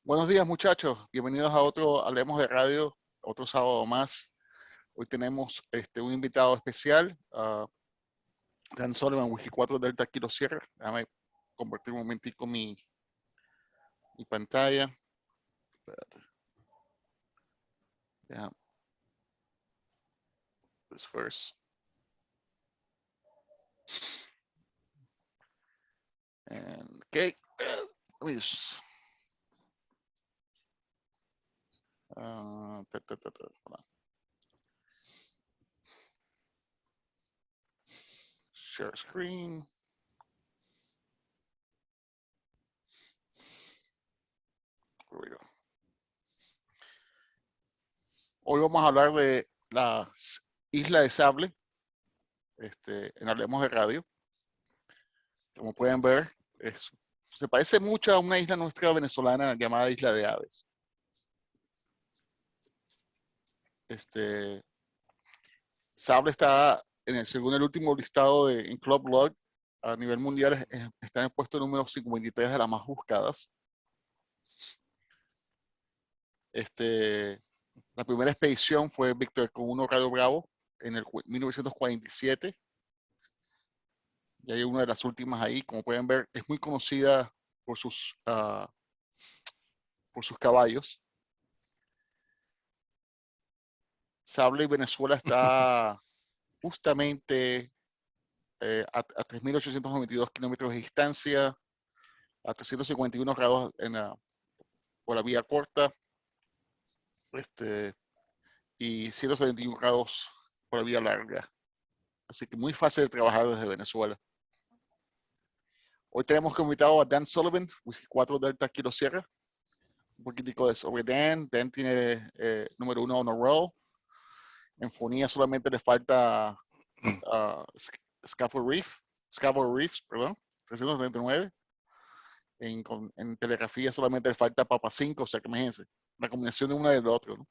Buenos días, muchachos. Bienvenidos a otro Hablemos de Radio, otro sábado más. Hoy tenemos un invitado especial, Dan Sullivan, Wiki 4 Delta Kilo Sierra. Déjame convertir un momentico mi pantalla. Espérate. Yeah. This first. And okay, let me just. Hold on. Share screen. Here we go. Hoy vamos a hablar de la isla de Sable, en Hablemos de Radio. Como pueden ver, se parece mucho a una isla nuestra venezolana llamada Isla de Aves. Sable está, según el último listado en Club Log, a nivel mundial, está en el puesto número 53 de las más buscadas. La primera expedición fue Víctor con 1 Radio Bravo en el 1947. Y hay una de las últimas ahí, como pueden ver, es muy conocida por sus caballos. Sable, Venezuela está justamente a 3.892 kilómetros de distancia, a 351 grados por la vía corta, y 171 grados por la vía larga. Así que muy fácil de trabajar desde Venezuela. Hoy tenemos como invitado a Dan Sullivan, Wiki 4 Delta Kilo Sierra. Un poquitico sobre Dan. Dan tiene número 1 on a roll. En fonía solamente le falta Scaffold Reefs, perdón, 339. En telegrafía solamente le falta Papa 5, o sea que imagínense, la combinación de uno del otro, ¿no?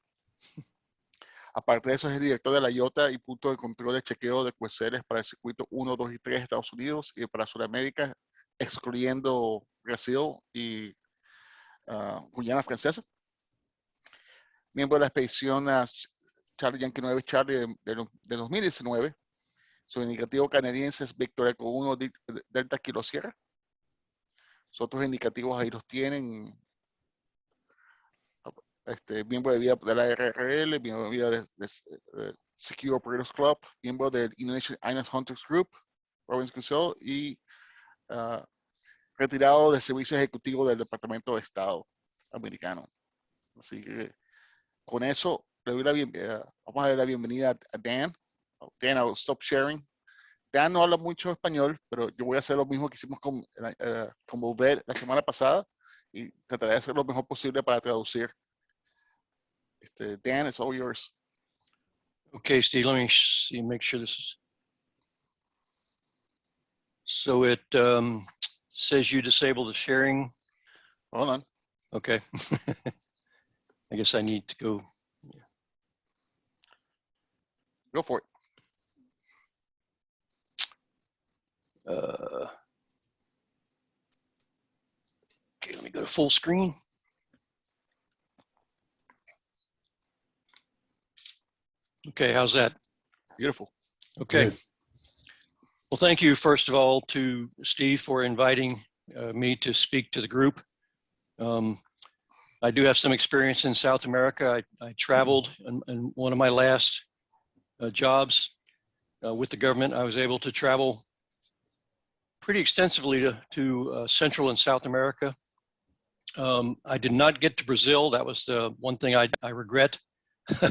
Aparte de eso, es el director de la IOTA y punto de control de chequeo de QSLs para el circuito 1, 2 y 3 de Estados Unidos y para Sudamérica, excluyendo Brasil y Guyana Francesa. Miembro de la expedición Charlie Yankee 9 Charlie de 2019. Su indicativo canadiense es Victoria con 1 Delta Kilo Sierra. Los otros indicativos ahí los tienen. Miembro de vida de la RRL, miembro de vida de Secure Operators Club, miembro del Indonesian Island Hunters Group, Province Council, y retirado del servicio ejecutivo del Departamento de Estado americano. Así que con eso le doy vamos a darle la bienvenida a Dan. Dan, I'll stop sharing. Dan no habla mucho español, pero yo voy a hacer lo mismo que hicimos con Volver la semana pasada y trataré de hacer lo mejor posible para traducir. Dan, it's all yours. Okay, Steve, let me see, make sure this is. So it says you disable the sharing. Hold on. Okay. I guess I need to go. Go for it. Okay, let me go to full screen. Okay, how's that? Beautiful. Okay. Good. Well, thank you, first of all, to Steve for inviting me to speak to the group. I do have some experience in South America. I traveled in one of my last jobs with the government. I was able to travel pretty extensively to Central and South America. I did not get to Brazil. That was the one thing I regret.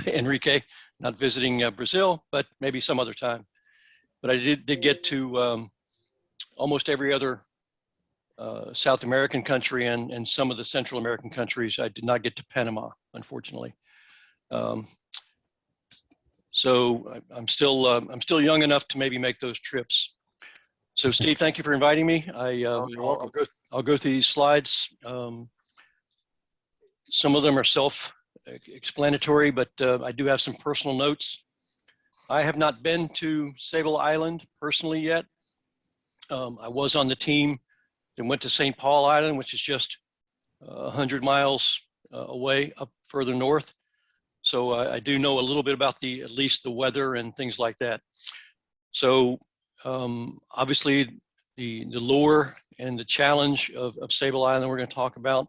Enrique, not visiting Brazil, but maybe some other time. But I did get to almost every other South American country and some of the Central American countries. I did not get to Panama, unfortunately. So I'm still young enough to maybe make those trips. So Steve, thank you for inviting me. You're welcome. I'll go through these slides. Some of them are self-explanatory, but I do have some personal notes. I have not been to Sable Island personally yet. I was on the team that went to St. Paul Island, which is just 100 miles away up further north. So I do know a little bit about at least the weather and things like that. So obviously the lure and the challenge of Sable Island we're going to talk about.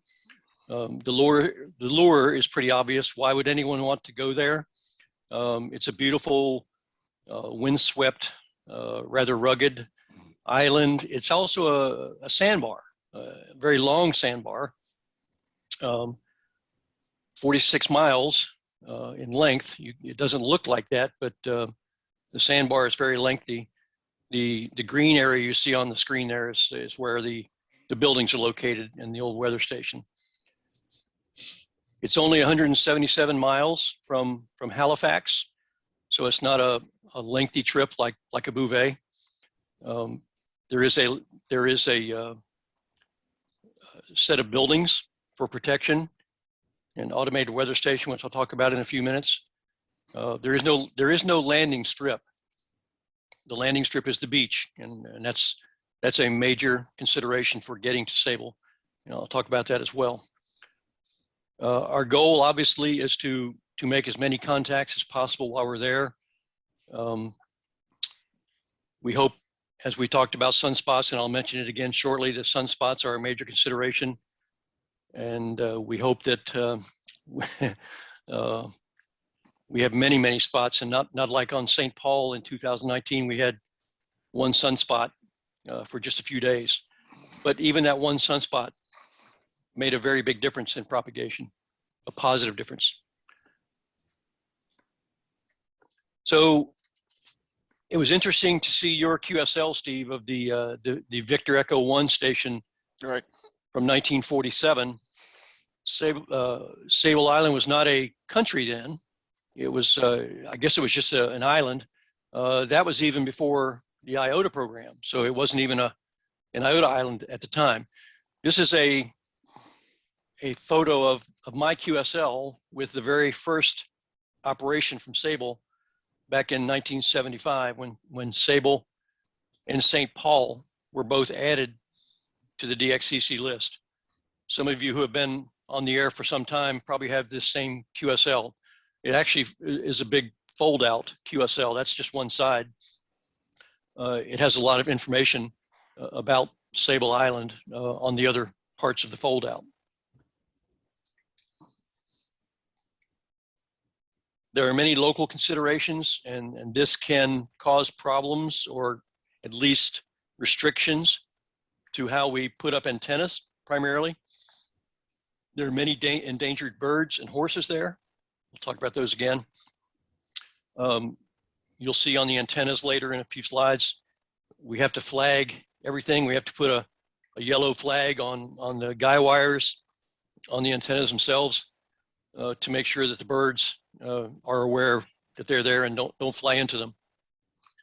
The lure is pretty obvious. Why would anyone want to go there? It's a beautiful, windswept, rather rugged island. It's also a sandbar, a very long sandbar, 46 miles in length. It doesn't look like that, but the sandbar is very lengthy. The green area you see on the screen there is where the buildings are located in the old weather station. It's only 177 miles from Halifax, so it's not a lengthy trip like a Bouvet. There is a set of buildings for protection, an automated weather station, which I'll talk about in a few minutes. There is no landing strip. The landing strip is the beach, and that's a major consideration for getting to Sable. I'll talk about that as well. Our goal, obviously, is to make as many contacts as possible while we're there. We hope, as we talked about sunspots, and I'll mention it again shortly, that sunspots are a major consideration. And we hope that we have many, many spots, and not like on St. Paul in 2019, we had one sunspot for just a few days. But even that one sunspot made a very big difference in propagation, a positive difference. So it was interesting to see your QSL, Steve, of the Victor Echo 1 station, right, from 1947. Sable Island was not a country then. It was, I guess it was just an island. That was even before the IOTA program. So it wasn't even an IOTA island at the time. This is a photo of my QSL with the very first operation from Sable back in 1975 when Sable and St. Paul were both added to the DXCC list. Some of you who have been on the air for some time probably have this same QSL. It actually is a big fold out QSL. That's just one side. It has a lot of information about Sable Island on the other parts of the fold out. There are many local considerations, and this can cause problems or at least restrictions to how we put up antennas primarily. There are many endangered birds and horses there. We'll talk about those again. You'll see on the antennas later in a few slides, we have to flag everything. We have to put a yellow flag on the guy wires on the antennas themselves to make sure that the birds are aware that they're there and don't fly into them.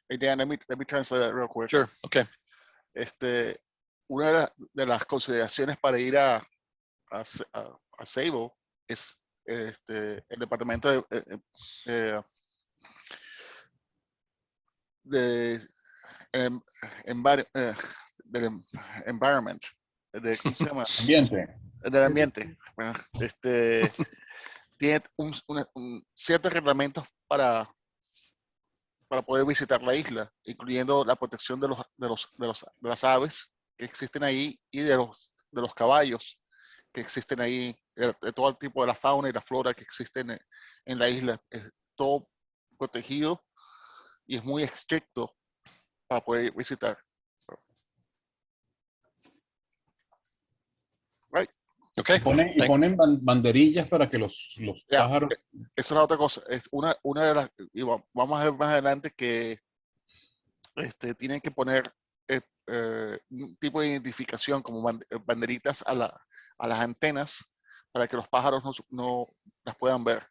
Hey Dan, let me translate that real quick. Sure, okay. Una de las consideraciones para ir a Sable es el departamento del environment, ¿cómo se llama? Ambiente. Del ambiente. Bueno, tiene ciertos reglamentos para poder visitar la isla, incluyendo la protección de las aves que existen ahí y de los caballos que existen ahí, de todo el tipo de la fauna y la flora que existen en la isla. Es todo protegido y es muy estricto para poder visitar. Right. Okay. Y ponen banderillas para que los pájaros. Esa es la otra cosa. Es una de las, y vamos a ver más adelante que tienen que poner un tipo de identificación como banderitas a las antenas para que los pájaros no las puedan ver.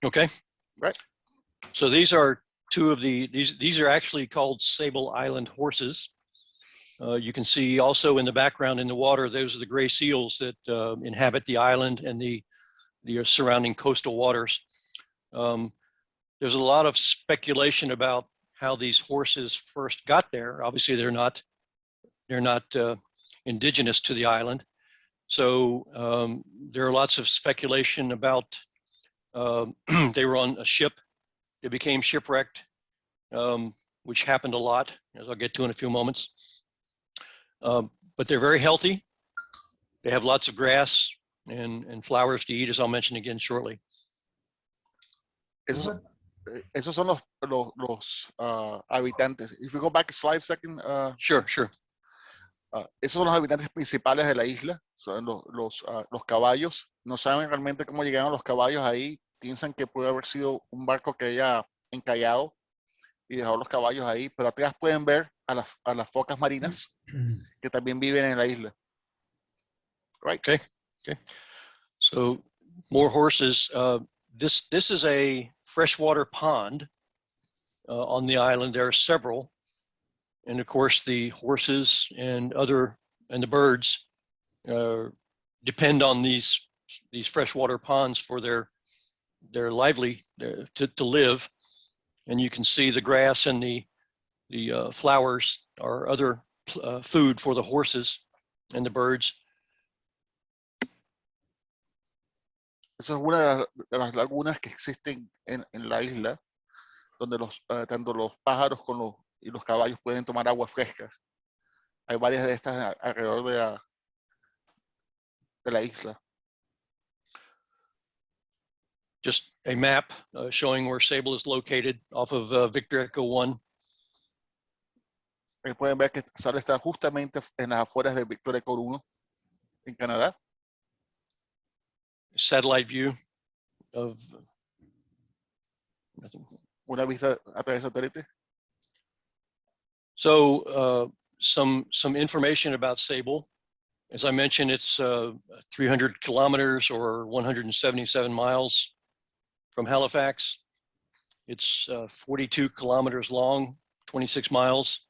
Okay. Right. So these are two of these are actually called Sable Island horses. You can see also in the background in the water, those are the gray seals that inhabit the island and the surrounding coastal waters. There's a lot of speculation about how these horses first got there. Obviously, they're not indigenous to the island. So there are lots of speculation about they were on a ship. They became shipwrecked, which happened a lot, as I'll get to in a few moments. But they're very healthy. They have lots of grass and flowers to eat, as I'll mention again shortly. Esos son los habitantes. If you go back a slide second. Sure. Esos son los habitantes principales de la isla, son los caballos. No saben realmente cómo llegaron los caballos ahí. Piensan que puede haber sido un barco que haya encallado y dejado los caballos ahí, pero atrás pueden ver a las focas marinas que también viven en la isla. Right. Okay. So more horses. This is a freshwater pond on the island. There are several, and of course the horses and the birds depend on these freshwater ponds for their to live. And you can see the grass and the flowers are other food for the horses and the birds. Esa es una de las lagunas que existen en la isla, donde tanto los pájaros y los caballos pueden tomar agua fresca. Hay varias de estas alrededor de la isla. Just a map showing where Sable is located off of Victor Echo 1. Pueden ver que Sable está justamente en las afueras de Victor Echo 1, en Canadá. Satellite view of una vista a través de satélite. So some information about Sable. As I mentioned, it's 300 kilometers or 177 miles from Halifax. It's 42 kilometers long, 26 miles,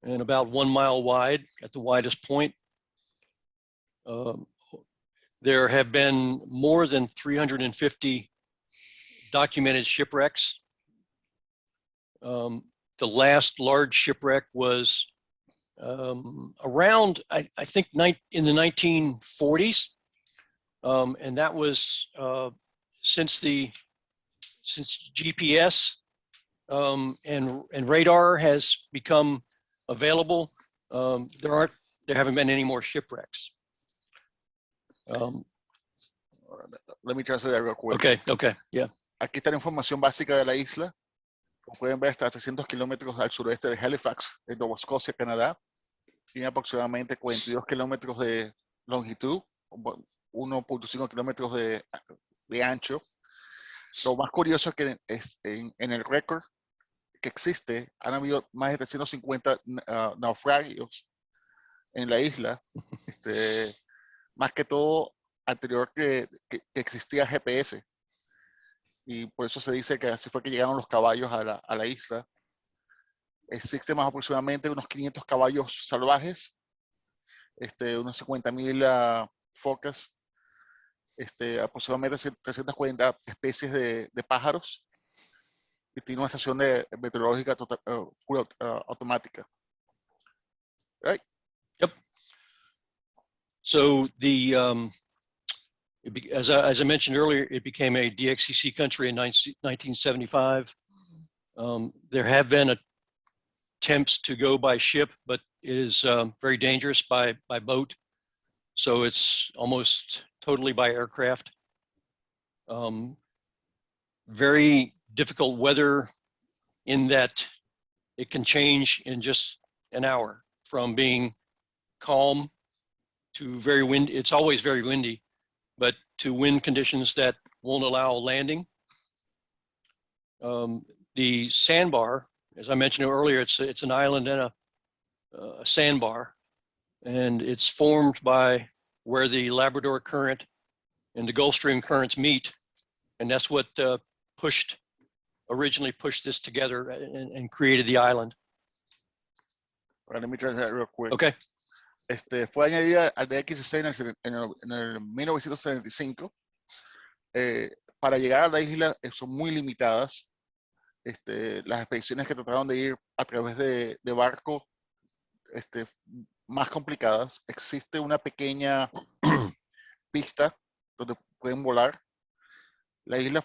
and about 1 mile wide at the widest point. There have been more than 350 documented shipwrecks. The last large shipwreck was around, I think, in the 1940s, and that was since GPS and radar has become available. There haven't been any more shipwrecks. Let me translate that real quick. Okay, yeah. Aquí está la información básica de la isla. Como pueden ver, está a 300 kilómetros al sureste de Halifax, en Nueva Escocia, Canadá. Tiene aproximadamente 42 kilómetros de longitud, 1.5 kilómetros de ancho. Lo más curioso es que en el récord que existe, han habido más de 350 naufragios en la isla. Más que todo anterior que existía GPS, y por eso se dice que así fue que llegaron los caballos a la isla. Existen más aproximadamente unos 500 caballos salvajes, unos 50,000 focas, aproximadamente 340 especies de pájaros, y tiene una estación meteorológica full automática. Right? Yep. So as I mentioned earlier, it became a DXCC country in 1975. There have been attempts to go by ship, but it is very dangerous by boat. So it's almost totally by aircraft. Very difficult weather in that it can change in just an hour from being calm to very windy. It's always very windy, but to wind conditions that won't allow landing. The sandbar, as I mentioned earlier, it's an island and a sandbar, and it's formed by where the Labrador Current and the Gulf Stream currents meet, and that's what originally pushed this together and created the island. Well, let me translate that real quick. Okay. Fue añadida al DXCC en el 1975. Para llegar a la isla son muy limitadas. Las expediciones que trataron de ir a través de barco más complicadas. Existe una pequeña pista donde pueden volar. El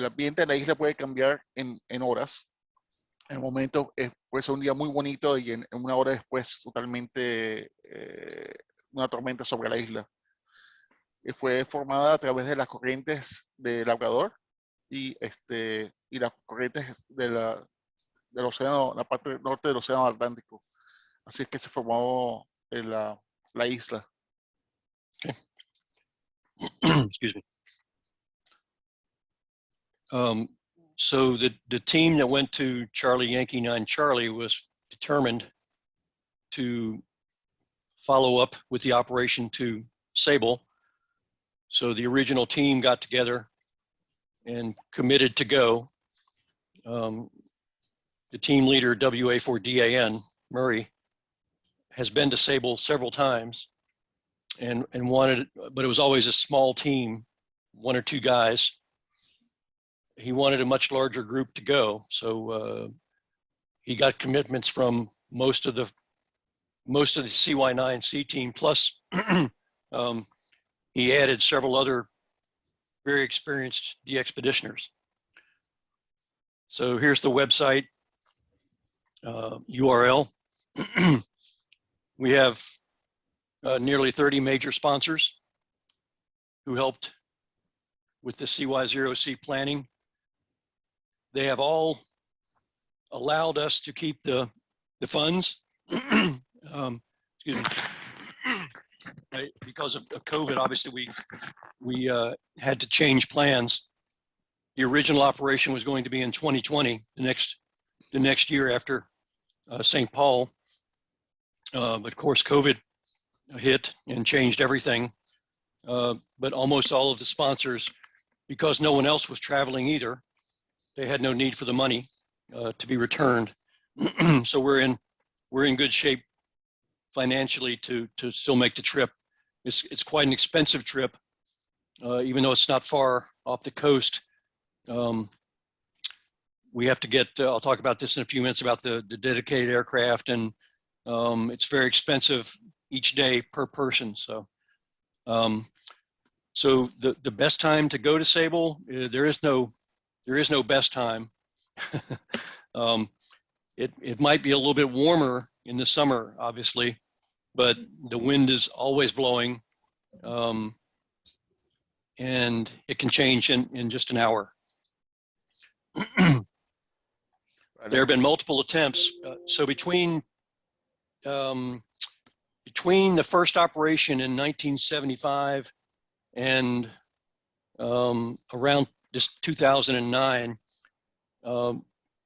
ambiente de la isla puede cambiar en horas. En el momento puede ser un día muy bonito y en una hora después totalmente una tormenta sobre la isla. Fue formada a través de las corrientes del Labrador y las corrientes del océano, la parte norte del océano Atlántico. Así es que se formó la isla. Okay. Excuse me. So the team that went to Charlie Yankee 9 Charlie was determined to follow up with the operation to Sable. So the original team got together and committed to go. The team leader, WA4DAN, Murray, has been to Sable several times and wanted, but it was always a small team, 1 or 2 guys. He wanted a much larger group to go. So he got commitments from most of the CY0C team, plus he added several other very experienced de-expeditioners. So here's the website URL. We have nearly 30 major sponsors who helped with the CY0C planning. They have all allowed us to keep the funds. Excuse me. Because of COVID, obviously we had to change plans. The original operation was going to be in 2020, the next year after St. Paul. But of course, COVID hit and changed everything. But almost all of the sponsors, because no one else was traveling either, they had no need for the money to be returned. So we're in good shape financially to still make the trip. It's quite an expensive trip, even though it's not far off the coast. We have to get, I'll talk about this in a few minutes about the dedicated aircraft, and it's very expensive each day per person. So so the best time to go to Sable, there is no best time. It might be a little bit warmer in the summer, obviously, but the wind is always blowing, and it can change in just an hour. There have been multiple attempts. So between the first operation in 1975 and around this 2009,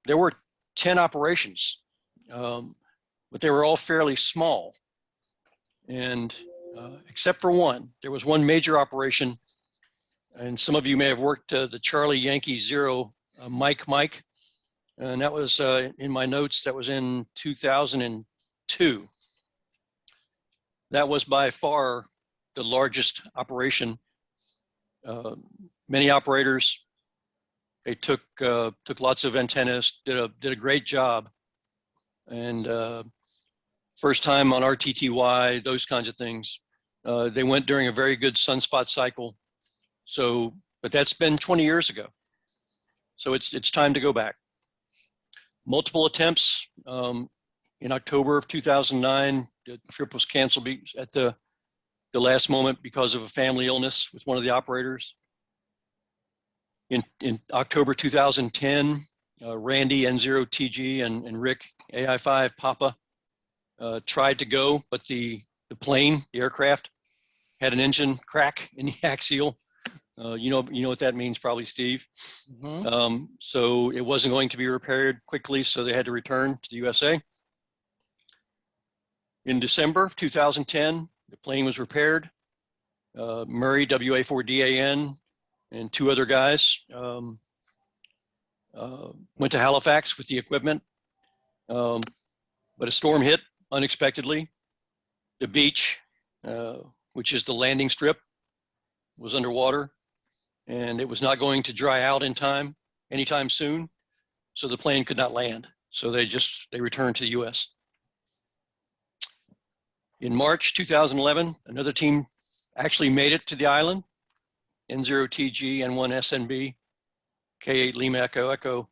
there were 10 operations, but they were all fairly small. And except for one, there was one major operation, and some of you may have worked the Charlie Yankee 0 Mike, and that was in my notes, that was in 2002. That was by far the largest operation. Many operators, they took lots of antennas, did a great job, and first time on RTTY, those kinds of things. They went during a very good sunspot cycle. So, but that's been 20 years ago. So it's time to go back. Multiple attempts. In October of 2009, the trip was canceled at the last moment because of a family illness with one of the operators. In October 2010, Randy N0TG and Rick AI5 Papa tried to go, but the plane, the aircraft, had an engine crack in the axial. You know what that means, probably, Steve. Mm-hmm. So it wasn't going to be repaired quickly, so they had to return to the USA. In December of 2010, the plane was repaired. Murray, WA4DAN, and 2 other guys went to Halifax with the equipment, but a storm hit unexpectedly. The beach, which is the landing strip, was underwater, and it was not going to dry out anytime soon, so the plane could not land. So they returned to the US. In March 2011, another team actually made it to the island, N0TG, N1 SNB, K8 Lima Echo Echo.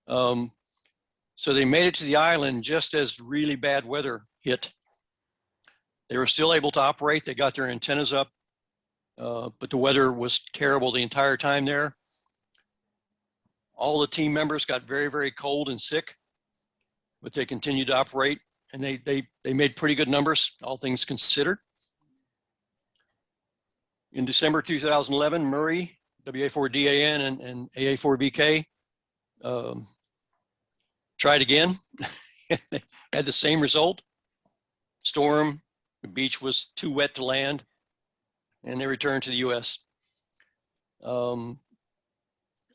So they made it to the island just as really bad weather hit. They were still able to operate. They got their antennas up, but the weather was terrible the entire time there. All the team members got very, very cold and sick, but they continued to operate, and they made pretty good numbers, all things considered. In December 2011, Murray, WA4DAN and AA4VK tried again. They had the same result. Storm, the beach was too wet to land, and they returned to the US.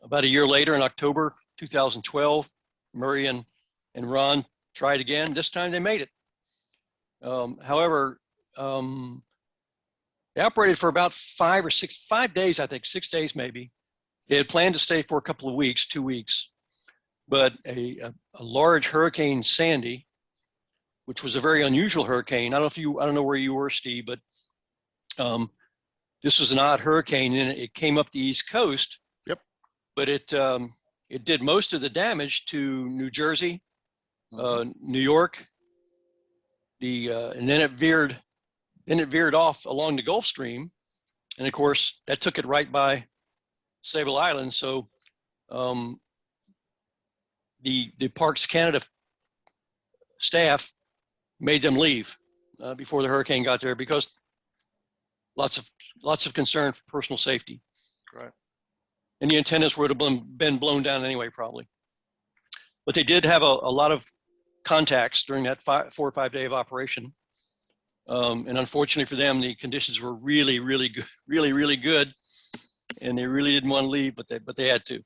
About a year later, in October 2012, Murray and Ron tried again. This time they made it. However, they operated for about 5 days, I think, 6 days maybe. They had planned to stay for a couple of weeks, 2 weeks, but a large Hurricane Sandy, which was a very unusual hurricane. I don't know where you were, Steve, but this was an odd hurricane, and it came up the East Coast. Yep. But it did most of the damage to New Jersey, New York, and then it veered off along the Gulf Stream, and of course that took it right by Sable Island. So the Parks Canada staff made them leave before the hurricane got there, because lots of concern for personal safety. Right. And the antennas would have been blown down anyway, probably. But they did have a lot of contacts during that 4 or 5 day of operation. And unfortunately for them, the conditions were really, really good, really good. And they really didn't want to leave, but they had to.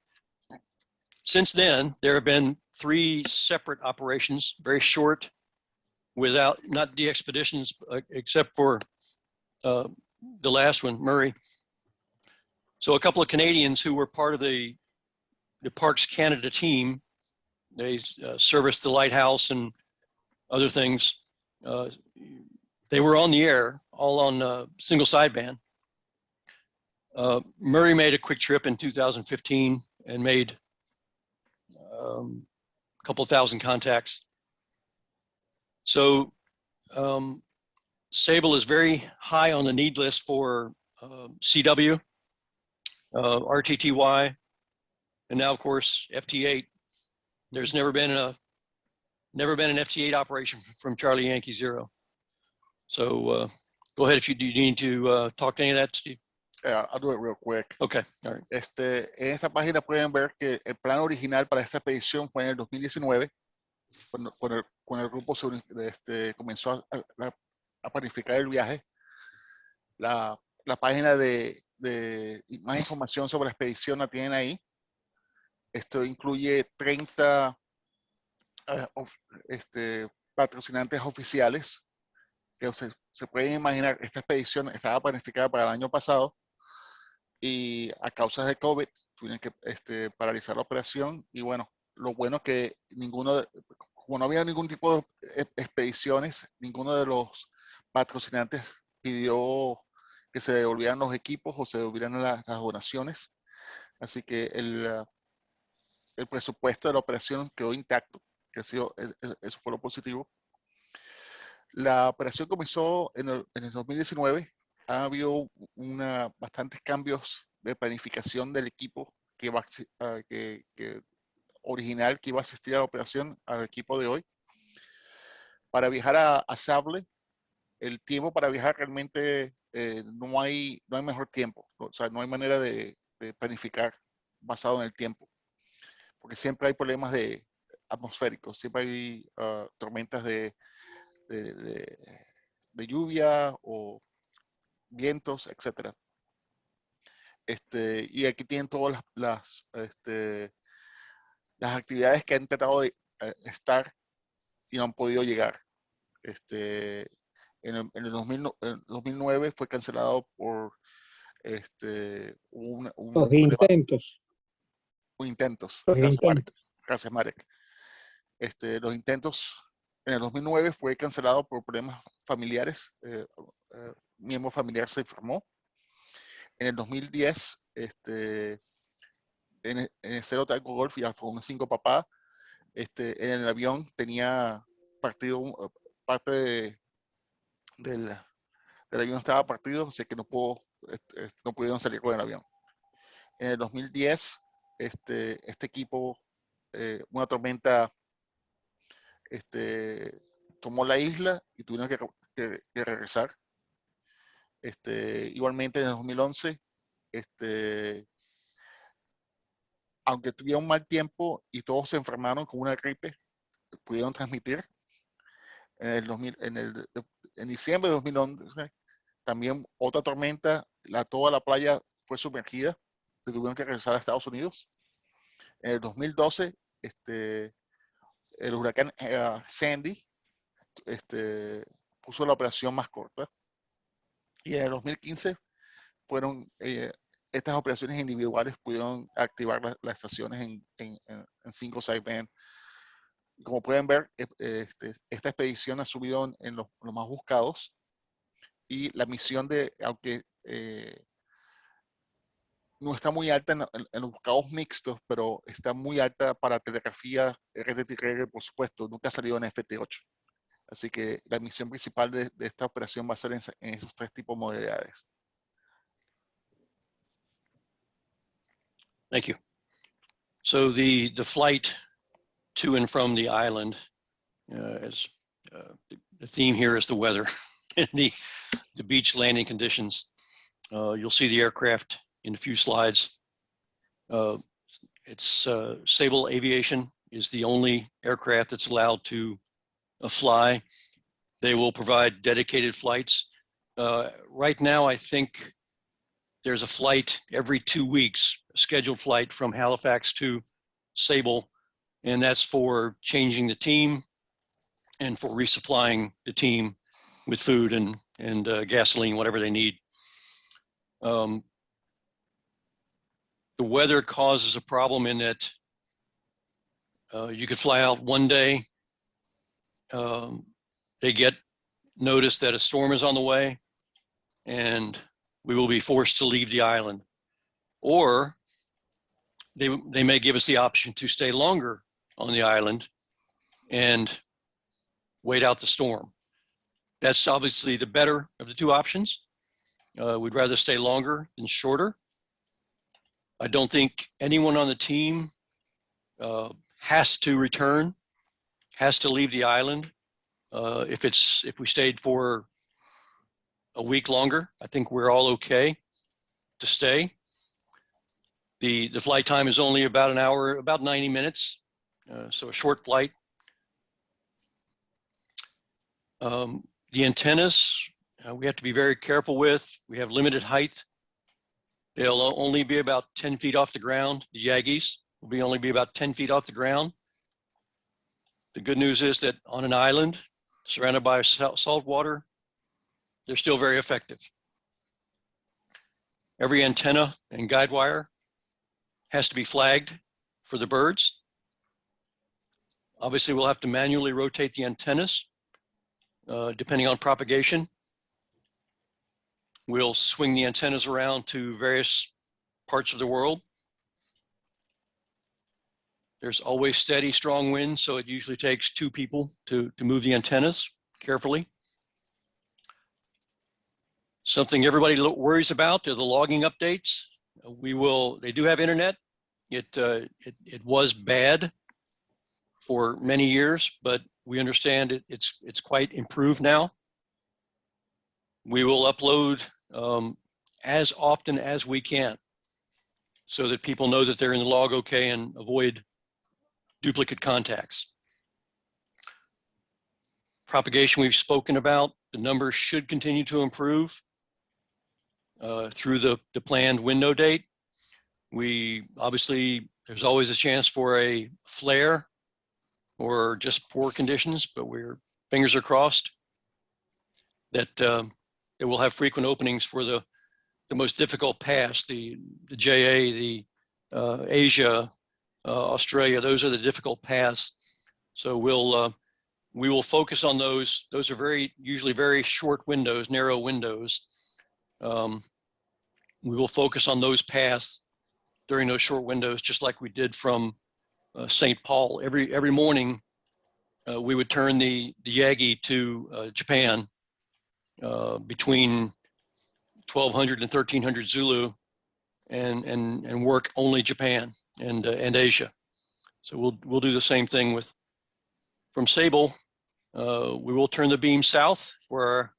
Since then, there have been 3 separate operations, very short, not the expeditions, except for the last one, Murray. So a couple of Canadians who were part of the Parks Canada team, they serviced the lighthouse and other things. They were on the air, all on single sideband. Murray made a quick trip in 2015 and made a couple thousand contacts. So Sable is very high on the need list for CW, RTTY, and now of course FT8. There's never been an FT8 operation from Charlie Yankee Zero. So go ahead if you need to talk to any of that, Steve. Yeah, I'll do it real quick. Okay, all right. En esta página pueden ver que el plan original para esta expedición fue en el 2019, cuando el grupo comenzó a planificar el viaje. La página de más información sobre la expedición la tienen ahí. Esto incluye 30 patrocinantes oficiales, que se pueden imaginar. Esta expedición estaba planificada para el año pasado y a causa de COVID tuvieron que paralizar la operación. Y bueno, lo bueno que como no había ningún tipo de expediciones, ninguno de los patrocinantes pidió que se devolvieran los equipos o se devolvieran las donaciones. Así que el presupuesto de la operación quedó intacto, que eso fue lo positivo. La operación comenzó en el 2019. Ha habido bastantes cambios de planificación del equipo original que iba a asistir a la operación, al equipo de hoy. Para viajar a Sable, el tiempo para viajar realmente no hay mejor tiempo. O sea, no hay manera de planificar basado en el tiempo, porque siempre hay problemas atmosféricos, siempre hay tormentas de lluvia o vientos, etc. Y aquí tienen todas las actividades que han tratado de estar y no han podido llegar. En el 2009 fue cancelado por los intentos. Intentos. Los Gracias, intentos. Marek. Gracias, Marek. Los intentos En el 2009 fue cancelado por problemas familiares. Miembro familiar se enfermó. En el 2010, en el Cero Tango Golf y Alfa 15 Papá, en el avión tenía partido, parte del avión estaba partido, así que no pudieron salir con el avión. En el 2010, este equipo, una tormenta, tomó la isla y tuvieron que regresar. Igualmente en el 2011, aunque tuvieron mal tiempo y todos se enfermaron con una gripe, pudieron transmitir. En diciembre de 2011, también otra tormenta, toda la playa fue sumergida, se tuvieron que regresar a Estados Unidos. En el 2012, el huracán Sandy puso la operación más corta. Y en el 2015 fueron estas operaciones individuales pudieron activar las estaciones en 5 sideband. Como pueden ver, esta expedición ha subido en los más buscados, y la misión aunque no está muy alta en los buscados mixtos, pero está muy alta para telegrafía, RTTR, por supuesto, nunca ha salido en FT8. Así que la misión principal de esta operación va a ser en esos 3 tipos de modalidades. Thank you. So the flight to and from the island, the theme here is the weather and the beach landing conditions. You'll see the aircraft in a few slides. It's Sable Aviation is the only aircraft that's allowed to fly. They will provide dedicated flights. Right now, I think there's a flight every 2 weeks, a scheduled flight from Halifax to Sable, and that's for changing the team and for resupplying the team with food and gasoline, whatever they need. The weather causes a problem in that you could fly out one day, they get notice that a storm is on the way, and we will be forced to leave the island. Or they may give us the option to stay longer on the island and wait out the storm. That's obviously the better of the 2 options. We'd rather stay longer than shorter. I don't think anyone on the team has to return, has to leave the island. If we stayed for a week longer, I think we're all okay to stay. The flight time is only about an hour, about 90 minutes, so a short flight. The antennas, we have to be very careful with. We have limited height. They'll only be about 10 feet off the ground. The Yagis will only be about 10 feet off the ground. The good news is that on an island surrounded by salt water, they're still very effective. Every antenna and guide wire has to be flagged for the birds. Obviously, we'll have to manually rotate the antennas depending on propagation. We'll swing the antennas around to various parts of the world. There's always steady, strong wind, so it usually takes 2 people to move the antennas carefully. Something everybody worries about are the logging updates. They do have internet. It was bad for many years, but we understand it's quite improved now. We will upload as often as we can so that people know that they're in the log okay and avoid duplicate contacts. Propagation we've spoken about, the numbers should continue to improve through the planned window date. Obviously, there's always a chance for a flare or just poor conditions, but fingers are crossed that it will have frequent openings for the most difficult paths, the JA, the Asia, Australia. Those are the difficult paths. So we'll we will focus on those. Those are usually very short windows, narrow windows. We will focus on those paths during those short windows, just like we did from St. Paul. Every morning, we would turn the Yagi to Japan between 1200 and 1300 Zulu, and work only Japan and Asia. So we'll do the same thing from Sable. We will turn the beam south for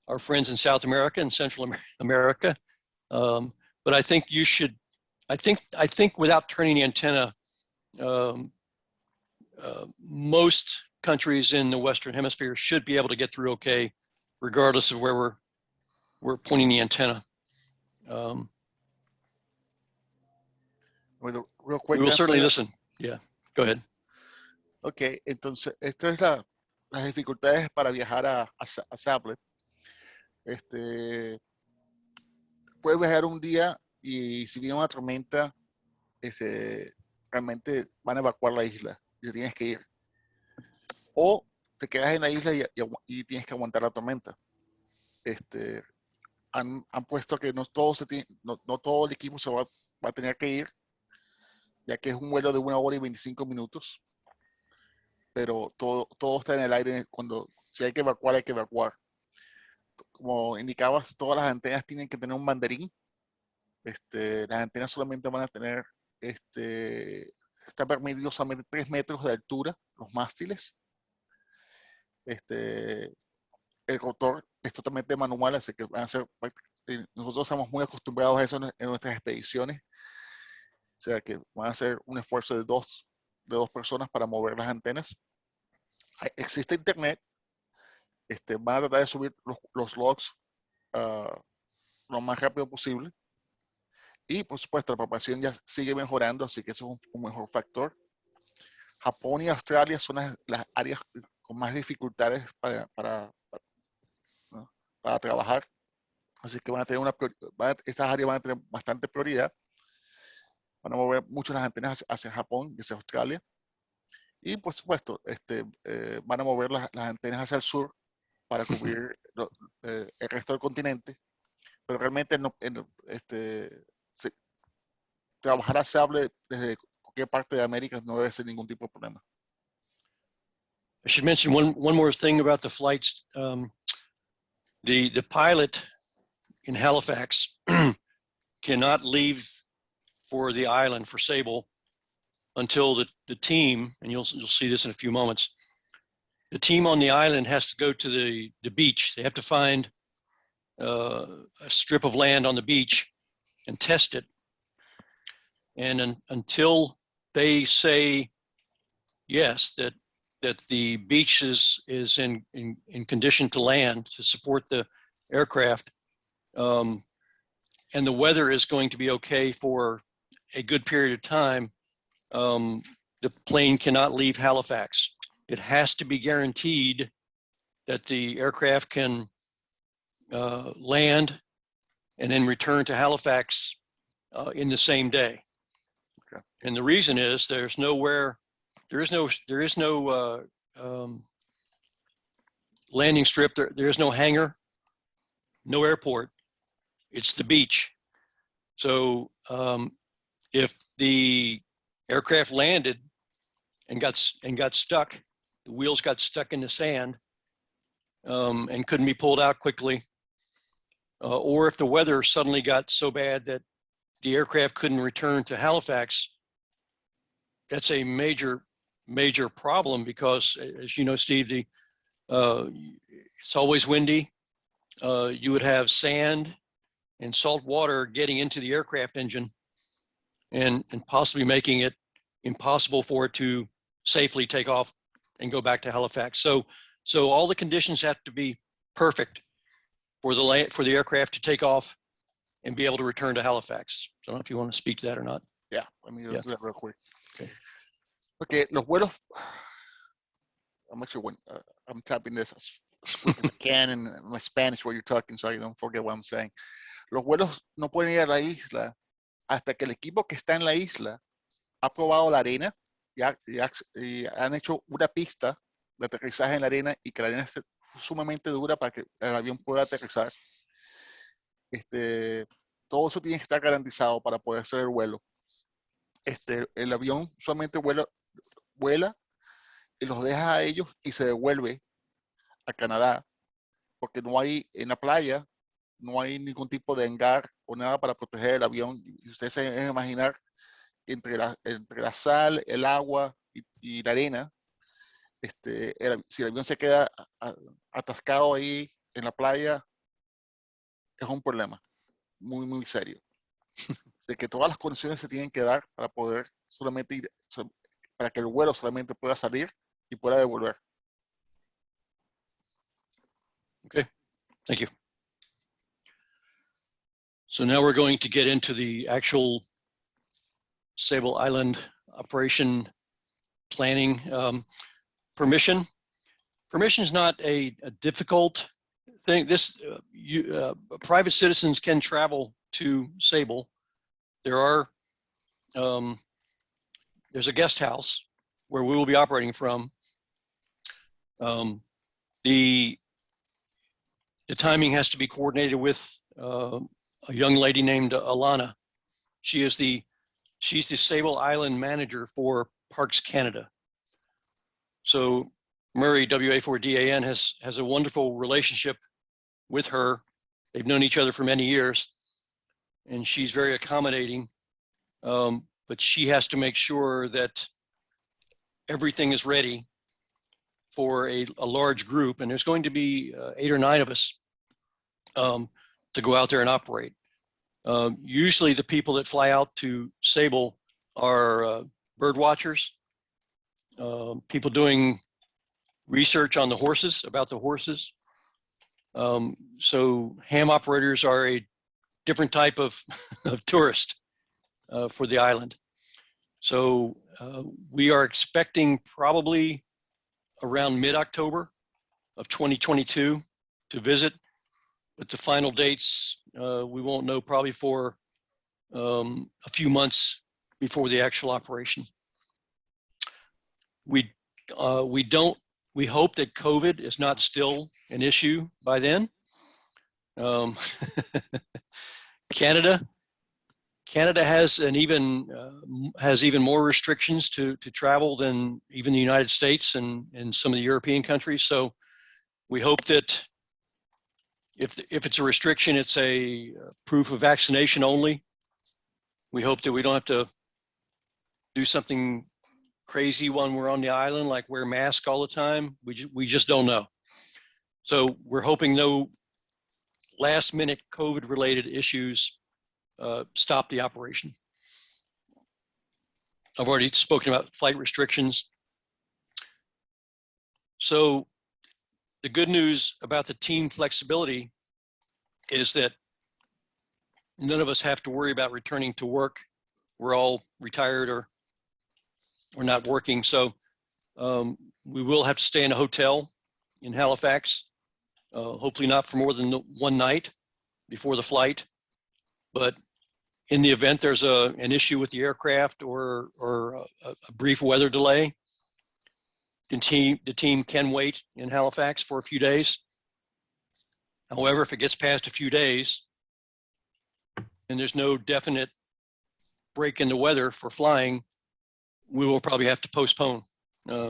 our friends in South America and Central America. But I think you should. I think without turning the antenna, most countries in the Western Hemisphere should be able to get through okay, regardless of where we're pointing the antenna. Real quick, we will certainly listen. Yeah, go ahead. Ok, entonces, esto es las dificultades para viajar a Sable. Puedes viajar un día y si viene una tormenta, realmente van a evacuar la isla y te tienes que ir. O te quedas en la isla y tienes que aguantar la tormenta. Han puesto que no todo el equipo se va a tener que ir, ya que es un vuelo de 1 hora y 25 minutos. Pero todo está en el aire. Si hay que evacuar, hay que evacuar. Como indicabas, todas las antenas tienen que tener un banderín. Las antenas solamente van a tener, está permitido solamente 3 metros de altura, los mástiles. El rotor es totalmente manual, así que nosotros estamos muy acostumbrados a eso en nuestras expediciones. O sea que van a hacer un esfuerzo de dos personas para mover las antenas. Existe internet. Van a tratar de subir los logs lo más rápido posible. Y por supuesto, la propagación ya sigue mejorando, así que eso es un mejor factor. Japón y Australia son las áreas con más dificultades para trabajar. Así que estas áreas van a tener bastante prioridad. Van a mover mucho las antenas hacia Japón y hacia Australia. Y por supuesto, van a mover las antenas hacia el sur para cubrir el resto del continente. Pero realmente trabajar a Sable desde cualquier parte de América no debe ser ningún tipo de problema. I should mention one more thing about the flights. The pilot in Halifax cannot leave for the island for Sable until the team, and you'll see this in a few moments, the team on the island has to go to the beach. They have to find a strip of land on the beach and test it. And until they say yes, that the beach is in condition to land to support the aircraft, and the weather is going to be okay for a good period of time, the plane cannot leave Halifax. It has to be guaranteed that the aircraft can land and then return to Halifax in the same day. Okay. And the reason is there is no landing strip. There is no hangar, no airport. It's the beach. So if the aircraft landed and got stuck, the wheels got stuck in the sand and couldn't be pulled out quickly, or if the weather suddenly got so bad that the aircraft couldn't return to Halifax, that's a major problem because, as you know, Steve, it's always windy. You would have sand and salt water getting into the aircraft engine and possibly making it impossible for it to safely take off and go back to Halifax. So all the conditions have to be perfect for the aircraft to take off and be able to return to Halifax. I don't know if you want to speak to that or not. Yeah, let me do that real quick. Okay, los vuelos, I'm typing this as quick as I can in my Spanish while you're talking so I don't forget what I'm saying. Los vuelos no pueden ir a la isla hasta que el equipo que está en la isla ha probado la arena y han hecho una pista de aterrizaje en la arena y que la arena esté sumamente dura para que el avión pueda aterrizar. Todo eso tiene que estar garantizado para poder hacer el vuelo. El avión solamente vuela y los deja a ellos y se devuelve a Canadá, porque no hay en la playa, no hay ningún tipo de hangar o nada para proteger el avión. Y ustedes se deben imaginar entre la sal, el agua y la arena, si el avión se queda atascado ahí en la playa, es un problema muy, muy serio. De que todas las condiciones se tienen que dar para poder solamente ir, para que el vuelo solamente pueda salir y pueda devolver. Okay, thank you. So now we're going to get into the actual Sable Island operation planning. Permission is not a difficult thing. Private citizens can travel to Sable. There's a guest house where we will be operating from. The timing has to be coordinated with a young lady named Alana. She's the Sable Island manager for Parks Canada. So Murray, WA4DAN, has a wonderful relationship with her. They've known each other for many years, and she's very accommodating. But she has to make sure that everything is ready for a large group, and there's going to be 8 or 9 of us to go out there and operate. Usually the people that fly out to Sable are bird watchers, people doing research on the horses, about the horses. So ham operators are a different type of tourist for the island. So we are expecting probably around mid-October of 2022 to visit, but the final dates we won't know probably for a few months before the actual operation. We hope that COVID is not still an issue by then. Canada has even more restrictions to travel than even the United States and some of the European countries. So we hope that if it's a restriction, it's a proof of vaccination only. We hope that we don't have to do something crazy when we're on the island, like wear masks all the time. We just don't know. So we're hoping no last minute COVID related issues stop the operation. I've already spoken about flight restrictions. So the good news about the team flexibility is that none of us have to worry about returning to work. We're all retired or we're not working. So we will have to stay in a hotel in Halifax, hopefully not for more than one night before the flight. But in the event there's an issue with the aircraft or a brief weather delay, the team can wait in Halifax for a few days. However, if it gets past a few days and there's no definite break in the weather for flying, we will probably have to postpone.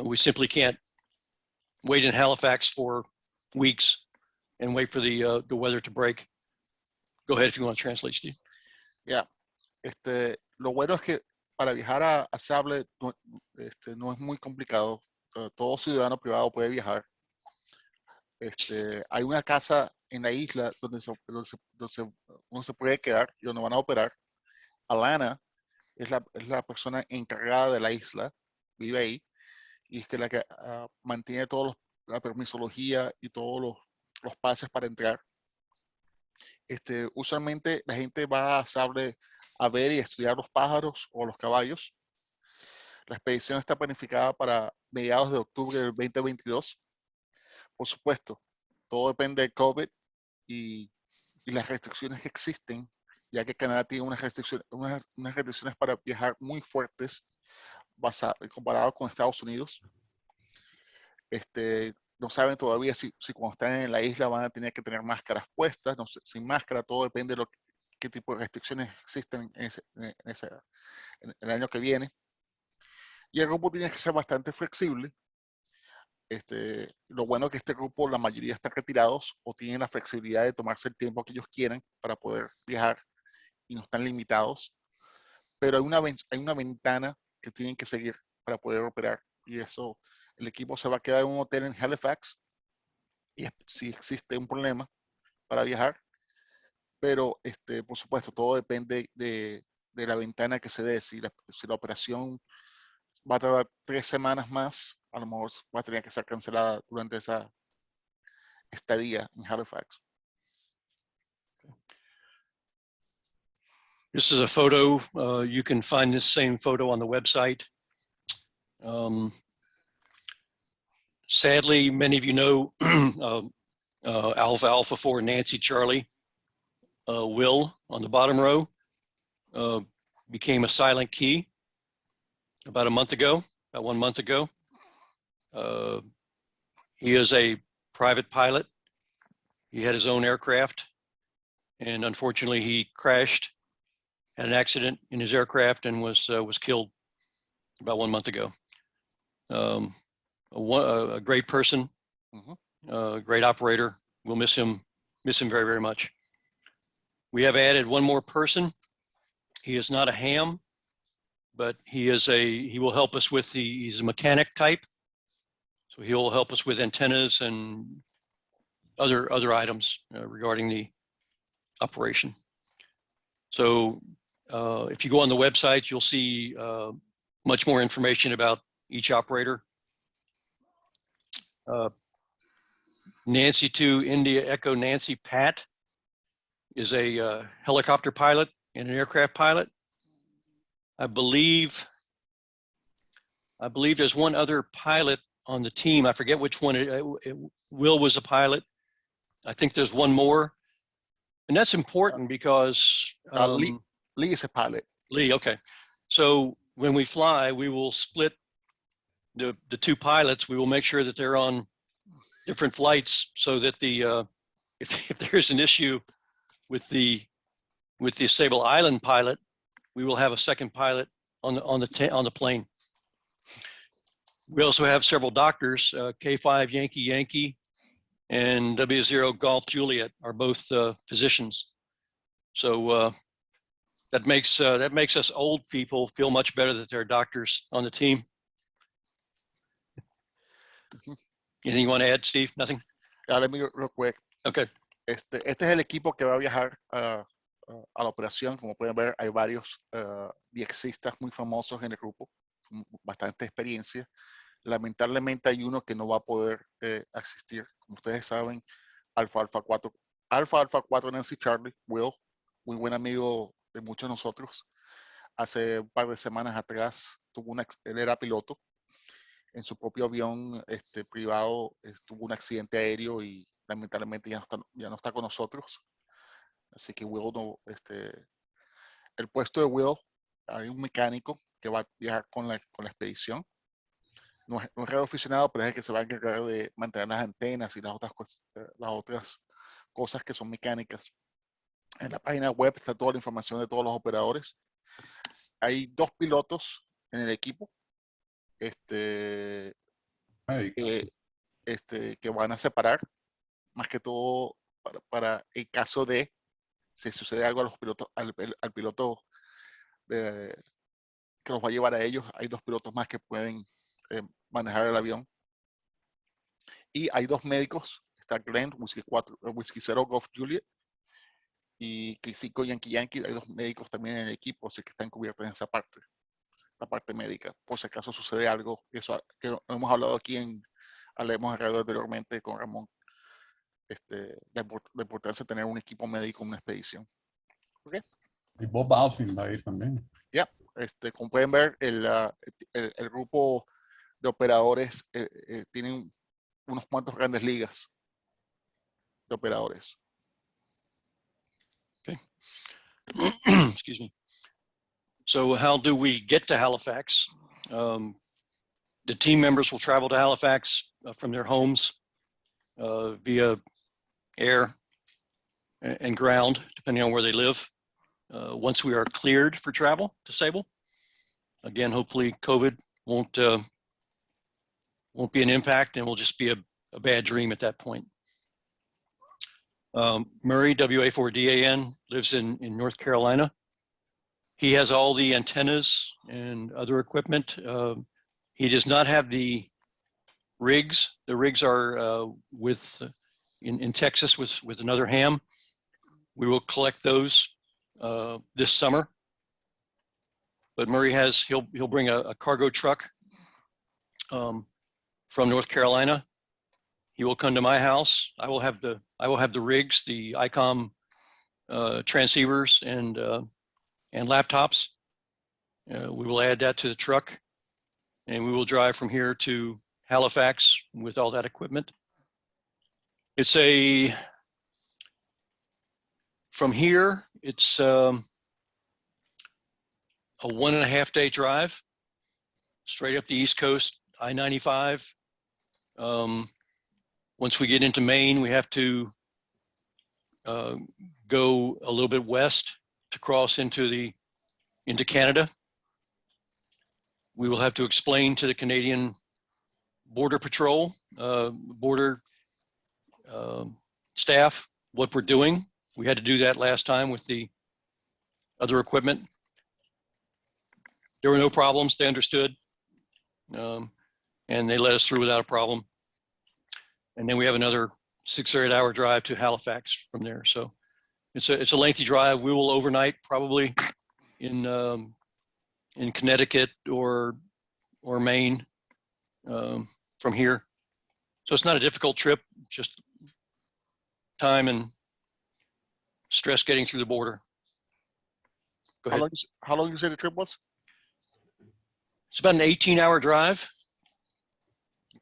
We simply can't wait in Halifax for weeks and wait for the weather to break. Go ahead if you want to translate, Steve. Yeah. Lo bueno es que para viajar a Sable no es muy complicado. Todo ciudadano privado puede viajar. Hay una casa en la isla donde uno se puede quedar y donde van a operar. Alana es la persona encargada de la isla, vive ahí, y es que la que mantiene la permisología y todos los pases para entrar. Usualmente la gente va a Sable a ver y estudiar los pájaros o los caballos. La expedición está planificada para mediados de octubre del 2022. Por supuesto, todo depende del COVID y las restricciones que existen, ya que Canadá tiene unas restricciones para viajar muy fuertes comparado con Estados Unidos. No saben todavía si cuando están en la isla van a tener que tener máscaras puestas, no sé, sin máscara, todo depende de qué tipo de restricciones existen en el año que viene. Y el grupo tiene que ser bastante flexible. Lo bueno es que este grupo, la mayoría están retirados o tienen la flexibilidad de tomarse el tiempo que ellos quieran para poder viajar y no están limitados. Pero hay una ventana que tienen que seguir para poder operar. Y eso, el equipo se va a quedar en un hotel en Halifax. Y si existe un problema para viajar, pero por supuesto, todo depende de la ventana que se dé. Si la operación va a tardar 3 semanas más, a lo mejor va a tener que ser cancelada durante esa estadía en Halifax. This is a photo. You can find this same photo on the website. Sadly, many of you know Alpha Alpha 4 Nancy Charlie. Will, on the bottom row, became a silent key about 1 month ago. He is a private pilot. He had his own aircraft, and unfortunately he crashed, had an accident in his aircraft, and was killed about 1 month ago. A great person, a great operator. We'll miss him very, very much. We have added one more person. He is not a ham, but he will help us with he's a mechanic type. So he'll help us with antennas and other items regarding the operation. So if you go on the website, you'll see much more information about each operator. Nancy 2 India Echo Nancy Pat is a helicopter pilot and an aircraft pilot. I believe there's one other pilot on the team. I forget which one. Will was a pilot. I think there's one more. And that's important because Lee is a pilot. Lee, okay. So when we fly, we will split the two pilots. We will make sure that they're on different flights so that if there's an issue with the Sable Island pilot, we will have a second pilot on the plane. We also have several doctors. K5 Yankee Yankee and W0 Golf Juliet are both physicians. So that makes us old people feel much better that there are doctors on the team. Anything you want to add, Steve? Nothing? Let me real quick. Okay. Este es el equipo que va a viajar a la operación. Como pueden ver, hay varios diexistas muy famosos en el grupo, con bastante experiencia. Lamentablemente hay uno que no va a poder asistir. Como ustedes saben, Alfa 4 Nancy Charlie, Will, muy buen amigo de muchos de nosotros. Hace un par de semanas atrás él era piloto. En su propio avión privado tuvo un accidente aéreo y lamentablemente ya no está con nosotros. Así que Will el puesto de Will, hay un mecánico que va a viajar con la expedición. No es radioaficionado, pero es el que se va a encargar de mantener las antenas y las otras cosas que son mecánicas. En la página web está toda la información de todos los operadores. Hay 2 pilotos en el equipo que van a separar, más que todo para el caso de si sucede algo a los pilotos, al piloto que los va a llevar a ellos. Hay 2 pilotos más que pueden manejar el avión. Y hay 2 médicos. Está Glenn, Whiskey 0 Golf Juliet, y K5 Yankee Yankee. Hay 2 médicos también en el equipo, así que están cubiertos en esa parte, la parte médica, por si acaso sucede algo. Eso que hemos hablado aquí Hablemos alrededor anteriormente con Ramón, la importancia de tener un equipo médico en una expedición. ¿Okay? Y Bob Alfin va a ir también. Ya, como pueden ver, el grupo de operadores tienen unos cuantos grandes ligas de operadores. Okay. Excuse me. So how do we get to Halifax? The team members will travel to Halifax from their homes via air and ground, depending on where they live. Once we are cleared for travel to Sable, again, hopefully COVID won't be an impact and will just be a bad dream at that point. Murray, WA4DAN, lives in North Carolina. He has all the antennas and other equipment. He does not have the rigs. The rigs are in Texas with another ham. We will collect those this summer. But Murray he'll bring a cargo truck from North Carolina. He will come to my house. I will have the rigs, the ICOM transceivers and laptops. We will add that to the truck, and we will drive from here to Halifax with all that equipment. From here, it's a 1.5 day drive straight up the East Coast, I-95. Once we get into Maine, we have to go a little bit west to cross into Canada. We will have to explain to the Canadian Border Patrol, border staff, what we're doing. We had to do that last time with the other equipment. There were no problems. They understood, and they let us through without a problem. And then we have another 6 or 8 hour drive to Halifax from there. So it's a lengthy drive. We will overnight probably in Connecticut or Maine from here. So it's not a difficult trip, just time and stress getting through the border. Go ahead. How long did you say the trip was? It's about an 18-hour drive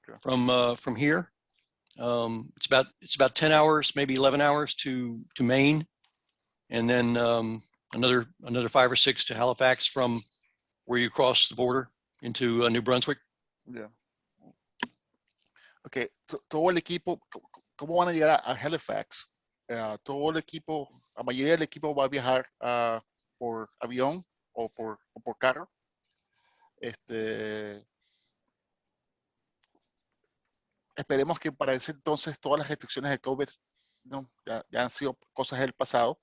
Okay. from here. It's about 10 hours, maybe 11 hours to Maine, and then another 5 or 6 to Halifax from where you cross the border into New Brunswick. Yeah. Okay. Todo el equipo, ¿cómo van a llegar a Halifax? Todo el equipo, la mayoría del equipo va a viajar por avión o por carro. Esperemos que para ese entonces todas las restricciones de COVID ya han sido cosas del pasado.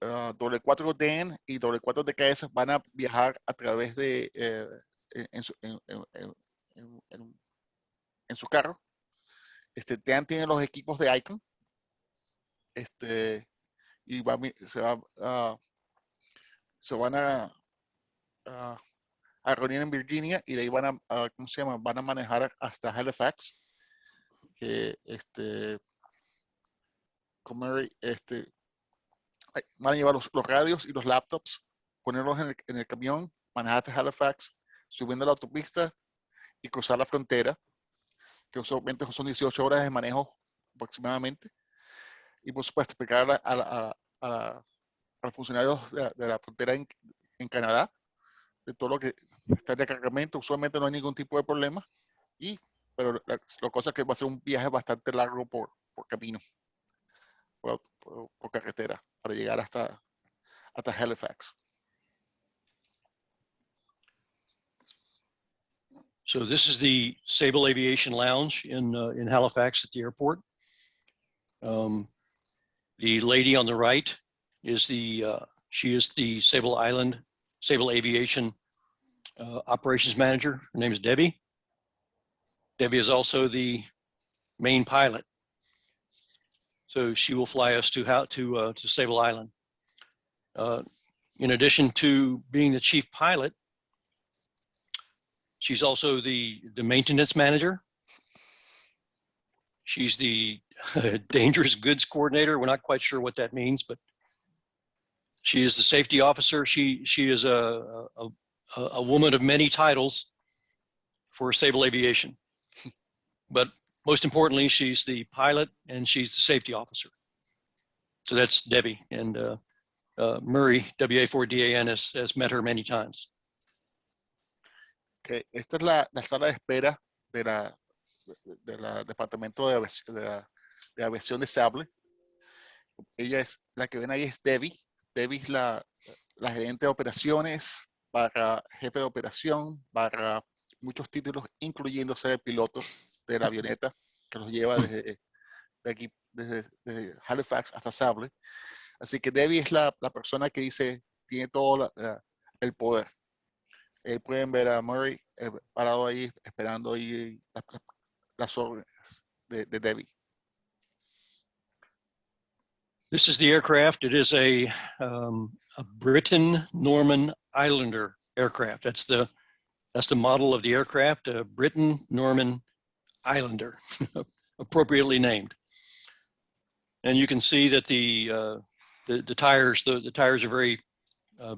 W4DN y W4DKS van a viajar a través de en su carro. DAN tiene los equipos de ICON. Y se van a reunir en Virginia y de ahí van a manejar hasta Halifax, que van a llevar los radios y los laptops, ponerlos en el camión, manejar hasta Halifax, subiendo a la autopista y cruzar la frontera, que usualmente son 18 horas de manejo aproximadamente, y por supuesto explicar a los funcionarios de la frontera en Canadá de todo lo que está de cargamento. Usualmente no hay ningún tipo de problema, pero la cosa es que va a ser un viaje bastante largo por camino, por carretera, para llegar hasta Halifax. So this is the Sable Aviation Lounge in Halifax at the airport. The lady on the right is she is the Sable Aviation operations manager. Her name is Debbie. Debbie is also the main pilot. So she will fly us to Sable Island. In addition to being the chief pilot, she's also the maintenance manager. She's the dangerous goods coordinator. We're not quite sure what that means, but she is the safety officer. She is a woman of many titles for Sable Aviation. But most importantly, she's the pilot and she's the safety officer. So that's Debbie, and Murray, WA4DAN, has met her many times. que esta es la sala de espera de la departamento de aviación de Sable. Ella es la que ven ahí, es Debbie. Debbie es la gerente de operaciones, barra jefe de operación, barra muchos títulos, incluyendo ser el piloto de la avioneta que los lleva desde aquí, desde Halifax hasta Sable. Así que Debbie es la persona que tiene todo el poder. Pueden ver a Murray parado ahí, esperando ahí las órdenes de Debbie. This is the aircraft. It is a Britain Norman Islander aircraft. That's the model of the aircraft, a Britain Norman Islander, appropriately named. And you can see that the tires, the tires are very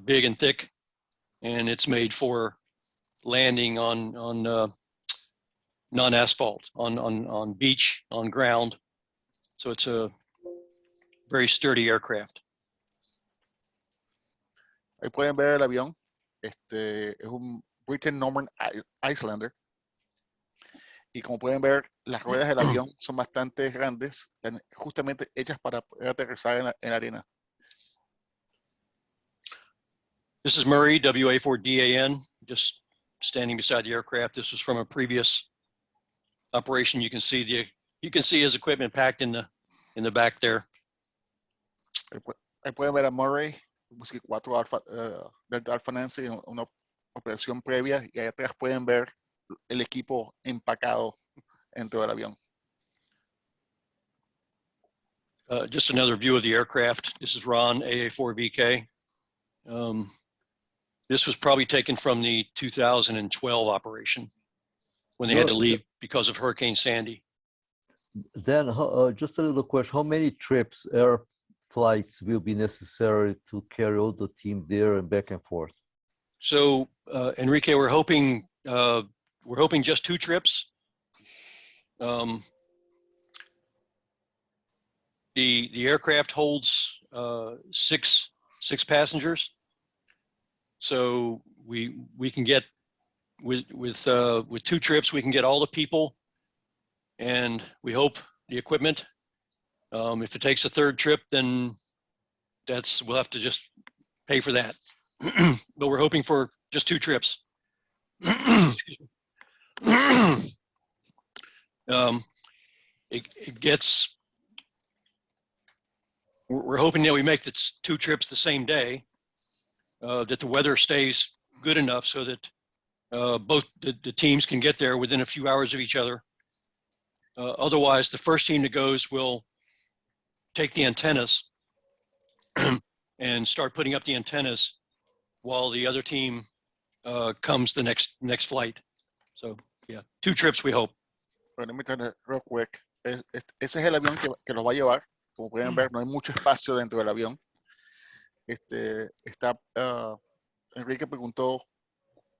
big and thick, and it's made for landing on non-asphalt, on beach, on ground. So it's a very sturdy aircraft. Ahí pueden ver el avión. Es un Britain Norman Islander. Y como pueden ver, las ruedas del avión son bastante grandes, están justamente hechas para poder aterrizar en la arena. This is Murray, WA4DAN, just standing beside the aircraft. This was from a previous operation. You can see his equipment packed in the back there. Ahí pueden ver a Murray, 4 Alpha, Delta Alpha Nancy, una operación previa, y ahí atrás pueden ver el equipo empacado dentro del avión. Just another view of the aircraft. This is Ron, AA4VK. This was probably taken from the 2012 operation when they had to leave because of Hurricane Sandy. Then just a little question, how many trips, air flights will be necessary to carry all the team there and back and forth? So Enrique, we're hoping just 2 trips. The aircraft holds 6 passengers, so we can get with 2 trips we can get all the people, and we hope the equipment. If it takes a 3rd trip, then we'll have to just pay for that. But we're hoping for just 2 trips. We're hoping that we make the 2 trips the same day, that the weather stays good enough so that both the teams can get there within a few hours of each other. Otherwise, the first team that goes will take the antennas and start putting up the antennas while the other team comes the next flight. So yeah, 2 trips we hope. Bueno, real quick. Ese es el avión que los va a llevar. Como pueden ver, no hay mucho espacio dentro del avión. Enrique preguntó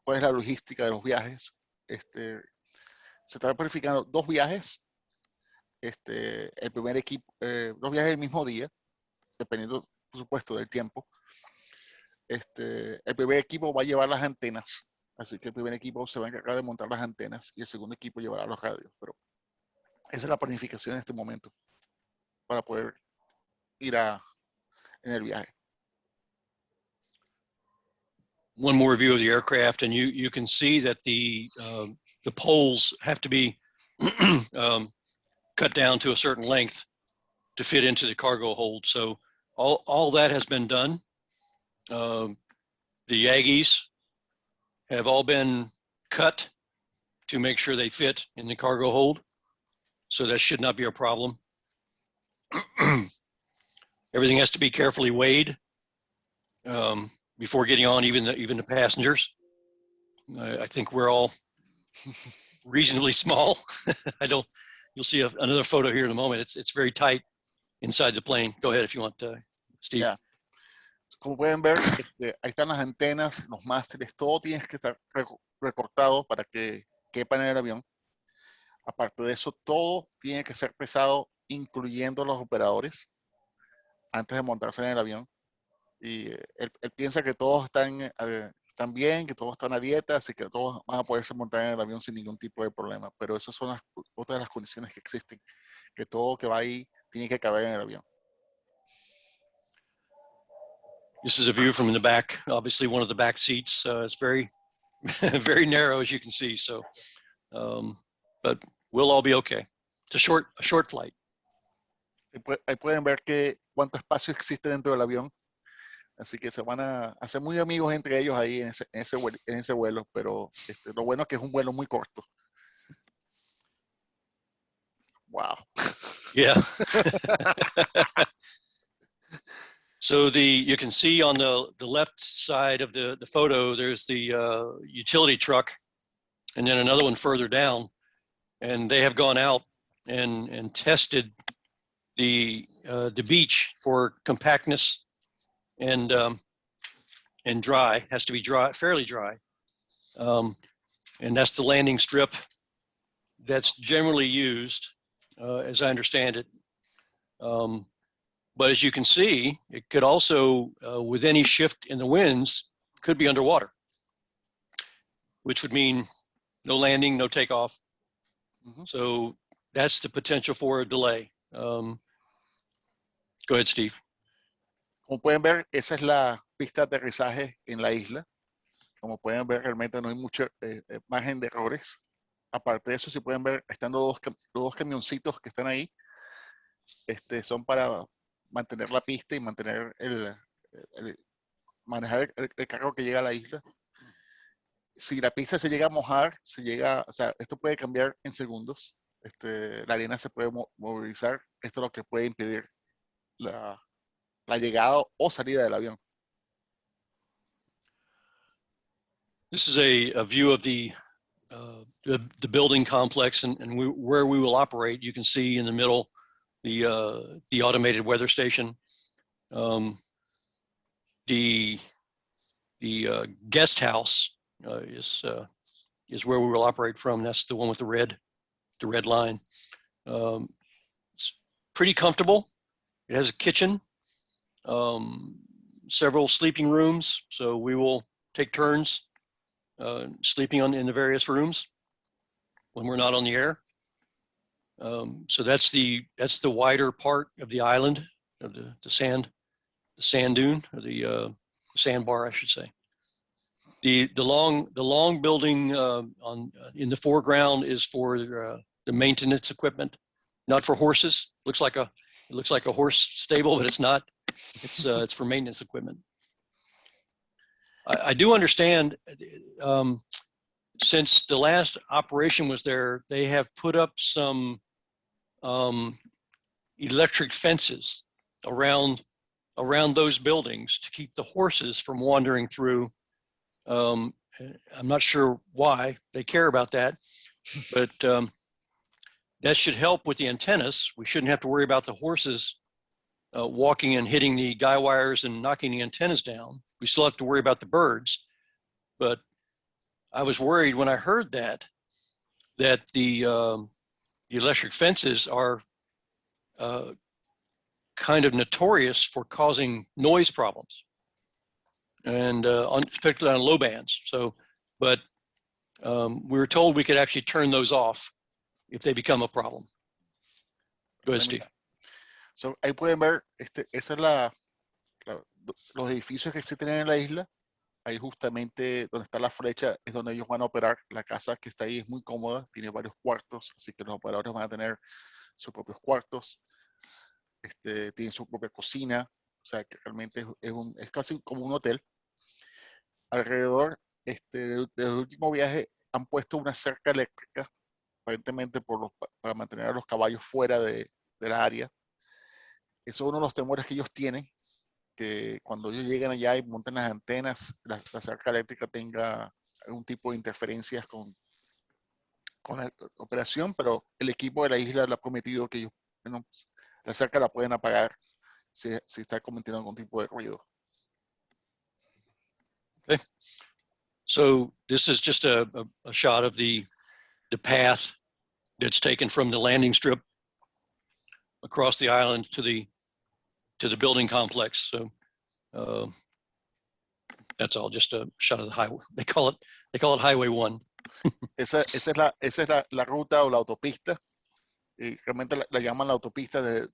cuál es la logística de los viajes. Se está planificando 2 viajes. El primer equipo, 2 viajes el mismo día, dependiendo, por supuesto, del tiempo. El primer equipo va a llevar las antenas, así que el primer equipo se va a encargar de montar las antenas y el segundo equipo llevará los radios. Pero esa es la planificación en este momento para poder ir en el viaje. One more view of the aircraft, and you can see that the poles have to be cut down to a certain length to fit into the cargo hold. So all that has been done. The Yagis have all been cut to make sure they fit in the cargo hold. So that should not be a problem. Everything has to be carefully weighed before getting on, even the passengers. I think we're all reasonably small. You'll see another photo here in a moment. It's very tight inside the plane. Go ahead if you want, Steve. Yeah. Como pueden ver, ahí están las antenas, los mástiles, todo tiene que estar recortado para que quepan en el avión. Aparte de eso, todo tiene que ser pesado, incluyendo los operadores, antes de montarse en el avión. Y él piensa que todos están están bien, que todos están a dieta, así que todos van a poderse montar en el avión sin ningún tipo de problema. Pero esas son otras de las condiciones que existen, que todo que va ahí tiene que caber en el avión. This is a view from the back. Obviously, one of the back seats. It's very, very narrow, as you can see. So, but we'll all be okay. It's a short flight. Ahí pueden ver cuánto espacio existe dentro del avión. Así que se van a hacer muy amigos entre ellos ahí en ese vuelo. Pero lo bueno es que es un vuelo muy corto. Wow. Yeah. So you can see on the left side of the photo, there's the utility truck, and then another one further down, and they have gone out and tested the beach for compactness and dry. Has to be dry, fairly dry, and that's the landing strip that's generally used, as I understand it. But as you can see, it could also, with any shift in the winds, could be underwater, which would mean no landing, no takeoff. Mm-hmm. So that's the potential for a delay. Go ahead, Steve. Como pueden ver, esa es la pista de aterrizaje en la isla. Como pueden ver, realmente no hay mucho margen de errores. Aparte de eso, si pueden ver, están los dos camioncitos que están ahí. Son para mantener la pista y mantener manejar el carro que llega a la isla. Si la pista se llega a mojar, o sea, esto puede cambiar en segundos. La arena se puede movilizar. Esto es lo que puede impedir la llegada o salida del avión. This is a view of the building complex and where we will operate. You can see in the middle the automated weather station. The guest house is where we will operate from. That's the one with the red line. It's pretty comfortable. It has a kitchen, several sleeping rooms. So we will take turns sleeping in the various rooms when we're not on the air. So that's the wider part of the island, of the sand dune, or the sandbar, I should say. The long building in the foreground is for the maintenance equipment, not for horses. It looks like a horse stable, but it's not. It's for maintenance equipment. I do understand. Since the last operation was there, they have put up some electric fences around those buildings to keep the horses from wandering through. I'm not sure why they care about that, but that should help with the antennas. We shouldn't have to worry about the horses walking and hitting the guy wires and knocking the antennas down. We still have to worry about the birds, but I was worried when I heard that the electric fences are kind of notorious for causing noise problems, and particularly on low bands. So, but we were told we could actually turn those off if they become a problem. Go ahead, Steve. So, ahí pueden ver, esa es los edificios que existen en la isla. Ahí justamente donde está la flecha es donde ellos van a operar. La casa que está ahí es muy cómoda, tiene varios cuartos, así que los operadores van a tener sus propios cuartos. Tienen su propia cocina, o sea que realmente es casi como un hotel. Alrededor del último viaje han puesto una cerca eléctrica, aparentemente para mantener a los caballos fuera de la área. Eso es uno de los temores que ellos tienen, que cuando ellos lleguen allá y monten las antenas, la cerca eléctrica tenga algún tipo de interferencias con la operación, pero el equipo de la isla le ha prometido que ellos, la cerca la pueden apagar si está cometiendo algún tipo de ruido. Okay. So this is just a shot of the path that's taken from the landing strip across the island to the building complex. So That's all. Just a shot of the highway. They call it Highway 1. Esa es la ruta o la autopista. Y realmente la llaman la autopista de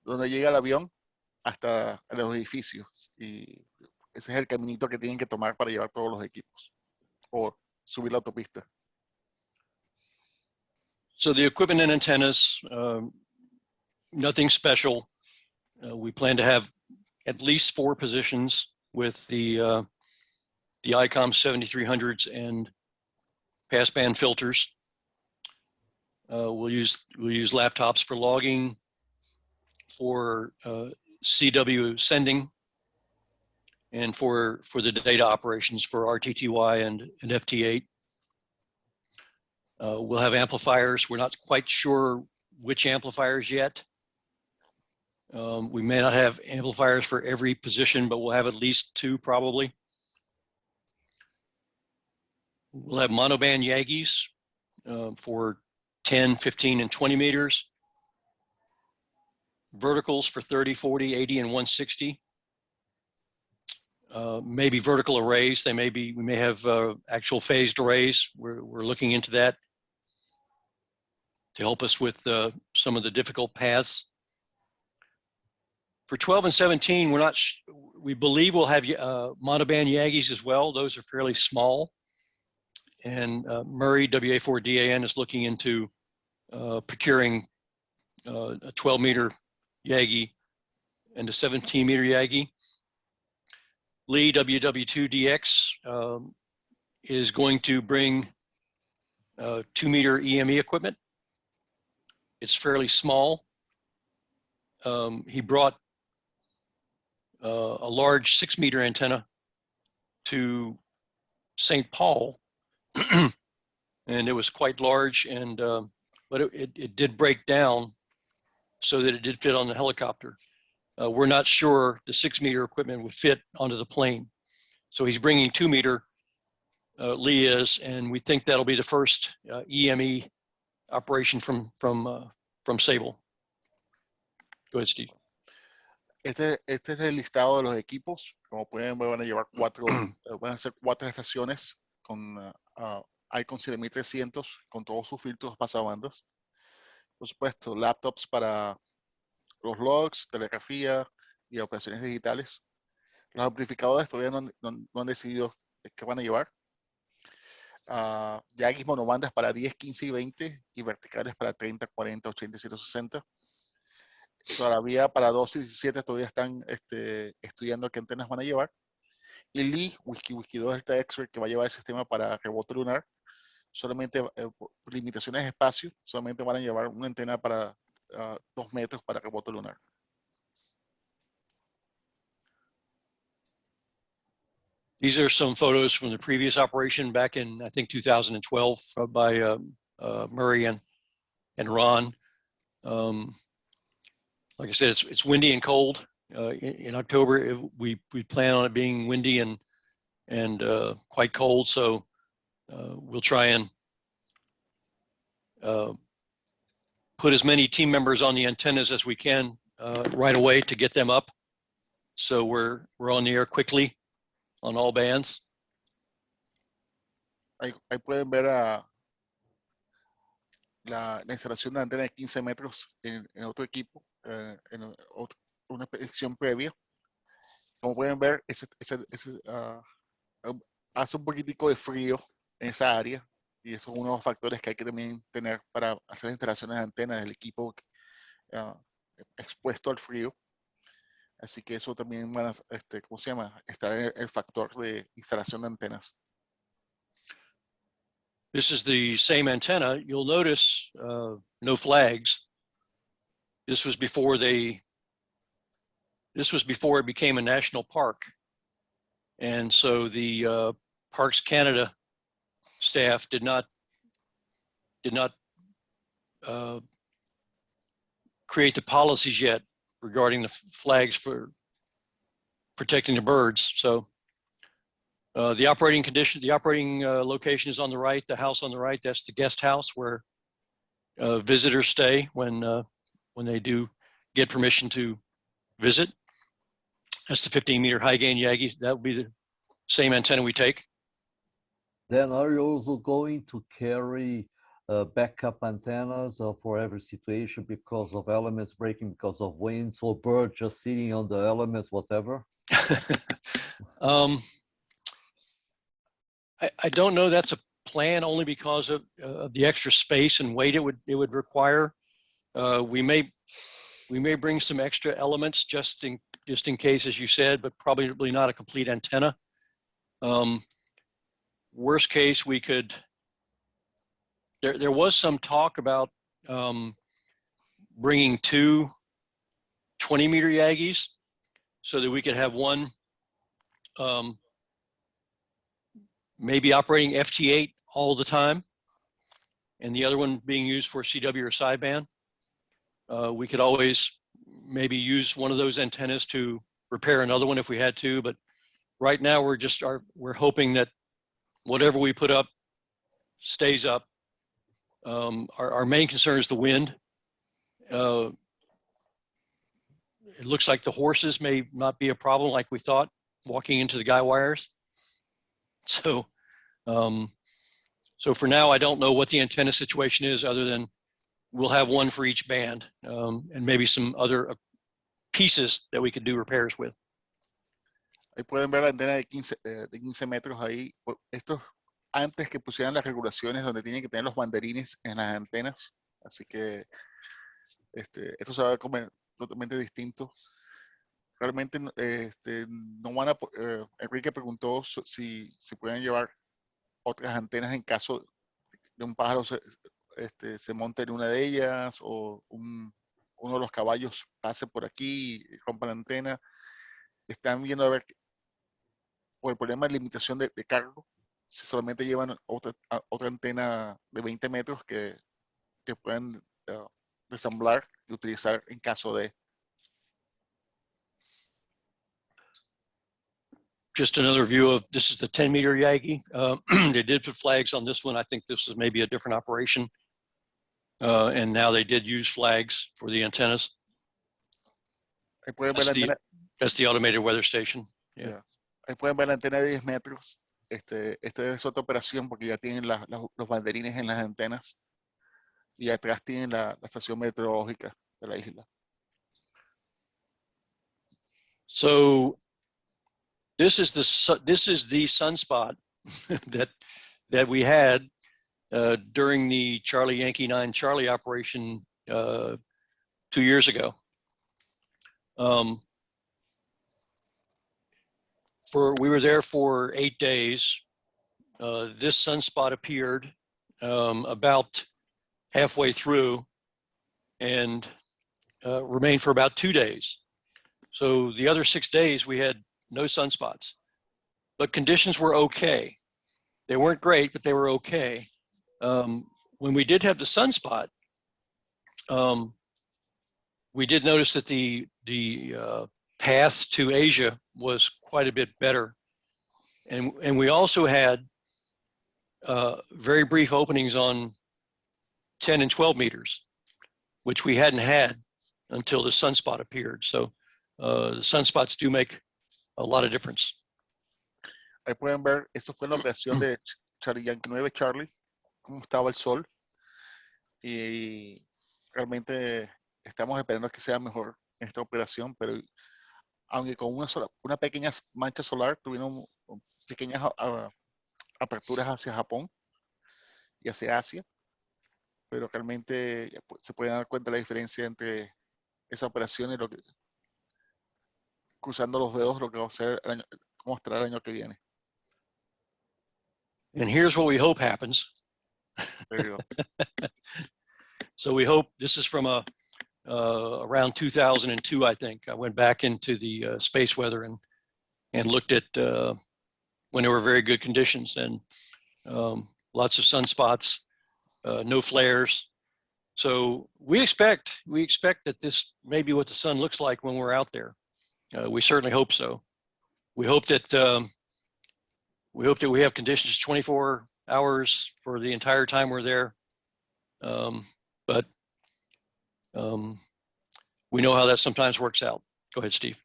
donde llega el avión hasta los edificios. Y ese es el caminito que tienen que tomar para llevar todos los equipos o subir la autopista. So the equipment and antennas, nothing special. We plan to have at least 4 positions with the ICOM 7300s and passband filters. We'll use laptops for logging, for CW sending, and for the data operations for RTTY and FT8. We'll have amplifiers. We're not quite sure which amplifiers yet. We may not have amplifiers for every position, but we'll have at least 2 probably. We'll have monoband Yagis for 10, 15, and 20 meters. Verticals for 30, 40, 80, and 160. Maybe vertical arrays. We may have actual phased arrays. We're looking into that to help us with some of the difficult paths. For 12 and 17, we believe we'll have monoband Yagis as well. Those are fairly small. And Murray, WA4DAN, is looking into procuring a 12-meter Yagi and a 17-meter Yagi. Lee, WW2DX, is going to bring 2-meter EME equipment. It's fairly small. He brought a large 6-meter antenna to St. Paul, and it was quite large, and but it did break down so that it did fit on the helicopter. We're not sure the 6-meter equipment would fit onto the plane. So he's bringing 2-meter, Lee is, and we think that'll be the first EME operation from Sable. Go ahead, Steve. Este es el listado de los equipos. Como pueden ver, van a llevar 4, van a ser 4 estaciones con ICOM 7300 con todos sus filtros pasabandas. Por supuesto, laptops para los logs, telegrafía y operaciones digitales. Los amplificadores todavía no han decidido qué van a llevar. Yagis monobandas para 10, 15 y 20 y verticales para 30, 40, 80 y 160. Todavía para 12 y 17 todavía están estudiando qué antenas van a llevar. Y Lee, Whisky 2 Delta X-Ray, que va a llevar el sistema para rebote lunar, solamente por limitaciones de espacio, solamente van a llevar una antena para 2 metros para rebote lunar. These are some photos from the previous operation back in, I think, 2012 by Murray and Ron. Like I said, it's windy and cold. In October, we plan on it being windy and quite cold, so we'll try and put as many team members on the antennas as we can right away to get them up. So we're on the air quickly on all bands. Ahí pueden ver la instalación de antena de 15 metros en otro equipo, en una predicción previa. Como pueden ver, hace un poquitico de frío en esa área y esos son uno de los factores que hay que también tener para hacer instalaciones de antenas del equipo expuesto al frío. Así que eso también van a, ¿cómo se llama? Está el factor de instalación de antenas. This is the same antenna. You'll notice no flags. This was before it became a national park. And so the Parks Canada staff did not create the policies yet regarding the flags for protecting the birds. So the operating location is on the right, the house on the right, that's the guest house where visitors stay when they do get permission to visit. That's the 15-meter high gain Yagi. That would be the same antenna we take. Then are you also going to carry backup antennas for every situation because of elements breaking, because of winds, or birds just sitting on the elements, whatever? I don't know that's a plan, only because of the extra space and weight it would require. We may bring some extra elements just in case, as you said, but probably not a complete antenna. Worst case, we could. There was some talk about bringing two 20-meter Yagis so that we could have one maybe operating FT8 all the time, and the other one being used for CW or sideband. We could always maybe use one of those antennas to repair another one if we had to, but right now we're hoping that whatever we put up stays up. Our main concern is the wind. It looks like the horses may not be a problem like we thought walking into the guy wires. So for now, I don't know what the antenna situation is, other than we'll have one for each band, and maybe some other pieces that we could do repairs with. Ahí pueden ver la antena de 15 metros ahí. Esto antes que pusieran las regulaciones donde tienen que tener los banderines en las antenas. Así que esto se va a ver totalmente distinto. Realmente no van a... Enrique preguntó si pueden llevar otras antenas en caso de un pájaro se monte en una de ellas, o uno de los caballos pase por aquí y rompa la antena. Están viendo a ver por el problema de limitación de cargo, si solamente llevan otra antena de 20 metros que pueden desamblar y utilizar en caso de. Just another view of, this is the 10-meter Yagi. They did put flags on this one. I think this is maybe a different operation. And now they did use flags for the antennas. That's the automated weather station. Yeah. Ahí pueden ver la antena de 10 metros. Esta es otra operación porque ya tienen los banderines en las antenas. Y atrás tienen la estación meteorológica de la isla. So this is the sunspot that we had during the Charlie Yankee 9 Charlie operation 2 years ago. We were there for 8 days. This sunspot appeared about halfway through and remained for about 2 days. So the other 6 days we had no sunspots, but conditions were okay. They weren't great, but they were okay. When we did have the sunspot, we did notice that the path to Asia was quite a bit better. And we also had very brief openings on 10 and 12 meters, which we hadn't had until the sunspot appeared. So the sunspots do make a lot of difference. Ahí pueden ver, esto fue la operación de Charlie Yankee 9 Charlie, cómo estaba el sol. Y realmente estamos esperando que sea mejor en esta operación, pero aunque con una pequeña mancha solar, tuvieron pequeñas aperturas hacia Japón y hacia Asia, pero realmente se puede dar cuenta la diferencia entre esa operación y lo que, cruzando los dedos, lo que va a ser cómo estará el año que viene. And here's what we hope happens. There you go. So we hope, this is from around 2002, I think. I went back into the space weather and looked at when there were very good conditions, and lots of sunspots, no flares. So we expect that this may be what the sun looks like when we're out there. We certainly hope so. We hope that we have conditions 24 hours for the entire time we're there. But we know how that sometimes works out. Go ahead, Steve.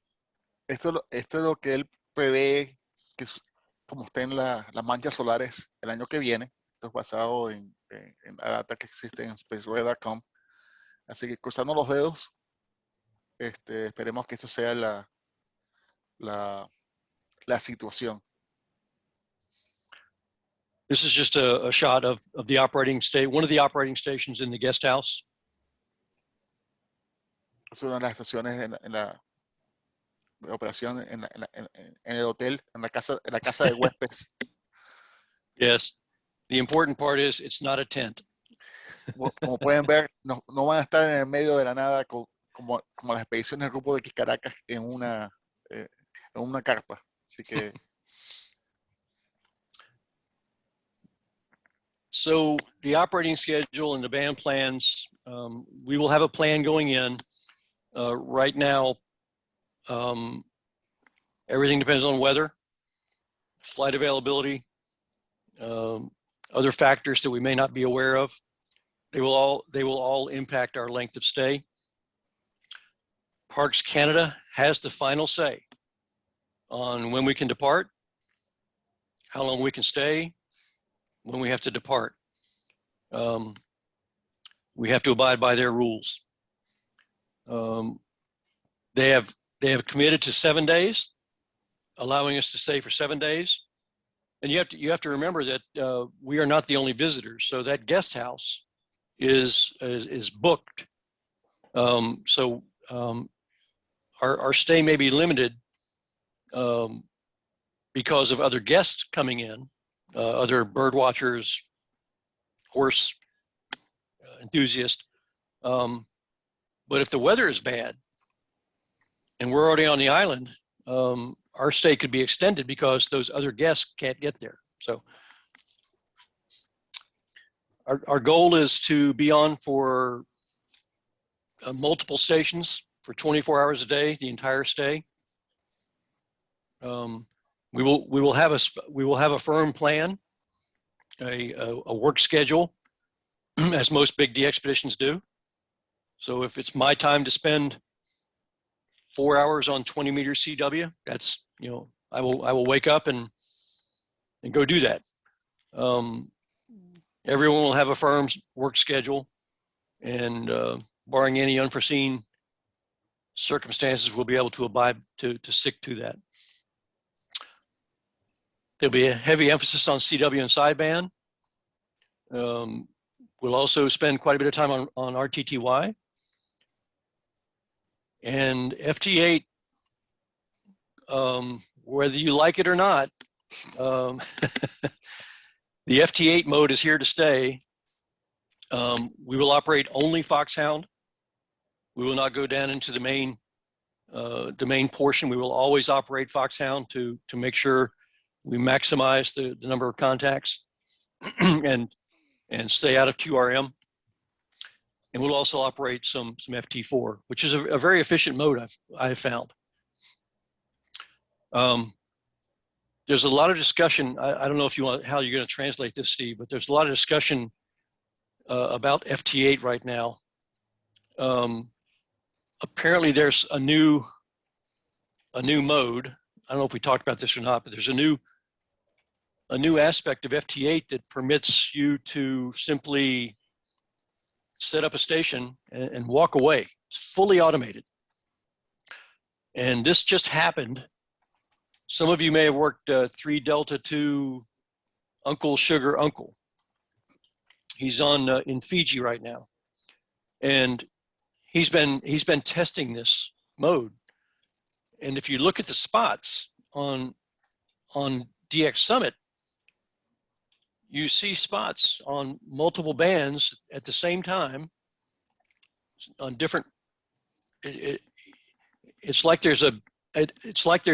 esto es lo que él prevé que como estén las manchas solares el año que viene. Esto es basado en la data que existe en spaceweather.com. Así que cruzando los dedos, esperemos que esto sea la situación. This is just a shot of the operating one of the operating stations in the guest house. Es una de las estaciones en la operación en el hotel, en la casa de huéspedes. Yes. The important part is it's not a tent. Como pueden ver, no van a estar en el medio de la nada como las expediciones del grupo de Caracas en una carpa. Así que So the operating schedule and the band plans, we will have a plan going in. Right now, everything depends on weather, flight availability, other factors that we may not be aware of. They will all impact our length of stay. Parks Canada has the final say on when we can depart, how long we can stay, when we have to depart. We have to abide by their rules. They have committed to 7 days, allowing us to stay for 7 days. And you have to remember that we are not the only visitors. So that guest house is booked. So our stay may be limited because of other guests coming in, other bird watchers, horse enthusiasts. But if the weather is bad and we're already on the island, our stay could be extended because those other guests can't get there. So our goal is to be on for multiple stations for 24 hours a day, the entire stay. We will have a firm plan, a work schedule, as most big D expeditions do. So if it's my time to spend 4 hours on 20 meters CW, that's, I will wake up and go do that. Everyone will have a firm work schedule, and barring any unforeseen circumstances, we'll be able to abide to stick to that. There'll be a heavy emphasis on CW and sideband. We'll also spend quite a bit of time on RTTY. And FT8, whether you like it or not, the FT8 mode is here to stay. We will operate only Foxhound. We will not go down into the main portion. We will always operate Foxhound to make sure we maximize the number of contacts and stay out of QRM. And we'll also operate some FT4, which is a very efficient mode I've found. There's a lot of discussion. I don't know if how you're going to translate this, Steve, but there's a lot of discussion about FT8 right now. Apparently there's a new mode. I don't know if we talked about this or not, but there's a new aspect of FT8 that permits you to simply set up a station and walk away. It's fully automated. And this just happened. Some of you may have worked 3 Delta 2 Uncle Sugar Uncle. He's in Fiji right now. And he's been testing this mode. And if you look at the spots on DX Summit, you see spots on multiple bands at the same time on different. It's like there's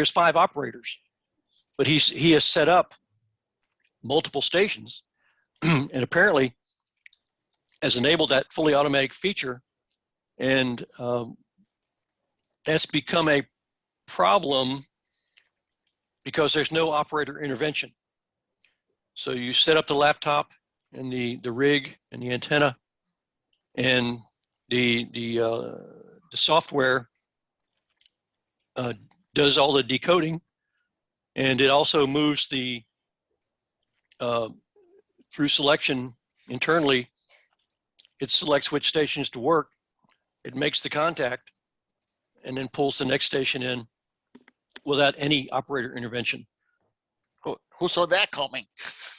5 operators, but he has set up multiple stations, and apparently has enabled that fully automatic feature, and that's become a problem because there's no operator intervention. So you set up the laptop and the rig and the antenna, and the software does all the decoding, and it also moves the through selection internally. It selects which stations to work, it makes the contact, and then pulls the next station in without any operator intervention. Who saw that coming?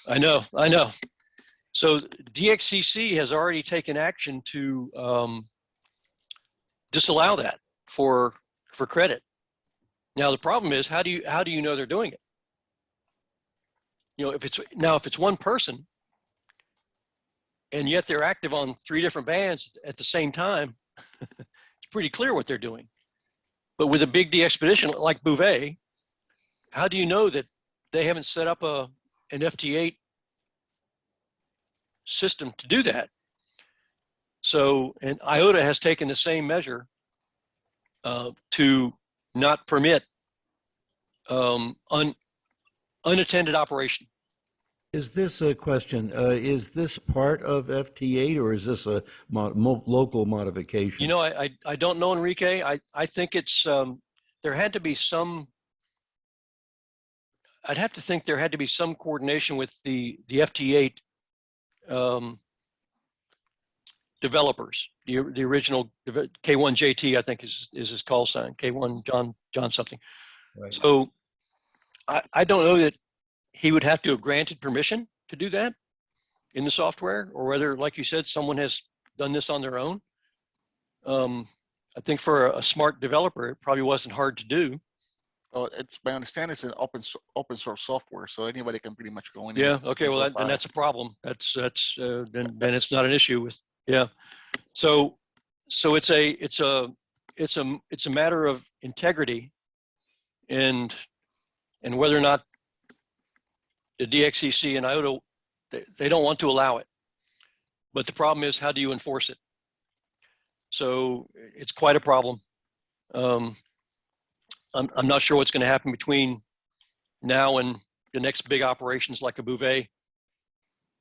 I know. So DXCC has already taken action to disallow that for credit. Now the problem is, how do you know they're doing it? You know, if it's one person, and yet they're active on 3 different bands at the same time, it's pretty clear what they're doing. But with a big de-expedition like Bouvet, how do you know that they haven't set up an FT8 system to do that? So, and IOTA has taken the same measure to not permit unattended operation. Is this a question? Is this part of FT8 or is this a local modification? You know, I don't know, Enrique. I think it's there had to be some. I'd have to think there had to be some coordination with the FT8 developers. The original K1JT, I think is his call sign. K1 John something. Right. So I don't know that he would have to have granted permission to do that in the software, or whether, like you said, someone has done this on their own. I think for a smart developer, it probably wasn't hard to do. Oh, it's my understanding it's an open source software, so anybody can pretty much go in. Yeah. Okay. Well, then that's a problem. That's then it's not an issue with. Yeah. So it's a matter of integrity, and whether or not the DXCC and IOTA, they don't want to allow it. But the problem is, how do you enforce it? So it's quite a problem. I'm not sure what's going to happen between now and the next big operations like a Bouvet,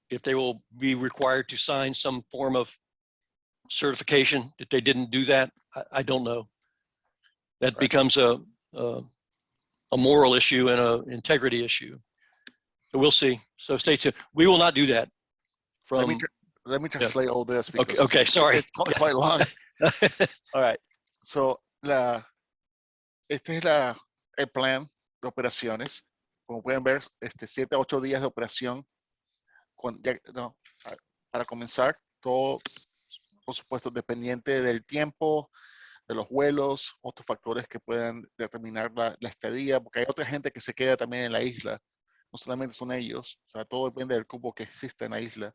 if they will be required to sign some form of certification that they didn't do that. I don't know. That Right. becomes a moral issue and an integrity issue. So we'll see. So stay tuned. We will not do that. Let me translate all this because Okay, sorry. it's quite long. All right. So este es el plan de operaciones. Como pueden ver, 7 a 8 días de operación para comenzar. Todo, por supuesto, dependiente del tiempo, de los vuelos, otros factores que puedan determinar la estadía, porque hay otra gente que se queda también en la isla. No solamente son ellos, o sea, todo depende del cupo que existe en la isla.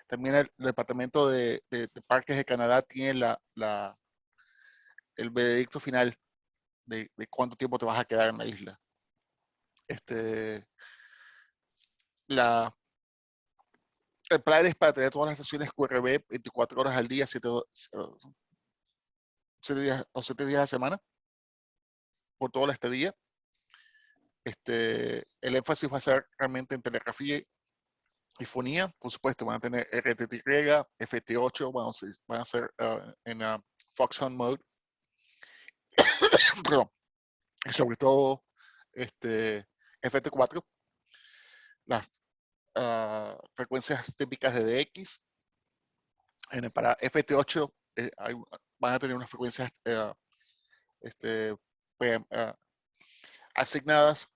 También el Departamento de Parques de Canadá tiene el veredicto final de cuánto tiempo te vas a quedar en la isla. El plan es para tener todas las estaciones QRB 24 horas al día, 7 días o 7 días a la semana, por toda la estadía. El énfasis va a ser realmente en telegrafía y fonía. Por supuesto, van a tener RTTY, FT8, van a ser en Foxhound Mode. Perdón. Y sobre todo FT4, las frecuencias típicas de DX. Para FT8 van a tener unas frecuencias asignadas.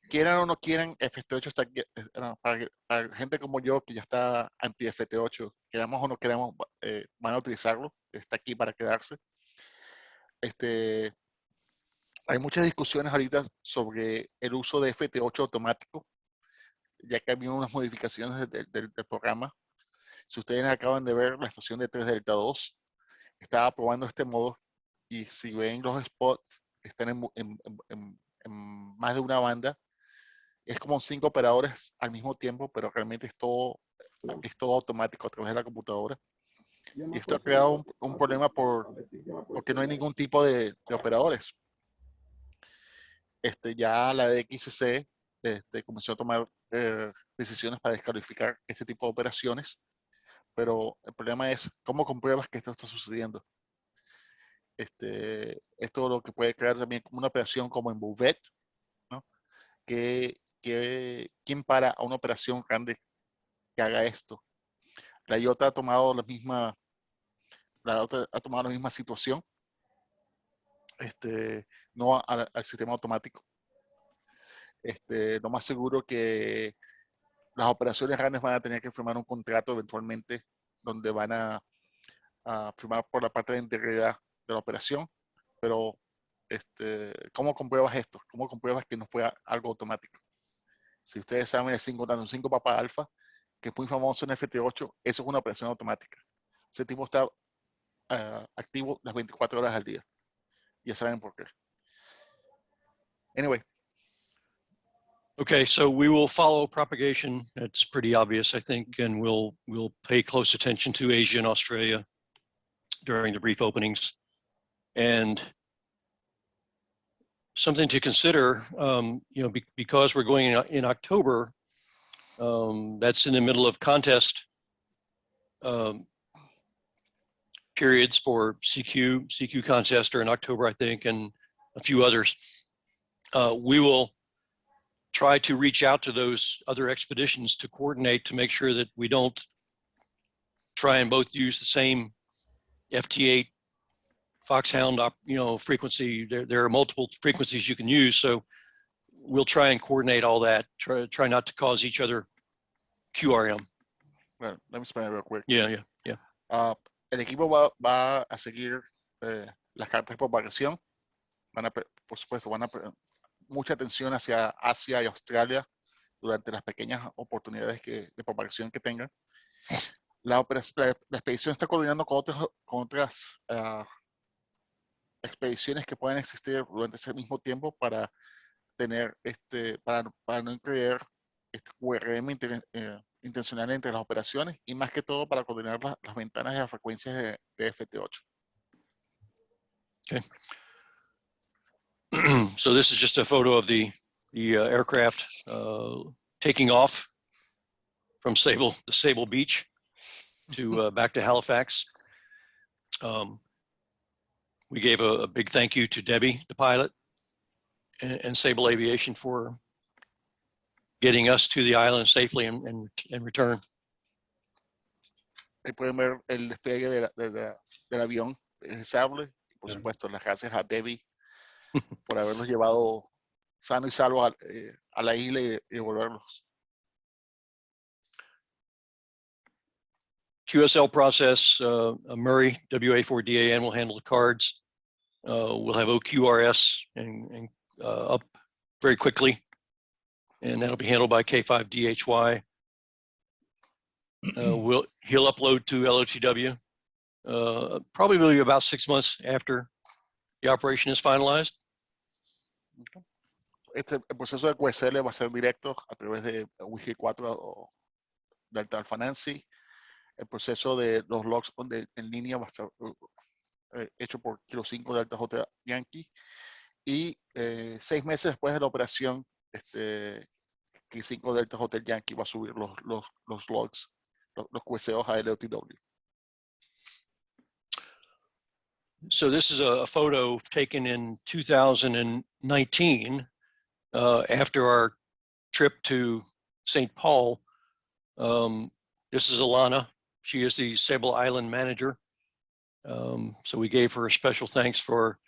Quieran o no quieran, FT8 está aquí, para gente como yo que ya está anti FT8, queramos o no queramos, van a utilizarlo, está aquí para quedarse. Hay muchas discusiones ahorita sobre el uso de FT8 automático, ya que hay unas modificaciones del programa. Si ustedes acaban de ver la estación de 3 Delta 2, estaba probando este modo, y si ven los spots, están en más de una banda. Es como 5 operadores al mismo tiempo, pero realmente es todo automático a través de la computadora. Y esto ha creado un problema porque no hay ningún tipo de operadores. Ya la DXCC comenzó a tomar decisiones para descalificar este tipo de operaciones, pero el problema es cómo compruebas que esto está sucediendo. Esto lo que puede crear también como una operación como en Bouvet, ¿no? ¿Quién para a una operación grande que haga esto? La IOTA ha tomado la misma situación, no al sistema automático. Lo más seguro que las operaciones grandes van a tener que firmar un contrato eventualmente donde van a firmar por la parte de integridad de la operación, pero ¿cómo compruebas esto? ¿Cómo compruebas que no fue algo automático? Si ustedes saben el 5 Papa Alpha, que es muy famoso en FT8, eso es una operación automática. Ese tipo está activo las 24 horas al día. Ya saben por qué. Anyway. Okay, so we will follow propagation. That's pretty obvious, I think, and we'll pay close attention to Asia and Australia during the brief openings. And something to consider, because we're going in October, that's in the middle of contest periods for CQ contest are in October, I think, and a few others. We will try to reach out to those other expeditions to coordinate to make sure that we don't try and both use the same FT8 Foxhound frequency. There are multiple frequencies you can use, so we'll try and coordinate all that. Try not to cause each other QRM. Well, let me explain it real quick. Yeah. El equipo va a seguir las cartas de propagación. Por supuesto, van a mucha atención hacia Asia y Australia durante las pequeñas oportunidades de propagación que tengan. La expedición está coordinando con otras expediciones que pueden existir durante ese mismo tiempo para tener para no crear QRM intencional entre las operaciones y más que todo para coordinar las ventanas y las frecuencias de FT8. Okay. So this is just a photo of the aircraft taking off from the Sable Beach to back to Halifax. We gave a big thank you to Debbie, the pilot, and Sable Aviation for getting us to the island safely and return. Ahí pueden ver el despegue del avión de Sable. Y por supuesto, las gracias a Debbie por haberlos llevado sano y salvo a la isla y devolverlos. QSL process, Murray, WA4DAN will handle the cards. We'll have OQRS and up very quickly, and that'll be handled by K5DHY. He'll upload to LOTW probably about 6 months after the operation is finalized. El proceso de QSL va a ser directo a través de Wiki 4 o Delta Alpha Nancy. El proceso de los logs en línea va a estar hecho por Kilo 5 Delta J Yankee. Y 6 meses después de la operación, Kilo 5 Delta Hotel Yankee va a subir los logs, los QSOs a LOTW. So this is a photo taken in 2019 after our trip to St. Paul. This is Alana. She is the Sable Island manager. So we gave her a special thanks for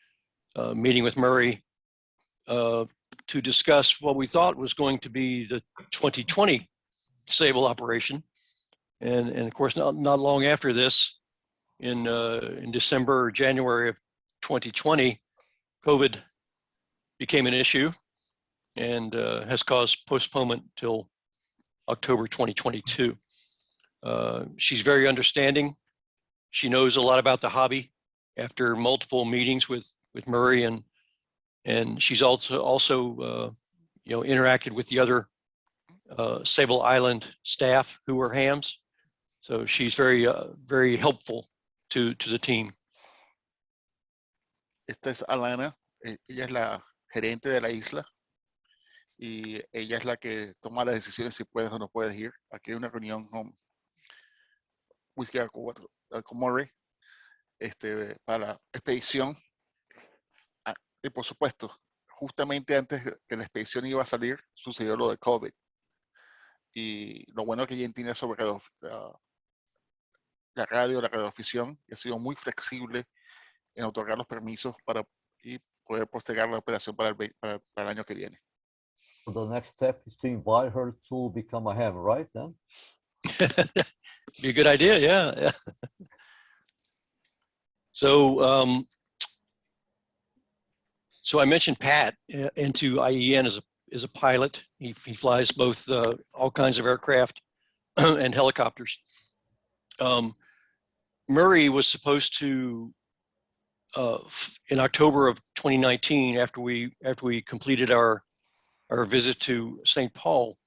meeting with Murray to discuss what we thought was going to be the 2020 Sable operation. And of course, not long after this, in December or January of 2020, COVID became an issue and has caused postponement till October 2022. She's very understanding. She knows a lot about the hobby after multiple meetings with Murray, and she's also interacted with the other Sable Island staff who were hams. So she's very helpful to the team. Esta es Alana. Ella es la gerente de la isla y ella es la que toma las decisiones si puedes o no puedes ir. Aquí hay una reunión con Whisky con Murray. para la expedición. Y por supuesto, justamente antes que la expedición iba a salir, sucedió lo de COVID. Y lo bueno que Jen tiene sobre la radioafición, ha sido muy flexible en otorgar los permisos para y poder postergar la operación para el año que viene. The next step is to invite her to become a ham, right? Then? Be a good idea, yeah. So, so I mentioned Pat into IEN as a pilot. He flies both all kinds of aircraft and helicopters. Murray was supposed to in October of 2019, after we completed our visit to St. Paul,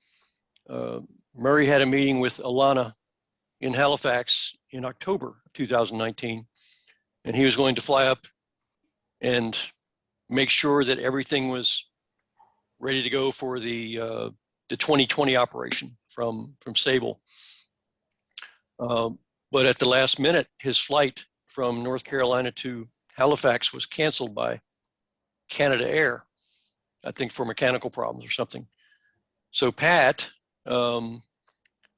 Murray had a meeting with Alana in Halifax in October 2019, and he was going to fly up and make sure that everything was ready to go for the 2020 operation from Sable. But at the last minute, his flight from North Carolina to Halifax was canceled by Canada Air, I think for mechanical problems or something. So Pat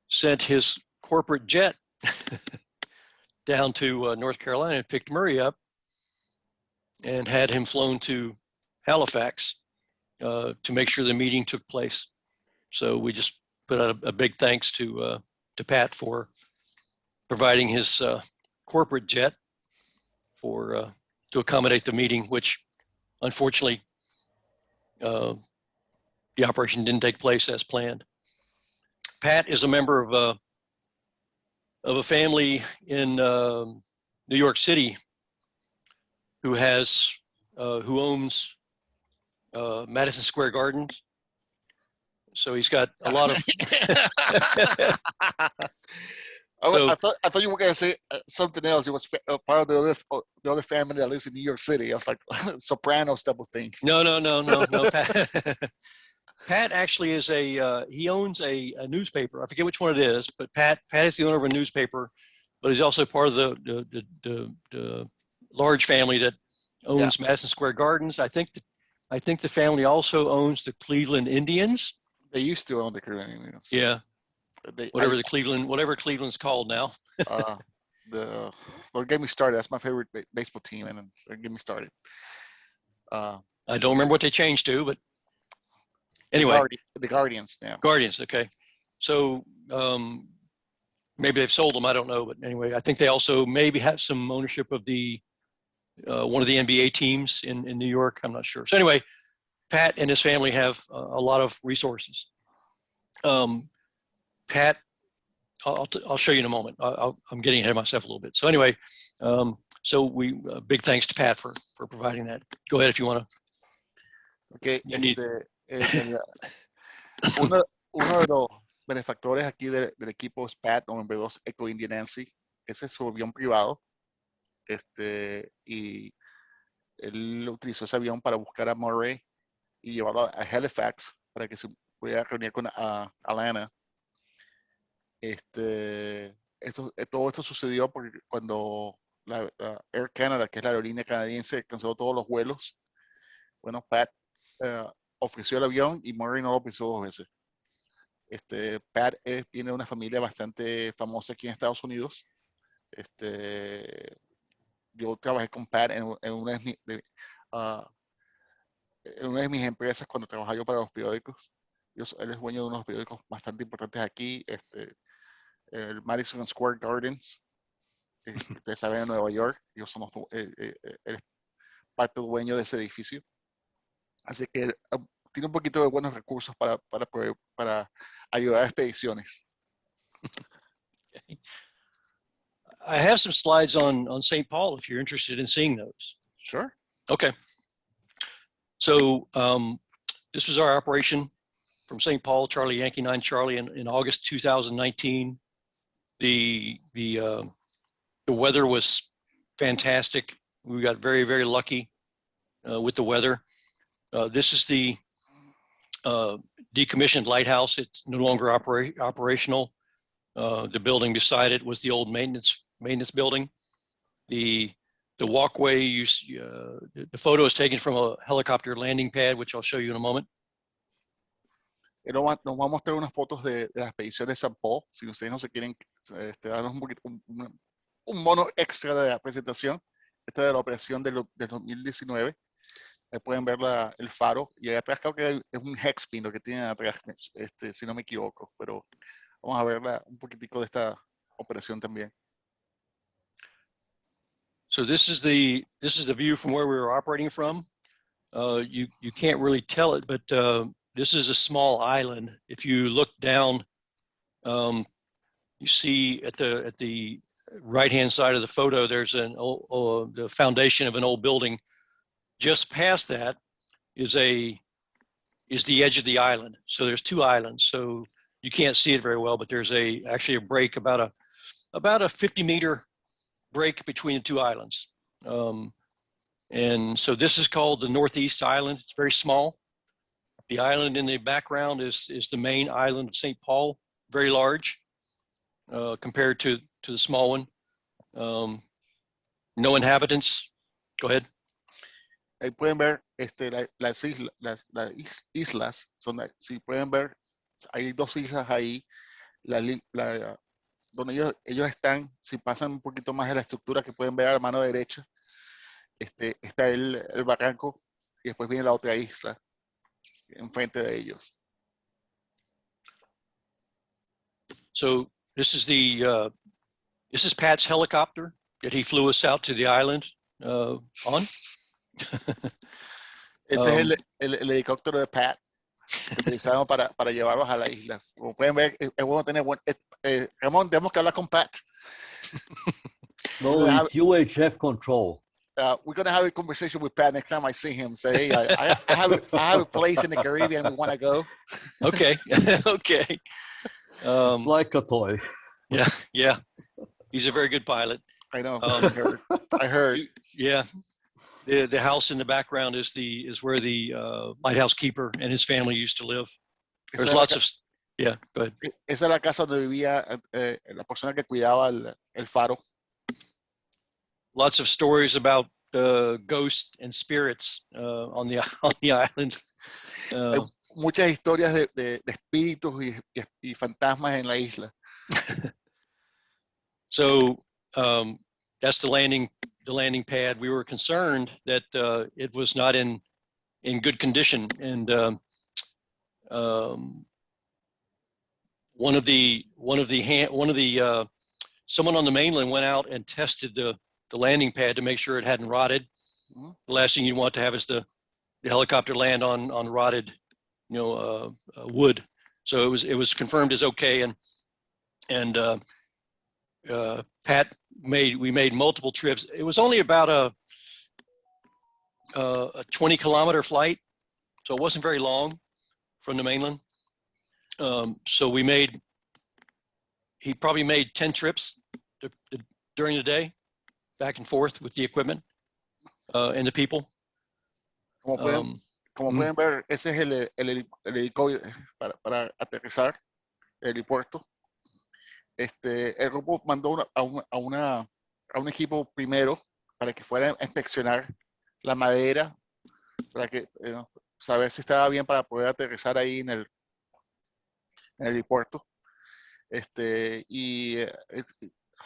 sent his corporate jet down to North Carolina and picked Murray up and had him flown to Halifax to make sure the meeting took place. So we just put out a big thanks to Pat for providing his corporate jet for to accommodate the meeting, which unfortunately the operation didn't take place as planned. Pat is a member of a family in New York City who owns Madison Square Gardens. So he's got a lot of. I thought you were going to say something else. It was part of the other family that lives in New York City. I was like, Sopranos type of thing. No. Pat actually is he owns a newspaper. I forget which one it is, but Pat is the owner of a newspaper, but he's also part of the large family that owns Madison Square Gardens. I think the family also owns the Cleveland Indians. They used to own the Cleveland Indians. Yeah. Whatever Cleveland's called now. Don't get me started. That's my favorite baseball team, and don't get me started. I don't remember what they changed to, but anyway, the Guardians now. Guardians, okay. So maybe they've sold them. I don't know, but anyway, I think they also maybe have some ownership of the one of the NBA teams in New York. I'm not sure. So anyway, Pat and his family have a lot of resources. Pat, I'll show you in a moment. I'm getting ahead of myself a little bit. So anyway, so big thanks to Pat for providing that. Go ahead if you want to. Okay. Uno de los benefactores aquí del equipo es Pat, nombre 2, Echo India Nancy. Ese es su avión privado. Y él utilizó ese avión para buscar a Murray y llevarlo a Halifax para que se pudiera reunir con Alana. Todo esto sucedió porque cuando la Air Canada, que es la aerolínea canadiense, canceló todos los vuelos, bueno, Pat ofreció el avión y Murray no lo pensó 2 veces. Pat viene de una familia bastante famosa aquí en Estados Unidos. Yo trabajé con Pat en una de mis empresas cuando trabajaba yo para los periódicos. Él es dueño de unos periódicos bastante importantes aquí, el Madison Square Gardens, ustedes saben, en Nueva York. Él es parte dueño de ese edificio. Así que tiene un poquito de buenos recursos para ayudar a expediciones. Okay. I have some slides on St. Paul if you're interested in seeing those. Sure. Okay. So this was our operation from St. Paul, Charlie Yankee 9 Charlie, in August 2019. The weather was fantastic. We got very, very lucky with the weather. This is the decommissioned lighthouse. It's no longer operational. The building beside it was the old maintenance building. The the walkway, the photo is taken from a helicopter landing pad, which I'll show you in a moment. Nos va a mostrar unas fotos de la expedición de San Paul. Si ustedes no se quieren darnos un poquito, un mono extra de la presentación, esta de la operación del 2019. Ahí pueden ver el faro. Y ahí atrás creo que es un hexpin lo que tienen atrás, si no me equivoco. Pero vamos a ver un poquitico de esta operación también. So this is the view from where we were operating from. You can't really tell it, but this is a small island. If you look down, you see at the right-hand side of the photo, there's the foundation of an old building. Just past that is the edge of the island. So there's two islands. So you can't see it very well, but there's actually a break, about a 50-meter break between the two islands. And so this is called the Northeast Island. It's very small. The island in the background is the main island of St. Paul, very large compared to the small one. No inhabitants. Go ahead. Ahí pueden ver las islas. Si pueden ver, hay dos islas ahí. Donde ellos están, si pasan un poquito más de la estructura que pueden ver a la mano derecha, está el barranco y después viene la otra isla enfrente de ellos. So this is Pat's helicopter that he flew us out to the island on. Este es el helicóptero de Pat que utilizamos para llevarlos a la isla. Como pueden ver, es bueno tener Ramón, tenemos que hablar con Pat. No, it's UHF control. We're going to have a conversation with Pat next time I see him. Say, hey, I have a place in the Caribbean we want to go. Okay. Okay. It's like a toy. Yeah. He's a very good pilot. I know. I heard. Yeah. The house in the background is where the lighthouse keeper and his family used to live. There's lots of. Yeah, go ahead. Esa es la casa donde vivía la persona que cuidaba el faro. Lots of stories about ghosts and spirits on the island. Hay muchas historias de espíritus y fantasmas en la isla. So that's the landing pad. We were concerned that it was not in good condition, and someone on the mainland went out and tested the landing pad to make sure it hadn't rotted. Mm-hmm. The last thing you want to have is the helicopter land on rotted, wood. So it was confirmed as okay, and Pat we made multiple trips. It was only about a 20-kilometer flight, so it wasn't very long from the mainland. So he probably made 10 trips during the day, back and forth with the equipment and the people. Como pueden ver, ese es el helicóptero para aterrizar el helipuerto. El grupo mandó a un equipo primero para que fuera a inspeccionar la madera, para que saber si estaba bien para poder aterrizar ahí en el helipuerto.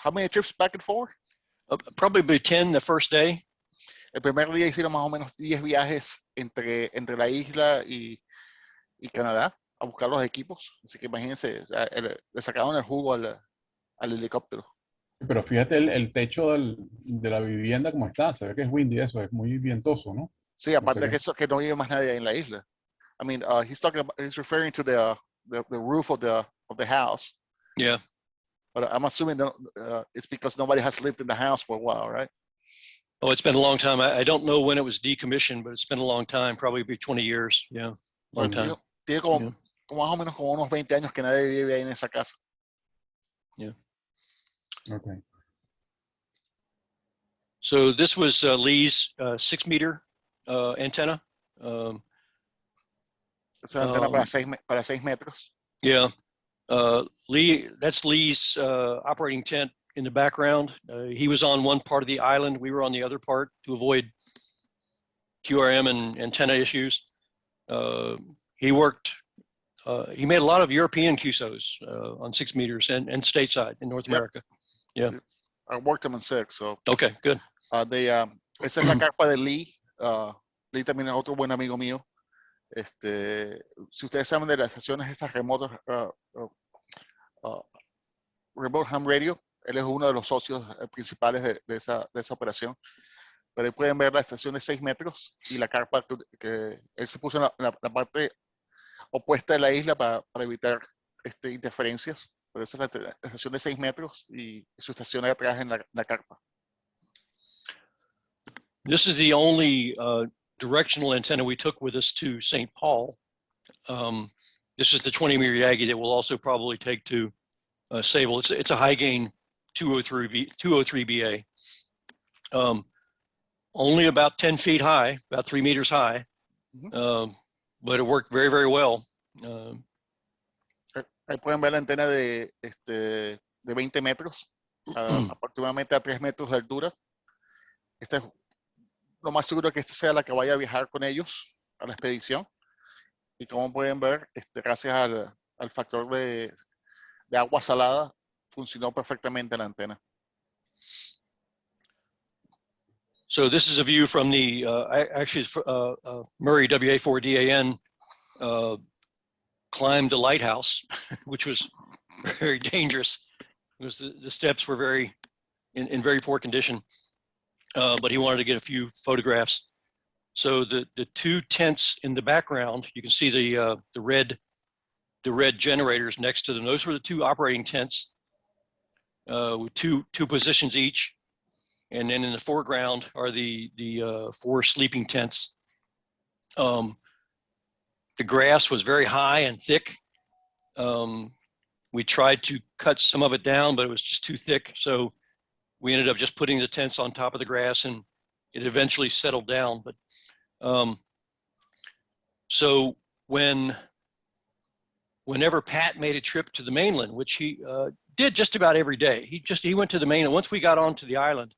How many trips back and forth? Probably 10 the first day. El primer día hicieron más o menos 10 viajes entre la isla y Canadá a buscar los equipos. Así que imagínense, le sacaron el jugo al helicóptero. Pero fíjate el techo de la vivienda como está. Se ve que es windy eso, es muy vientoso, ¿no? Sí, aparte de que no vive más nadie en la isla. I mean, he's referring to the roof of the house. Yeah. But I'm assuming it's because nobody has lived in the house for a while, right? Oh, it's been a long time. I don't know when it was decommissioned, but it's been a long time, probably 20 years. Yeah, long time. Tiene como más o menos como unos 20 años que nadie vive ahí en esa casa. Yeah. Okay. So this was Lee's 6-meter antenna. Esa antena para 6 metros. Yeah. Lee, that's Lee's operating tent in the background. He was on one part of the island. We were on the other part to avoid QRM and antenna issues. He made a lot of European QSOs on 6 meters and stateside in North America. Yeah. I worked them in 6, so. Okay, good. Esa es la carpa de Lee. Lee también es otro buen amigo mío. Si ustedes saben de las estaciones estas remotas, Remote Ham Radio, él es uno de los socios principales de esa operación. Pero ahí pueden ver la estación de 6 metros y la carpa que él se puso en la parte opuesta de la isla para evitar interferencias. Por eso es la estación de 6 metros y su estación atrás en la carpa. This is the only directional antenna we took with us to St. Paul. This is the 20-meter Yagi that we'll also probably take to Sable. It's a high gain 203 BA. Only about 10 feet high, about 3 meters high, but it worked very, very well. Ahí pueden ver la antena de 20 metros, aproximadamente a 3 metros de altura. Lo más seguro que esta sea la que vaya a viajar con ellos a la expedición. Y como pueden ver, gracias al factor de agua salada, funcionó perfectamente la antena. So this is a view from the, actually Murray WA4DAN climbed the lighthouse, which was very dangerous. It was the steps were in very poor condition. But he wanted to get a few photographs. So the 2 tents in the background, you can see the red generators next to them. Those were the 2 operating tents with two positions each. And then in the foreground are the 4 sleeping tents. The grass was very high and thick. We tried to cut some of it down, but it was just too thick. So we ended up just putting the tents on top of the grass, and it eventually settled down. But so whenever Pat made a trip to the mainland, which he did just about every day, he went to the mainland. Once we got onto the island,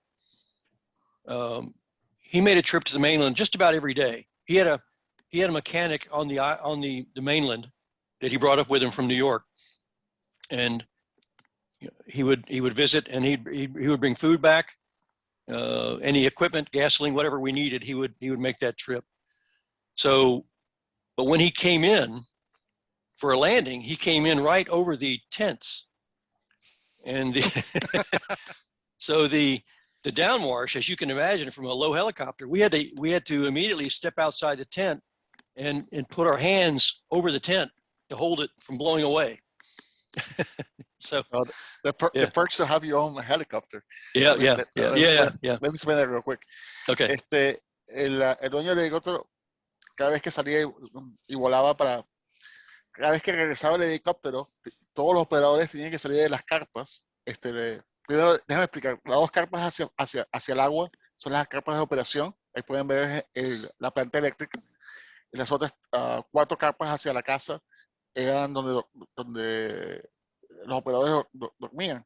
he made a trip to the mainland just about every day. He had a mechanic on the mainland that he brought up with him from New York, and he would visit, and he would bring food back, any equipment, gasoline, whatever we needed. He would make that trip. So, but when he came in for a landing, he came in right over the tents, and so the downwash, as you can imagine, from a low helicopter, we had to immediately step outside the tent and put our hands over the tent to hold it from blowing away. So the perks to have your own helicopter. Yeah. Let me explain that real quick. Okay. El dueño del helicóptero, cada vez que salía y volaba cada vez que regresaba el helicóptero, todos los operadores tenían que salir de las carpas. Primero, déjame explicar. Las 2 carpas hacia el agua son las carpas de operación. Ahí pueden ver la planta eléctrica. Y las otras 4 carpas hacia la casa eran donde los operadores dormían.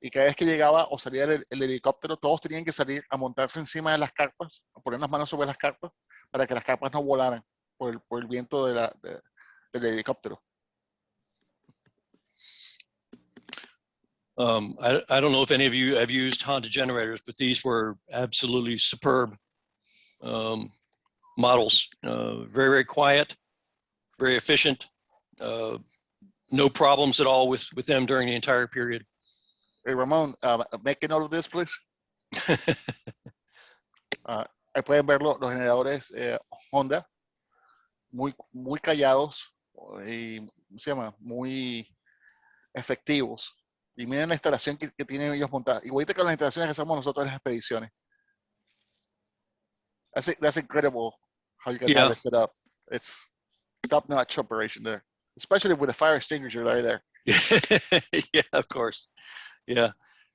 Y cada vez que llegaba o salía el helicóptero, todos tenían que salir a montarse encima de las carpas, a poner las manos sobre las carpas, para que las carpas no volaran por el viento del helicóptero. I don't know if any of you have used Honda generators, but these were absolutely superb models. Very, very quiet, very efficient. No problems at all with them during the entire period. Hey, Ramon, make a note of this, please. Ahí pueden ver los generadores Honda, muy callados y muy efectivos. Y miren la instalación que tienen ellos montada. Igualita que las instalaciones que hacemos nosotros en las expediciones. That's incredible how you guys have it set up. It's top-notch operation there, especially with the fire extinguisher right there. Yeah, of course. Yeah,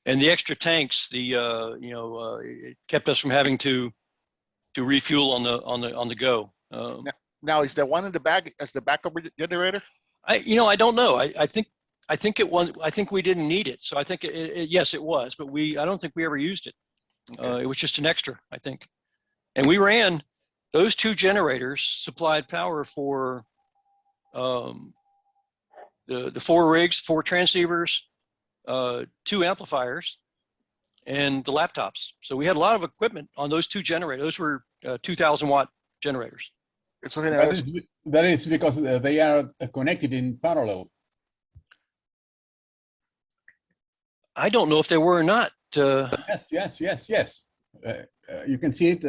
and the extra tanks, it kept us from having to refuel on the go. Now, is the one in the back as the backup generator? I don't know. I think I think it was. I think we didn't need it, so I think yes, it was, but I don't think we ever used it. Okay. It was just an extra, I think, and we ran those 2 generators supplied power for the 4 rigs, 4 transceivers, 2 amplifiers, and the laptops. So we had a lot of equipment on those 2 generators. Those were 2,000 watt generators. Eso genera That is because they are connected in parallel. I don't know if they were or not. Yes. You can see it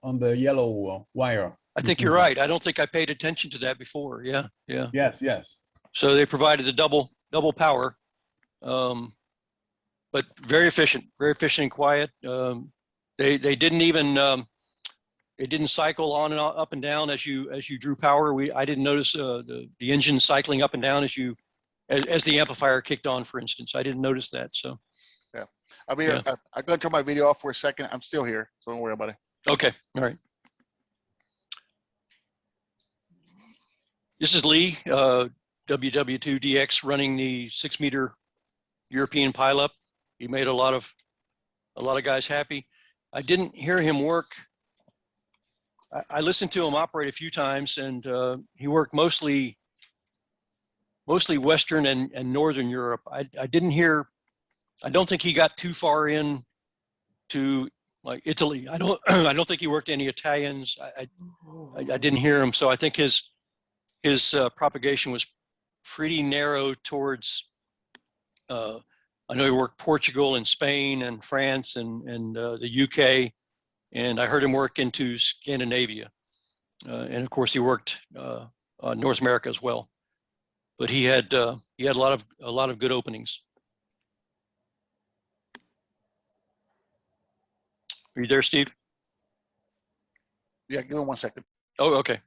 on the yellow wire. I think you're right. I don't think I paid attention to that before. Yeah. Yes. So they provided the double power, but very efficient and quiet. They didn't even it didn't cycle on and up and down as you drew power. I didn't notice the engine cycling up and down as the amplifier kicked on, for instance. I didn't notice that. So yeah. I'm here. Yeah. I'm going to turn my video off for a second. I'm still here, so don't worry about it. okay, all right. This is Lee, WW2DX, running the 6-meter European pileup. He made a lot of guys happy. I didn't hear him work. I listened to him operate a few times, and he worked mostly Western and Northern Europe. I don't think he got too far in to like Italy. I don't think he worked any Italians. I didn't hear him, so I think his propagation was pretty narrow towards. I know he worked Portugal and Spain and France and the UK, and I heard him work into Scandinavia, and of course he worked North America as well. But he had a lot of good openings. Are you there, Steve? Yeah, give me 1 second. Oh, okay.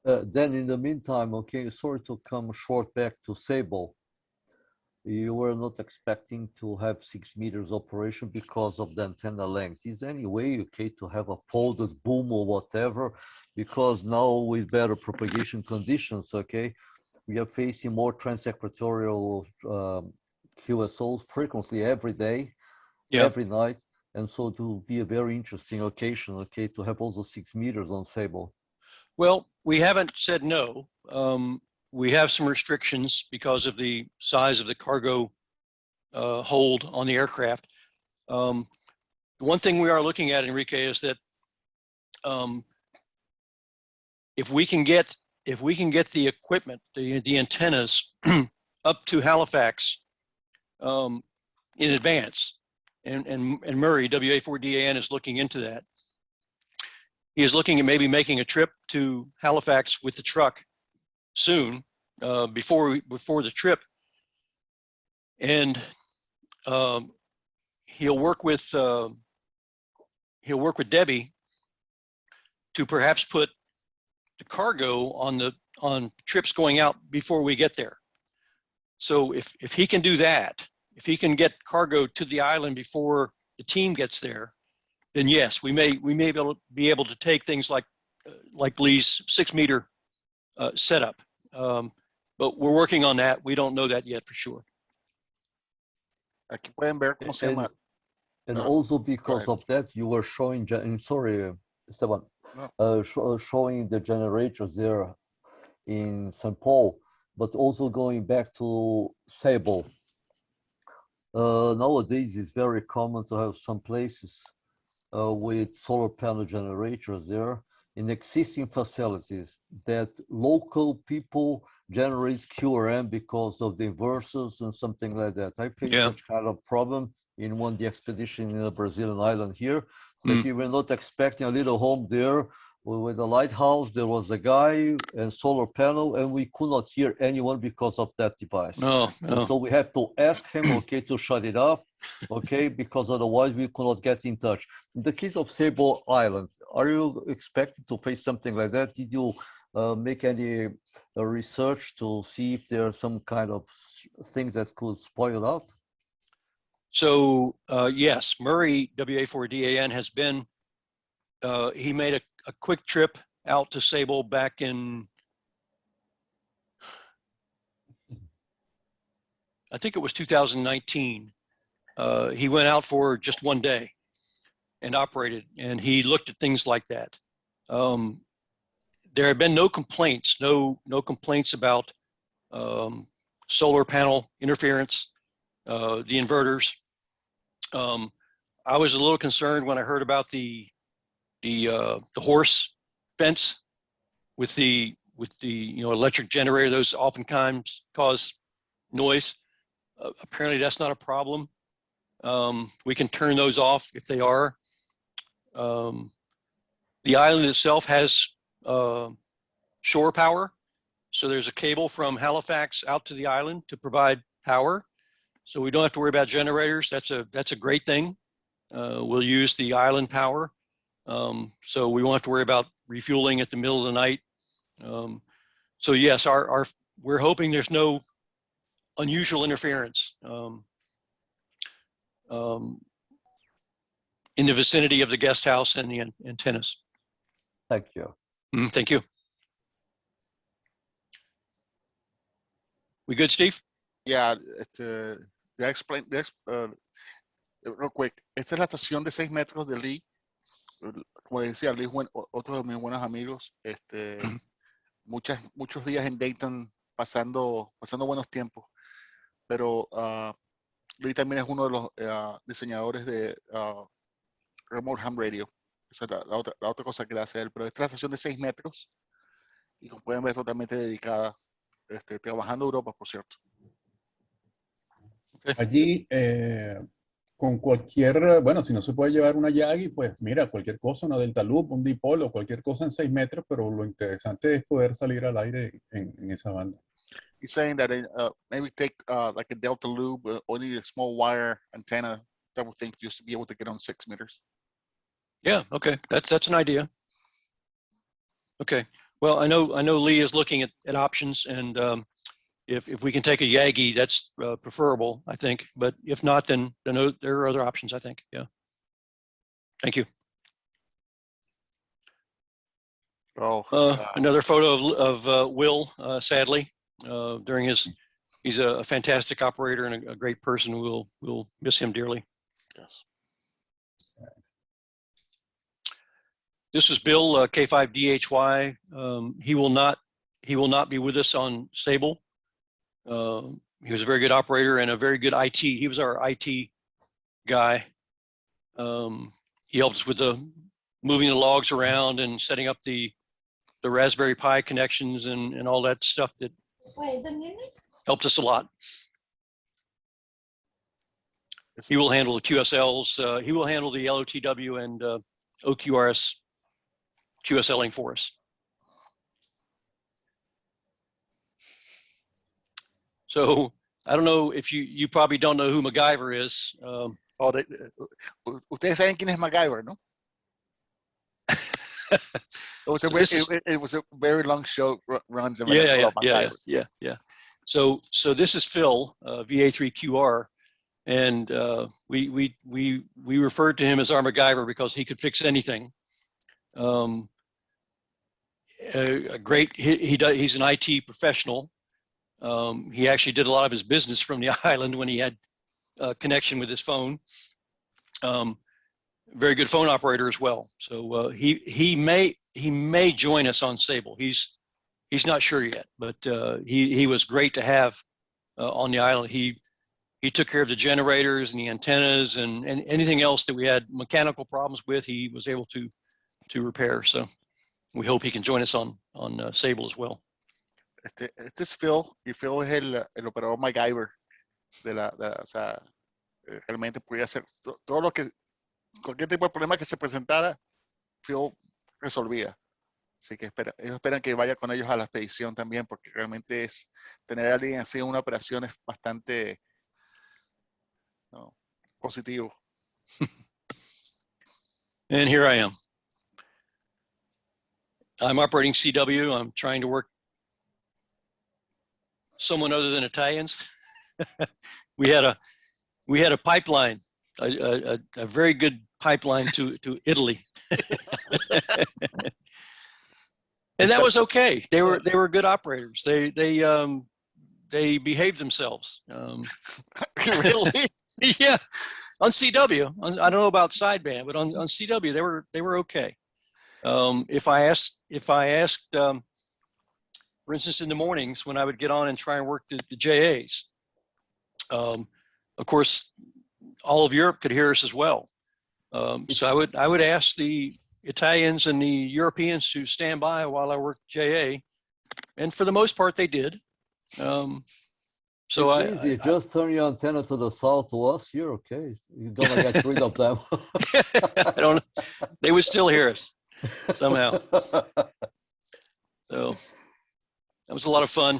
Then in the meantime, okay, sorry to come short back to Sable. You were not expecting to have 6 meters operation because of the antenna length. Is there any way, okay, to have a folded boom or whatever? Because now with better propagation conditions, okay, we are facing more transequatorial QSOs frequently every day, every night. And so it will be a very interesting occasion, okay, to have also 6 meters on Sable. Well, we haven't said no. We have some restrictions because of the size of the cargo hold on the aircraft. One thing we are looking at, Enrique, is that if we can get the equipment, the antennas up to Halifax in advance, and Murray, WA4DAN, is looking into that. He is looking at maybe making a trip to Halifax with the truck soon, before the trip, and he'll work with Debbie to perhaps put the cargo on trips going out before we get there. So if he can do that, if he can get cargo to the island before the team gets there, then yes, we may be able to take things like Lee's 6 meter setup. But we're working on that. We don't know that yet for sure. Aquí pueden ver cómo se llama. And also because of that, you were showing, sorry, Esteban, showing the generators there in St. Paul, but also going back to Sable. Nowadays, it's very common to have some places with solar panel generators there in existing facilities that local people generate QRM because of the inverters and something like that. I faced such kind of problem in one of the expedition in the Brazilian island here, that you were not expecting a little home there with a lighthouse. There was a guy and solar panel, and we could not hear anyone because of that device. No. So we have to ask him, okay, to shut it up, okay, because otherwise we could not get in touch. In the case of Sable Island, are you expecting to face something like that? Did you make any research to see if there are some kind of things that could spoil out? So yes, Murray, WA4DAN, has been, he made a quick trip out to Sable back in I think it was 2019. He went out for just one day and operated, and he looked at things like that. There have been no complaints, no complaints about solar panel interference, the inverters. I was a little concerned when I heard about the horse fence with the electric generator. Those oftentimes cause noise. Apparently that's not a problem. We can turn those off if they are. The island itself has shore power. So there's a cable from Halifax out to the island to provide power. So we don't have to worry about generators. That's a great thing. We'll use the island power. So we won't have to worry about refueling at the middle of the night. So yes, we're hoping there's no unusual interference in the vicinity of the guest house and the antennas. Thank you. Thank you. We good, Steve? Yeah, real quick. Esta es la estación de 6 metros de Lee. Como decía, Lee es otro de mis buenos amigos. Muchos días en Dayton pasando buenos tiempos. Pero Lee también es uno de los diseñadores de Remote Ham Radio. Esa es la otra cosa que hace él. Pero esta es la estación de 6 metros. Y como pueden ver, totalmente dedicada. Trabajando en Europa, por cierto. Okay. Allí, con cualquier, bueno, si no se puede llevar una Yagi, pues mira, cualquier cosa, una Delta Loop, un dipolo, o cualquier cosa en 6 metros, pero lo interesante es poder salir al aire en esa banda. He's saying that maybe take like a Delta Loop or need a small wire antenna type of thing just to be able to get on 6 meters. Yeah, okay, that's an idea. Okay, well, I know Lee is looking at options, and if we can take a Yagi, that's preferable, I think. But if not, then there are other options, I think. Yeah. Thank you. Another photo of Will, sadly, during he's a fantastic operator and a great person. We'll miss him dearly. Yes. This is Bill, K5DHY. He will not be with us on Sable. He was a very good operator and a very good IT. He was our IT guy. He helped us with moving the logs around and setting up the Raspberry Pi connections and all that stuff that helped us a lot. He will handle the QSLs. He will handle the LOTW and OQRS QSLing for us. So I don't know if you probably don't know who MacGyver is. Ustedes saben quién es MacGyver, ¿no? It was a very long show runs in Venezuela. Yeah. So this is Phil, VA3QR, and we referred to him as our MacGyver because he could fix anything. He's an IT professional. He actually did a lot of his business from the island when he had connection with his phone. Very good phone operator as well. So he may join us on Sable. He's not sure yet, but he was great to have on the island. He took care of the generators and the antennas and anything else that we had mechanical problems with. He was able to repair. So we hope he can join us on Sable as well. Este es Phil, y Phil es el operador MacGyver o sea, realmente podía hacer todo lo que, cualquier tipo de problema que se presentara, Phil resolvía. Así que ellos esperan que vaya con ellos a la expedición también, porque realmente tener a alguien así en una operación es bastante positivo. And here I am. I'm operating CW. I'm trying to work someone other than Italians. we had a pipeline, a very good pipeline to Italy. And that was okay. They were good operators. They they behaved themselves. Really? Yeah, on CW. I don't know about sideband, but on CW they were okay. If I asked, for instance, in the mornings when I would get on and try and work the JAs, of course, all of Europe could hear us as well. So I would ask the Italians and the Europeans to stand by while I worked JA, and for the most part they did. So it's easy. Just turn your antenna to the south to us. You're okay. You're gonna get rid of them. I don't know. They would still hear us somehow. So that was a lot of fun.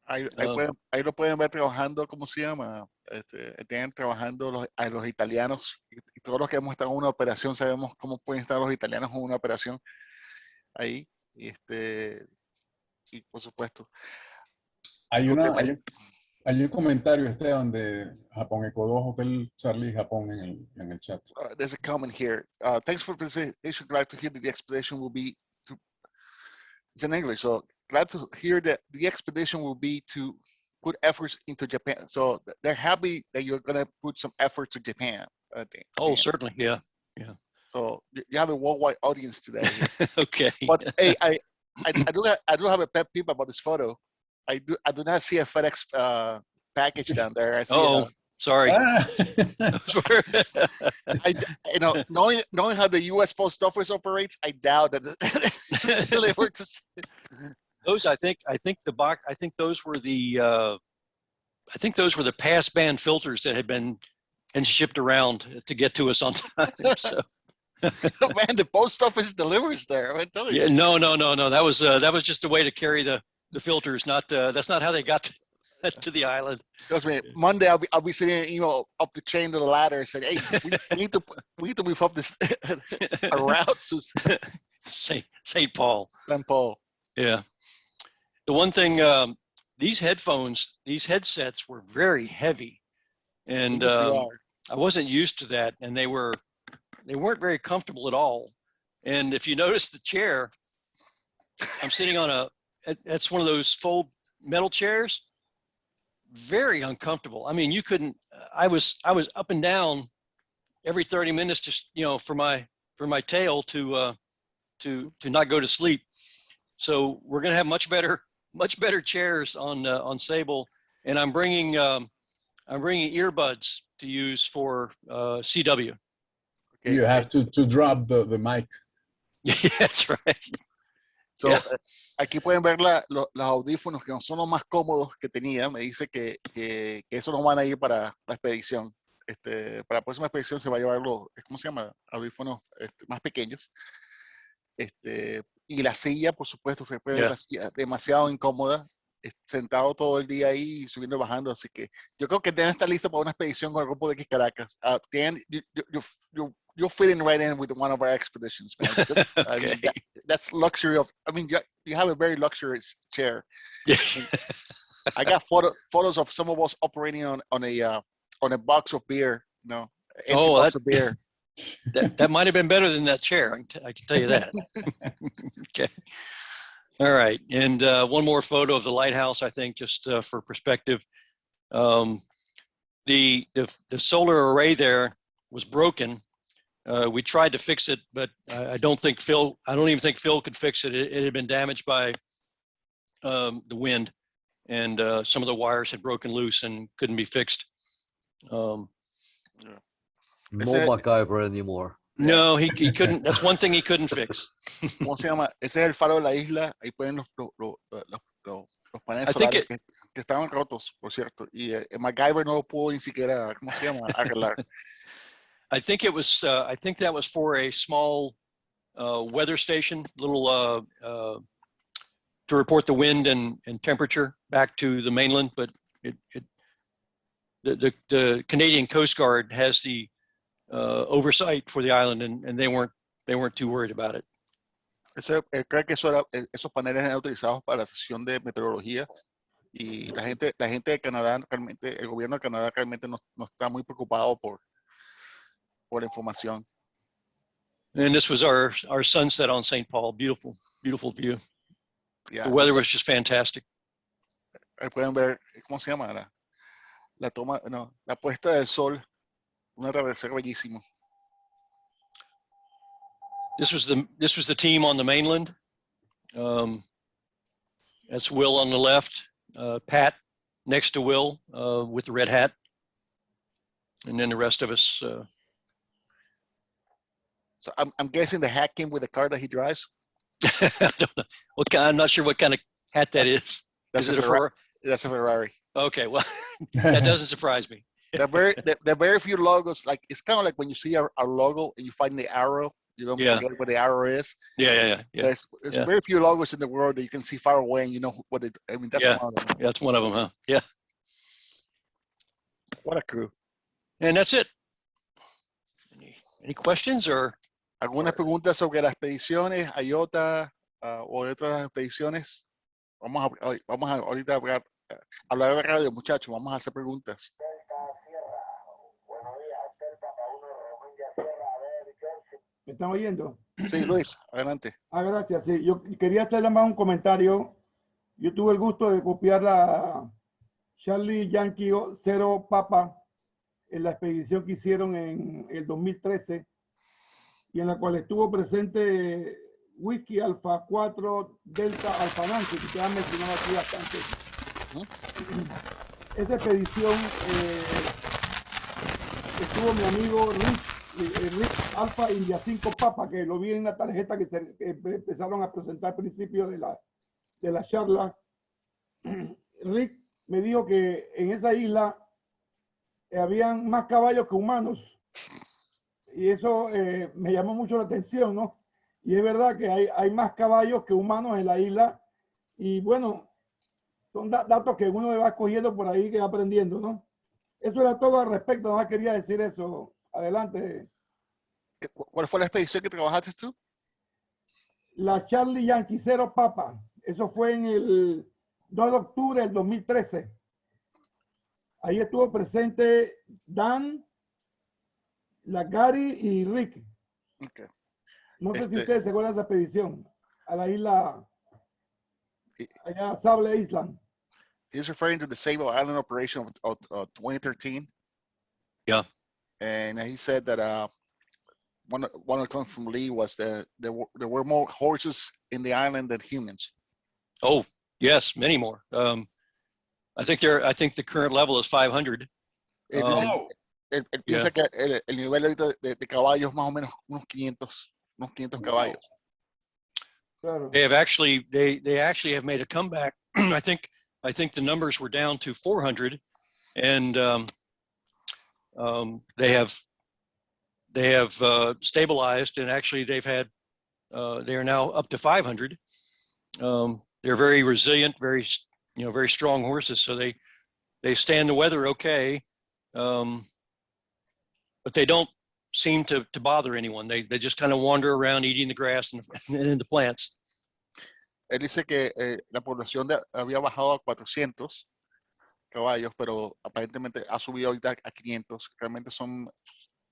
Ahí lo pueden ver trabajando, ¿cómo se llama? Tienen trabajando los italianos, y todos los que hemos estado en una operación sabemos cómo pueden estar los italianos en una operación ahí, y por supuesto. Hay un comentario, Esteban, de Japón Eco 2 Hotel Charlie Japón en el chat. There's a comment here. Thanks for the presentation. Glad to hear that the expedition will be it's in English, so glad to hear that the expedition will be to put efforts into Japan. So they're happy that you're going to put some effort to Japan. Oh, certainly. Yeah. So you have a worldwide audience today. Okay. But hey, I do have a pet peeve about this photo. I do not see a FedEx package down there. I see sorry. Knowing how the U.S. Post Office operates, I doubt that it's delivered to. Those, I think those were the passband filters that had been shipped around to get to us on time. So. Man, the post office delivers there. I tell you. Yeah, no. That was just a way to carry the filters. That's not how they got to the island. Trust me, Monday I'll be sitting, up the chain to the ladder and saying, "Hey, we need to move up this a route to St. Paul." St. Paul. Yeah. The one thing, these headsets were very heavy, and I wasn't used to that, and they weren't very comfortable at all. And if you notice the chair, I'm sitting on that's one of those fold metal chairs. Very uncomfortable. I mean, you couldn't. I was up and down every 30 minutes, just for my tail to not go to sleep. So we're gonna have much better chairs on Sable, and I'm bringing earbuds to use for CW. Okay. You have to drop the mic. Yeah, that's right. So, aquí pueden ver los audífonos que no son los más cómodos que tenía. Me dice que eso no van a ir para la expedición. Para la próxima expedición se va a llevar ¿cómo se llama? Audífonos más pequeños. Y la silla, por supuesto, se puede ver la silla demasiado incómoda, sentado todo el día ahí, subiendo y bajando. Así que yo creo que deben estar listos para una expedición con el grupo de X Caracas. Dan, you're fitting right in with one of our expeditions, man. Okay. That's luxury of. I mean, you have a very luxurious chair. I got photos of some of us operating on a box of beer. Empty box of beer. That might have been better than that chair. I can tell you that. Okay. All right. And one more photo of the lighthouse, I think, just for perspective. The solar array there was broken. We tried to fix it, but I don't even think Phil could fix it. It had been damaged by the wind, and some of the wires had broken loose and couldn't be fixed. No MacGyver anymore. No, he couldn't. That's one thing he couldn't fix. ¿Cómo se llama? Ese es el faro de la isla. Ahí pueden los paneles solares que estaban rotos, por cierto. Y MacGyver no lo pudo ni siquiera, ¿cómo se llama? Arreglar. I think it was. I think that was for a small weather station, little to report the wind and temperature back to the mainland. But the Canadian Coast Guard has the oversight for the island, and they weren't too worried about it. Creo que esos paneles eran utilizados para la sesión de meteorología, y la gente de Canadá realmente, el gobierno de Canadá realmente no está muy preocupado por la información. And this was our sunset on St. Paul. Beautiful view. Yeah, the weather was just fantastic. Ahí pueden ver, ¿cómo se llama? La toma, no, la puesta del sol, un atardecer bellísimo. This was the team on the mainland. That's Will on the left, Pat next to Will with the red hat, and then the rest of us. So I'm guessing the hat came with the car that he drives. I don't know. I'm not sure what kind of hat that is. That's Is it a Ferrari? That's a Ferrari. Okay, well, that doesn't surprise me. There are very few logos. Like it's kind of like when you see our logo and you find the arrow, you don't forget what the arrow is. Yeah. There's very few logos in the world that you can see far away and you know what it. I mean, that's one of them. That's one of them, huh? Yeah. What a crew. And that's it. Any questions or? ¿Algunas preguntas sobre las expediciones, IOTA o de otras expediciones? Vamos a ahorita hablar de radio, muchachos. Vamos a hacer preguntas. ¿Me están oyendo? Sí, Luis, adelante. Gracias. Sí, yo quería hacerle más un comentario. Yo tuve el gusto de copiar la Charlie Yankee 0 Papa en la expedición que hicieron en el 2013 y en la cual estuvo presente Whisky Alfa 4 Delta Alfa Nancy, que te han mencionado aquí bastante. Esa expedición estuvo mi amigo Rick Alfa India 5 Papa, que lo vi en la tarjeta que empezaron a presentar al principio de la charla. Rick me dijo que en esa isla habían más caballos que humanos. Y eso me llamó mucho la atención, ¿no? Y es verdad que hay más caballos que humanos en la isla. Y bueno, son datos que uno va cogiendo por ahí, que va aprendiendo, ¿no? Eso era todo al respecto, nada más quería decir eso. Adelante. ¿Cuál fue la expedición que trabajaste tú? La Charlie Yankee 0 Papa. Eso fue en el 2 de octubre del 2013. Ahí estuvo presente Dan, Gary y Rick. Okay. No sé si ustedes se acuerdan de esa expedición a la isla, allá a Sable Island. He's referring to the Sable Island operation of 2013. Yeah. And he said that one of the comments from Lee was that there were more horses in the island than humans. Oh, yes, many more. I think the current level is 500. Él piensa que el nivel ahorita de caballos más o menos unos 500 caballos. Claro. They actually have made a comeback. I think the numbers were down to 400, and they have stabilized, and actually they are now up to 500. They're very resilient, very strong horses, so they stand the weather okay. But they don't seem to bother anyone. They just kind of wander around eating the grass and the plants. Él dice que la población había bajado a 400 caballos, pero aparentemente ha subido ahorita a 500. Realmente son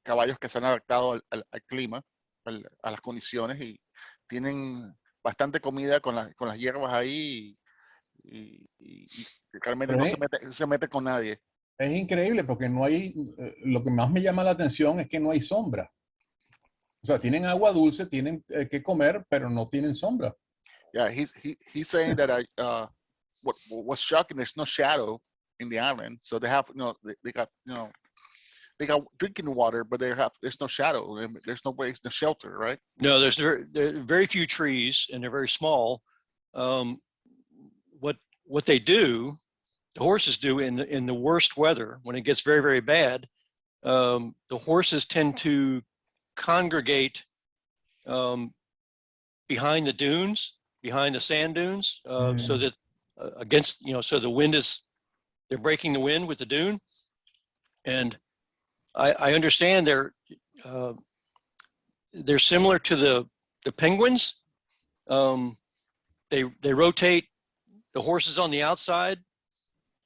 caballos que se han adaptado al clima, a las condiciones, y tienen bastante comida con las hierbas ahí y realmente no se mete con nadie. Es increíble porque no hay, lo que más me llama la atención es que no hay sombra. O sea, tienen agua dulce, tienen que comer, pero no tienen sombra. Yeah, he's saying that what's shocking, there's no shadow in the island, so they have they got drinking water, but there's no shadow. There's no shelter, right? No, there are very few trees, and they're very small. What they do, the horses do in the worst weather, when it gets very, very bad, the horses tend to congregate behind the dunes, behind the sand dunes, so that so the wind they're breaking the wind with the dune. And I understand they're similar to the penguins. They rotate the horses on the outside,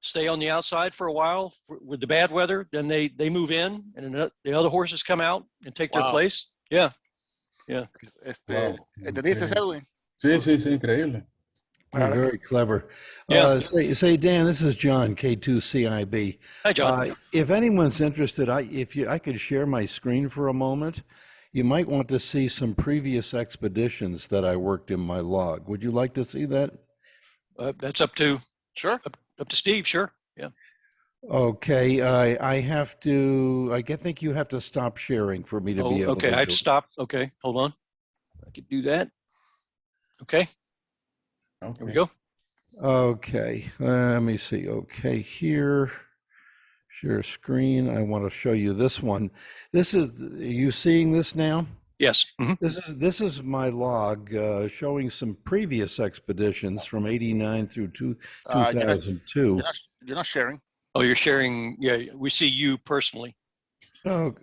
stay on the outside for a while with the bad weather, then they move in, and the other horses come out and take their place. Yeah. ¿Entendiste, Edwin? Sí, increíble. You're very clever. Yeah. Say, Dan, this is John, K2CIB. Hi, John. If anyone's interested, I could share my screen for a moment. You might want to see some previous expeditions that I worked in my log. Would you like to see that? That's up to Steve. Sure. Yeah. Okay. I think you have to stop sharing for me to be able to okay. do I'd it. stop. Okay. Hold on. I could do that. Okay. Here we go. Okay. Let me see. Okay. Here. Share screen. I want to show you this one. Are you seeing this now? Yes. Mm-hmm. This is my log showing some previous expeditions from '89 through 2002. You're not sharing. Oh, you're sharing. Yeah, we see you personally. Oh,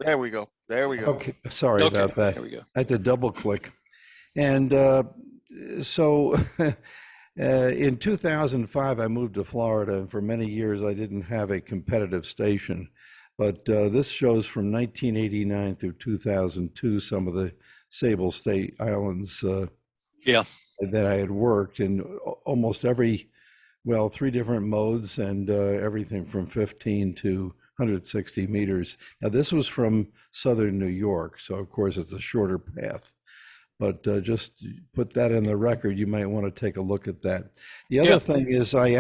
there we go. Okay, sorry about that. There we go. I had to double click. And so in 2005, I moved to Florida, and for many years I didn't have a competitive station. But this shows from 1989 through 2002 some of the Sable Islands that I had worked in almost every, 3 different modes and everything from 15 to 160 meters. Now, this was from southern New York, so of course it's a shorter path. But just put that in the record, you might want to take a look at that. The other thing is I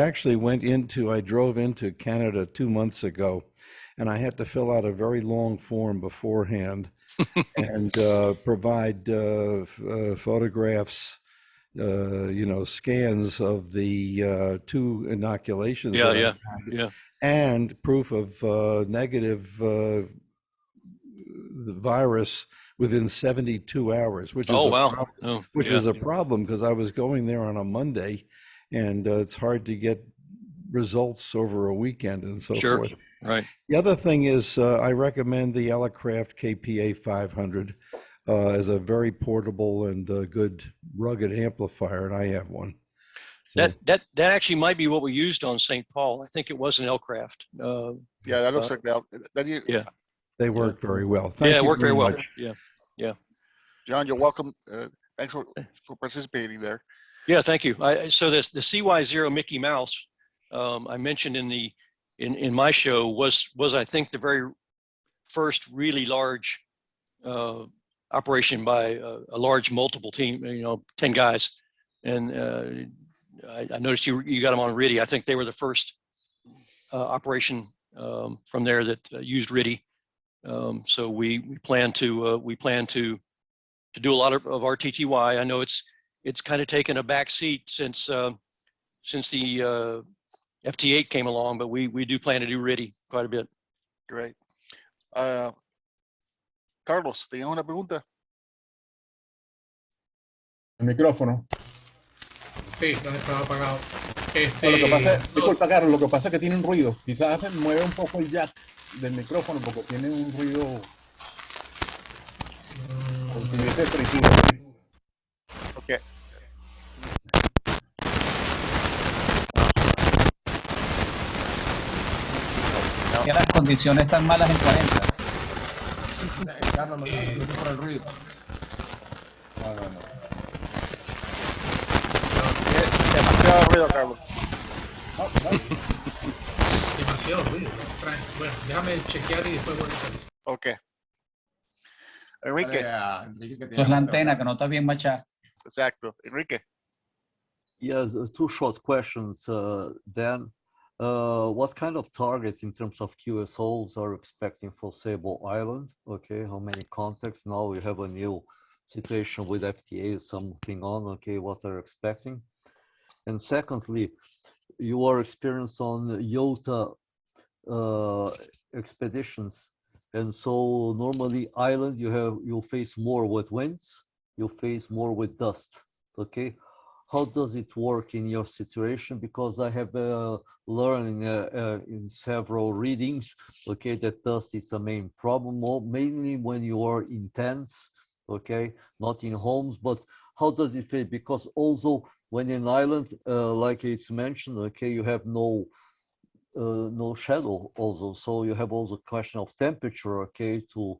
drove into Canada 2 months ago, and I had to fill out a very long form beforehand and provide photographs, scans of the 2 inoculations that I had, and proof of negative the virus within 72 hours, which is was a problem because I was going there on a Monday, and it's hard to get results over a weekend and so forth. Right. The other thing is I recommend the Elecraft KPA 500 as a very portable and good rugged amplifier, and I have one. So, that actually might be what we used on St. Paul. I think it was an Elecraft. That looks like that. They work very well. Thank you it worked very well. much. Yeah. John, you're welcome. Thanks for participating there. Yeah, thank you. So the CY0 Mickey Mouse I mentioned in my show was I think the very first really large operation by a large multiple team, 10 guys. And I noticed you got them on RIDI. I think they were the first operation from there that used RIDI. So we plan to do a lot of RTTY. I know it's kind of taken a back seat since the FT8 came along, but we do plan to do RIDI quite a bit. Great. Carlos, ¿tenías una pregunta? El micrófono. Sí, no estaba apagado. Lo que pasa, disculpa, Carlos, lo que pasa es que tiene un ruido. Quizás mueve un poco el jack del micrófono porque tiene un ruido. Okay. Que las condiciones están malas en 40. Carlos, no por el ruido. No. Demasiado ruido, Carlos. Demasiado ruido. Bueno, déjame chequear y después voy a salir. Ok. Enrique. Esto es la antena que no está bien machada. Exacto. Enrique. Yes, 2 short questions, Dan. What kind of targets in terms of QSOs are you expecting for Sable Island? Okay, how many contacts? Now we have a new situation with FTA, something on, okay, what are you expecting? And secondly, your experience on YOTA expeditions. And so normally island, you face more with winds, you face more with dust, okay? How does it work in your situation? Because I have learned in several readings, okay, that dust is a main problem, mainly when you are in tents, okay, not in homes, but how does it fit? Because also when in island, like it's mentioned, okay, you have no shadow also, so you have also question of temperature, okay, to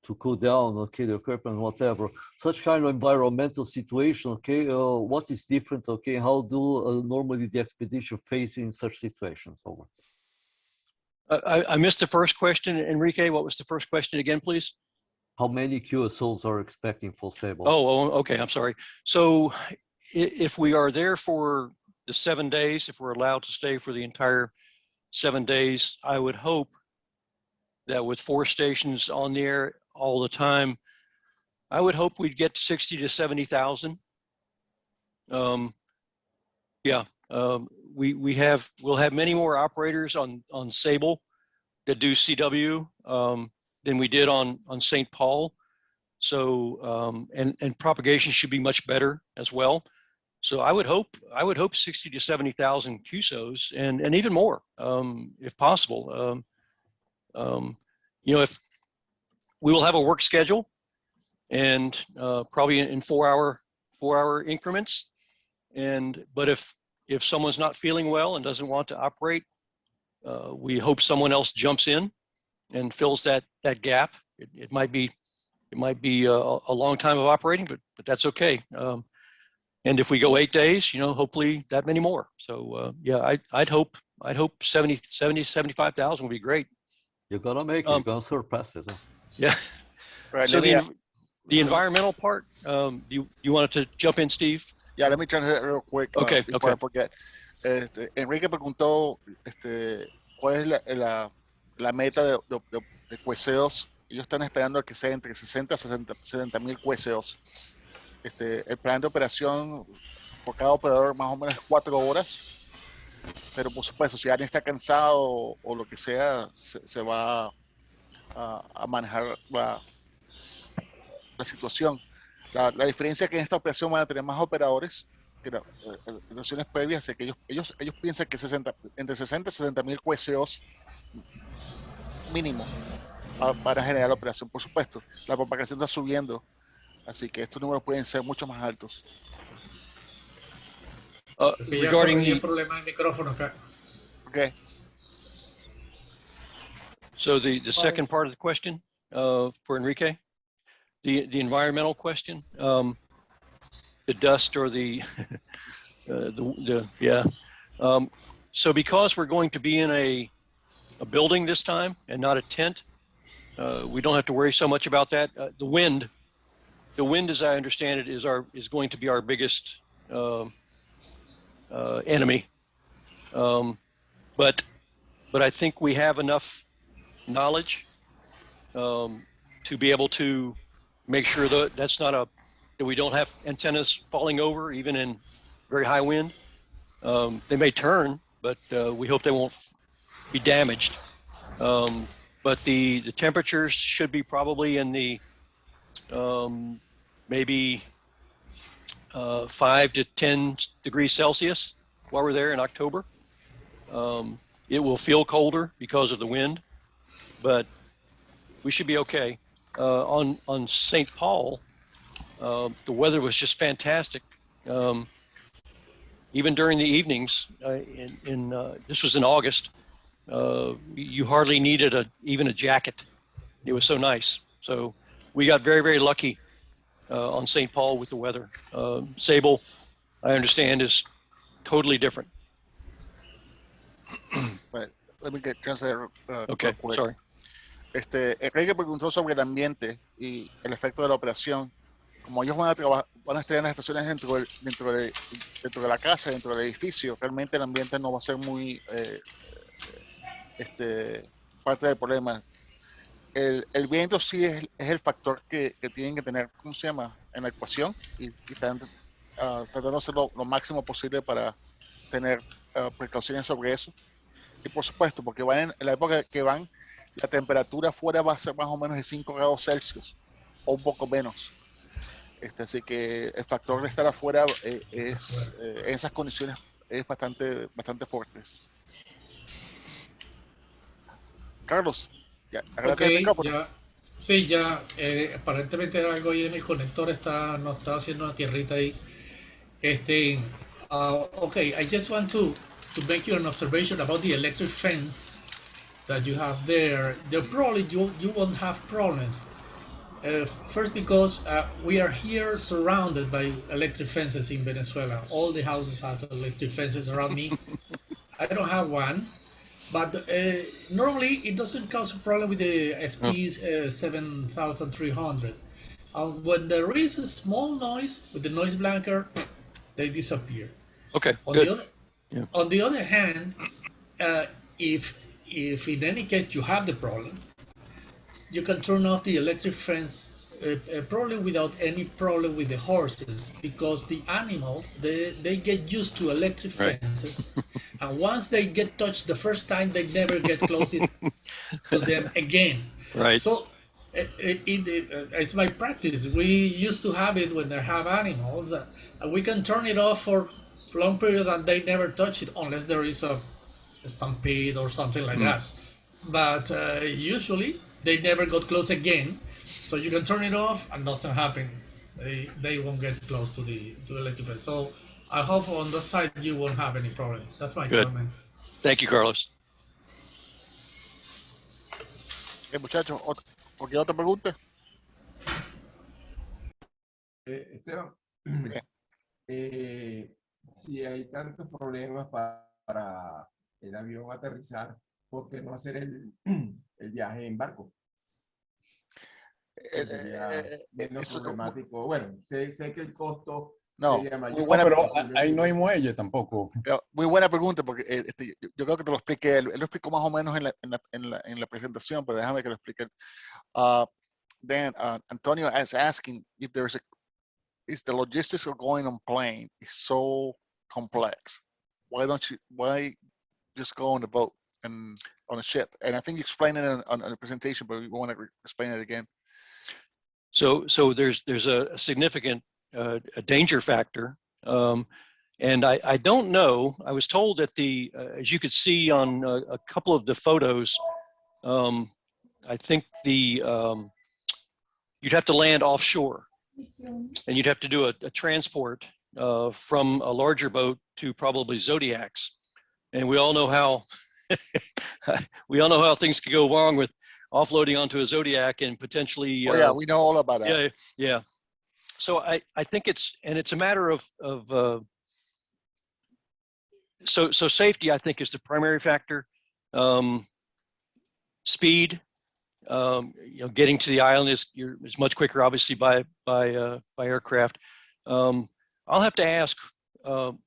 to cool down, okay, the equipment, whatever. Such kind of environmental situation, okay, what is different, okay? How do normally the expedition face in such situations? Over. I missed the first question, Enrique. What was the first question again, please? How many QSOs are expecting for Sable? Oh, okay, I'm sorry. So if we are there for the 7 days, if we're allowed to stay for the entire 7 days, I would hope that with 4 stations on the air all the time, I would hope we'd get to 60 to 70,000. We'll have many more operators on Sable that do CW than we did on St. Paul. So and propagation should be much better as well. So I would hope 60 to 70,000 QSOs and even more if possible. If we will have a work schedule and probably in 4-hour increments. But if someone's not feeling well and doesn't want to operate, we hope someone else jumps in and fills that gap. It might be a long time of operating, but that's okay. And if we go 8 days, hopefully that many more. So I'd hope 75,000 would be great. You're gonna make it. You're gonna surpass it. Huh? Yeah. Right, so the environmental part, you wanted to jump in, Steve? Yeah, let me translate real quick. Okay, before okay. I forget. Enrique preguntó cuál es la meta de cueceos. Ellos están esperando que sea entre 60 a 70 mil cueceos. El plan de operación por cada operador más o menos es 4 horas. Pero por supuesto, si alguien está cansado o lo que sea, se va a manejar la situación. La diferencia es que en esta operación van a tener más operadores que las operaciones previas, es que ellos piensan que entre 60 y 70 mil QSOs mínimo para generar la operación. Por supuesto, la propagación está subiendo, así que estos números pueden ser mucho más altos. Regarding the problema de micrófono acá. Okay. So the second part of the question for Enrique, the environmental question, the dust or so because we're going to be in a building this time and not a tent, we don't have to worry so much about that. The wind, as I understand it, is going to be our biggest enemy. But I think we have enough knowledge to be able to make sure that we don't have antennas falling over even in very high wind. They may turn, but we hope they won't be damaged. But the temperatures should be probably in the maybe 5 to 10 degrees Celsius while we're there in October. It will feel colder because of the wind, but we should be okay. On St. Paul, the weather was just fantastic. Even during the evenings, this was in August, you hardly needed even a jacket. It was so nice. So we got very, very lucky on St. Paul with the weather. Sable, I understand, is totally different. Right. Let me get translate. Okay, sorry. Enrique preguntó sobre el ambiente y el efecto de la operación. Como ellos van a estar en las estaciones dentro de la casa, dentro del edificio, realmente el ambiente no va a ser muy parte del problema. El viento sí es el factor que tienen que tener, ¿cómo se llama?, en la ecuación y tratando de hacer lo máximo posible para tener precauciones sobre eso. Y por supuesto, porque en la época que van, la temperatura afuera va a ser más o menos de 5 grados Celsius o un poco menos. Así que el factor de estar afuera en esas condiciones es bastante fuerte. Carlos, ya, okay, el micrófono. Ya, aparentemente algo ahí en el conector nos está haciendo una tierrita ahí. Okay, I just want to make you an observation about the electric fence that you have there. There probably you won't have problems First, because we are here surrounded by electric fences in Venezuela. All the houses have electric fences around me. I don't have one, but normally it doesn't cause a problem with the FT 7300. When there is a small noise with the noise blanker, they disappear. Okay, On good. the other, on the other hand, if in any case you have the problem, you can turn off the electric fence probably without any problem with the horses, because the animals they get used to electric fences, and once they get touched the first time, they never get close to them again. Right. So it's my practice. We used to have it when they have animals, and we can turn it off for long periods and they never touch it unless there is a stampede or something like that. But usually they never got close again, so you can turn it off and nothing happen. They won't get close to the electric fence. So I hope on the side you won't have any problem. That's my comment. Thank you, Carlos. Muchachos, ¿cualquier otra pregunta? Esteban, si hay tantos problemas para el avión aterrizar, ¿por qué no hacer el viaje en barco? Sería menos problemático. Bueno, sé que el costo sería mayor. Muy buena, pero ahí no hay muelle tampoco. Muy buena pregunta, porque yo creo que te lo expliqué. Él lo explicó más o menos en la presentación, pero déjame que lo explique. Dan, Antonio is asking if there's is the logistics of going on plane is so complex. Why just go on a boat and on a ship? And I think you explained it on the presentation, but we want to explain it again. So there's a significant a danger factor, and I don't know. I was told that as you could see on a couple of the photos, I think you'd have to land offshore, and you'd have to do a transport from a larger boat to probably Zodiacs, and we all know how things could go wrong with offloading onto a Zodiac and potentially. Oh yeah, we know all about that. Yeah. So I think it's a matter of so safety, I think, is the primary factor. Speed, getting to the island is much quicker, obviously, by aircraft. I'll have to ask. To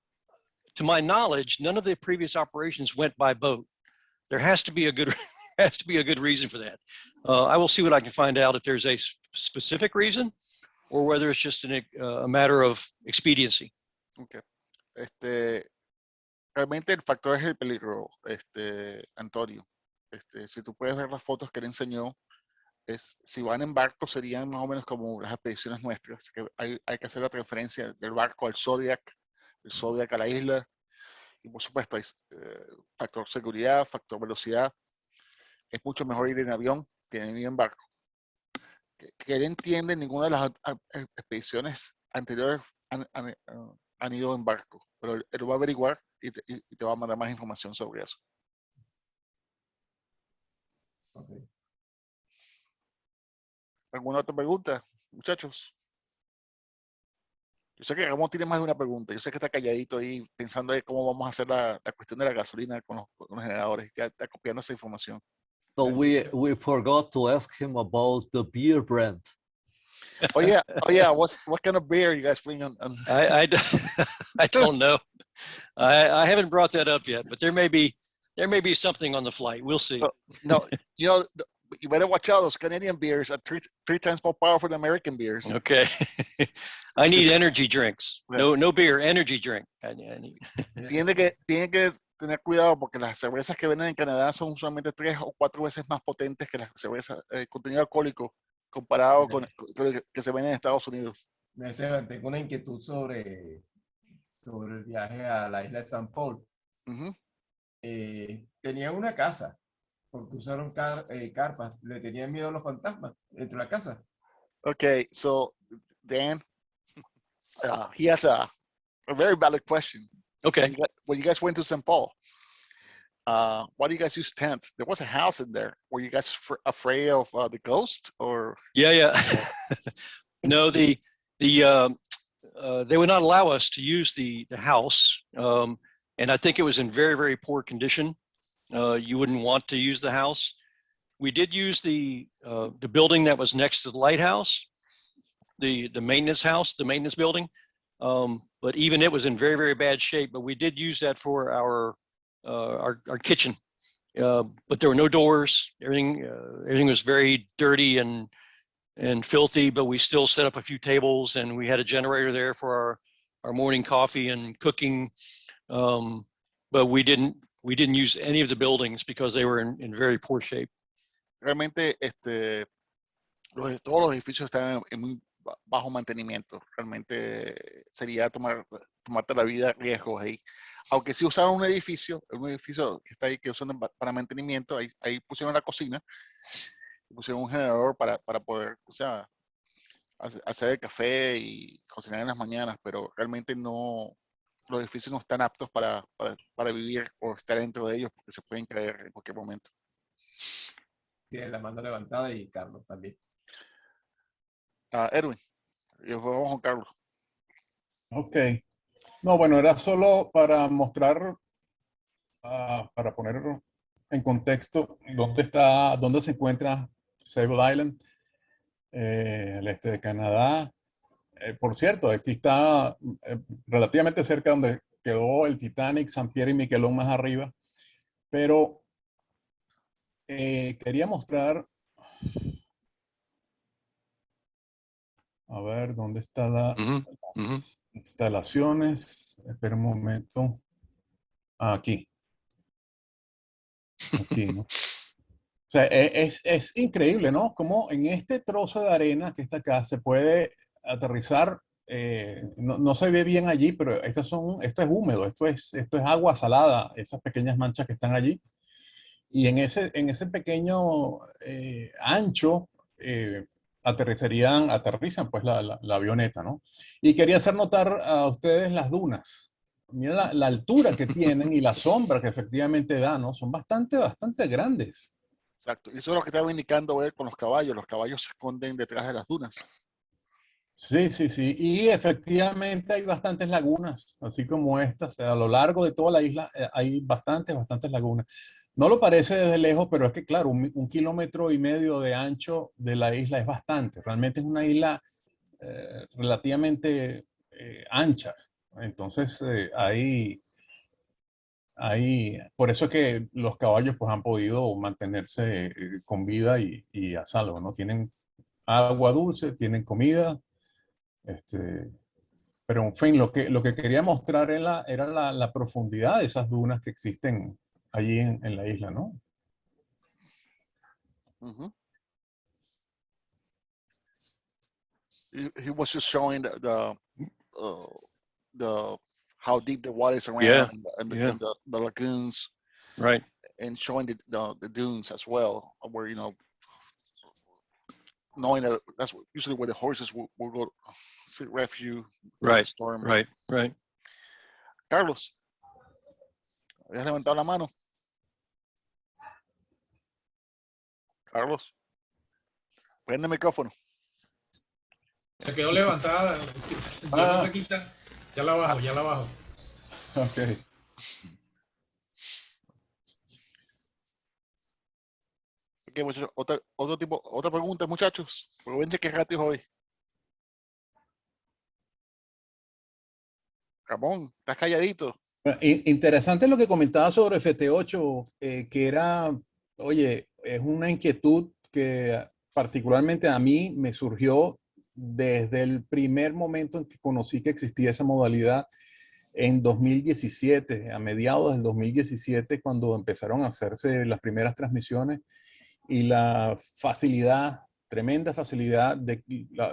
my knowledge, none of the previous operations went by boat. There has to be a good reason for that. I will see what I can find out if there's a specific reason, or whether it's just a matter of expediency. Okay. Realmente el factor es el peligro, Antonio. Si tú puedes ver las fotos que él enseñó, si van en barco serían más o menos como las expediciones nuestras, que hay que hacer la transferencia del barco al Zodiac, del Zodiac a la isla, y por supuesto hay factor seguridad, factor velocidad. Es mucho mejor ir en avión que ir en barco. Que él entiende, ninguna de las expediciones anteriores han ido en barco, pero él va a averiguar y te va a mandar más información sobre eso. Okay. ¿Alguna otra pregunta, muchachos? Yo sé que Ramón tiene más de una pregunta. Yo sé que está calladito ahí pensando en cómo vamos a hacer la cuestión de la gasolina con los generadores. Ya está copiando esa información. So we forgot to ask him about the beer brand. Oh yeah. What kind of beer you guys bring on? I don't know. I haven't brought that up yet, but there may be something on the flight. We'll see. No, you better watch out. Those Canadian beers are three times more powerful than American beers. Okay. I need energy drinks. No beer, energy drink. Tiene que tener cuidado porque las cervezas que venden en Canadá son usualmente 3 o 4 veces más potentes que las cervezas contenido alcohólico comparado con lo que se venden en Estados Unidos. Esteban, tengo una inquietud sobre el viaje a la isla de San Paul. Tenían una casa porque usaron carpas. Le tenían miedo a los fantasmas dentro de la casa. Okay, so Dan, he has a very valid question. Okay. When you guys went to St. Paul, why do you guys use tents? There was a house in there. Were you guys afraid of the ghost or? Yeah. No, they would not allow us to use the house, and I think it was in very, very poor condition. You wouldn't want to use the house. We did use the building that was next to the lighthouse, the maintenance house, the maintenance building, but even it was in very, very bad shape. But we did use that for our kitchen, but there were no doors. Everything was very dirty and filthy, but we still set up a few tables, and we had a generator there for our morning coffee and cooking. But we didn't use any of the buildings because they were in very poor shape. Realmente, todos los edificios están en muy bajo mantenimiento. Realmente sería tomarte la vida riesgos ahí. Aunque sí usaron un edificio que está ahí que usan para mantenimiento, ahí pusieron la cocina, pusieron un generador para poder, o sea, hacer el café y cocinar en las mañanas, pero realmente no, los edificios no están aptos para vivir o estar dentro de ellos porque se pueden caer en cualquier momento. Tiene la mano levantada y Carlos también. Edwin, y después vamos con Carlos. Ok. No, bueno, era solo para mostrar, para poner en contexto dónde se encuentra Sable Island, el este de Canadá. Por cierto, aquí está relativamente cerca donde quedó el Titanic, San Pierre y Miquelón más arriba. Pero quería mostrar, a ver, ¿dónde están las instalaciones? Espera un momento. Aquí, ¿no? O sea, es increíble, ¿no? Como en este trozo de arena que está acá se puede aterrizar. No se ve bien allí, pero esto es húmedo, esto es agua salada, esas pequeñas manchas que están allí. Y en ese pequeño ancho aterrizan pues la avioneta, ¿no? Y quería hacer notar a ustedes las dunas. Mira la altura que tienen y la sombra que efectivamente da, ¿no? Son bastante grandes. Exacto. Y eso es lo que estaba indicando ver con los caballos. Los caballos se esconden detrás de las dunas. Sí. Y efectivamente hay bastantes lagunas, así como estas. O sea, a lo largo de toda la isla hay bastantes lagunas. No lo parece desde lejos, pero es que, claro, 1,5 kilómetros de ancho de la isla es bastante. Realmente es una isla relativamente ancha. Entonces, por eso es que los caballos pues, han podido mantenerse con vida y a salvo, ¿no? Tienen agua dulce, tienen comida. Pero en fin, lo que quería mostrar era la profundidad de esas dunas que existen allí en la isla, ¿no? Mm-hmm. He was just showing the how deep the water is around and the lagoons, right? And showing the dunes as well, where knowing that that's usually where the horses will go seek refuge. Right. Storm. Right. Carlos, ¿habías levantado la mano? Carlos, prende el micrófono. Se quedó levantada. Ya no se quita. Ya la bajo. Ok. Ok, muchachos, otra pregunta, muchachos. Aprovechen que es gratis hoy. Ramón, estás calladito. Interesante lo que comentaba sobre FT8, que era, oye, es una inquietud que particularmente a mí me surgió desde el primer momento en que conocí que existía esa modalidad en 2017, a mediados del 2017, cuando empezaron a hacerse las primeras transmisiones y la facilidad, tremenda facilidad de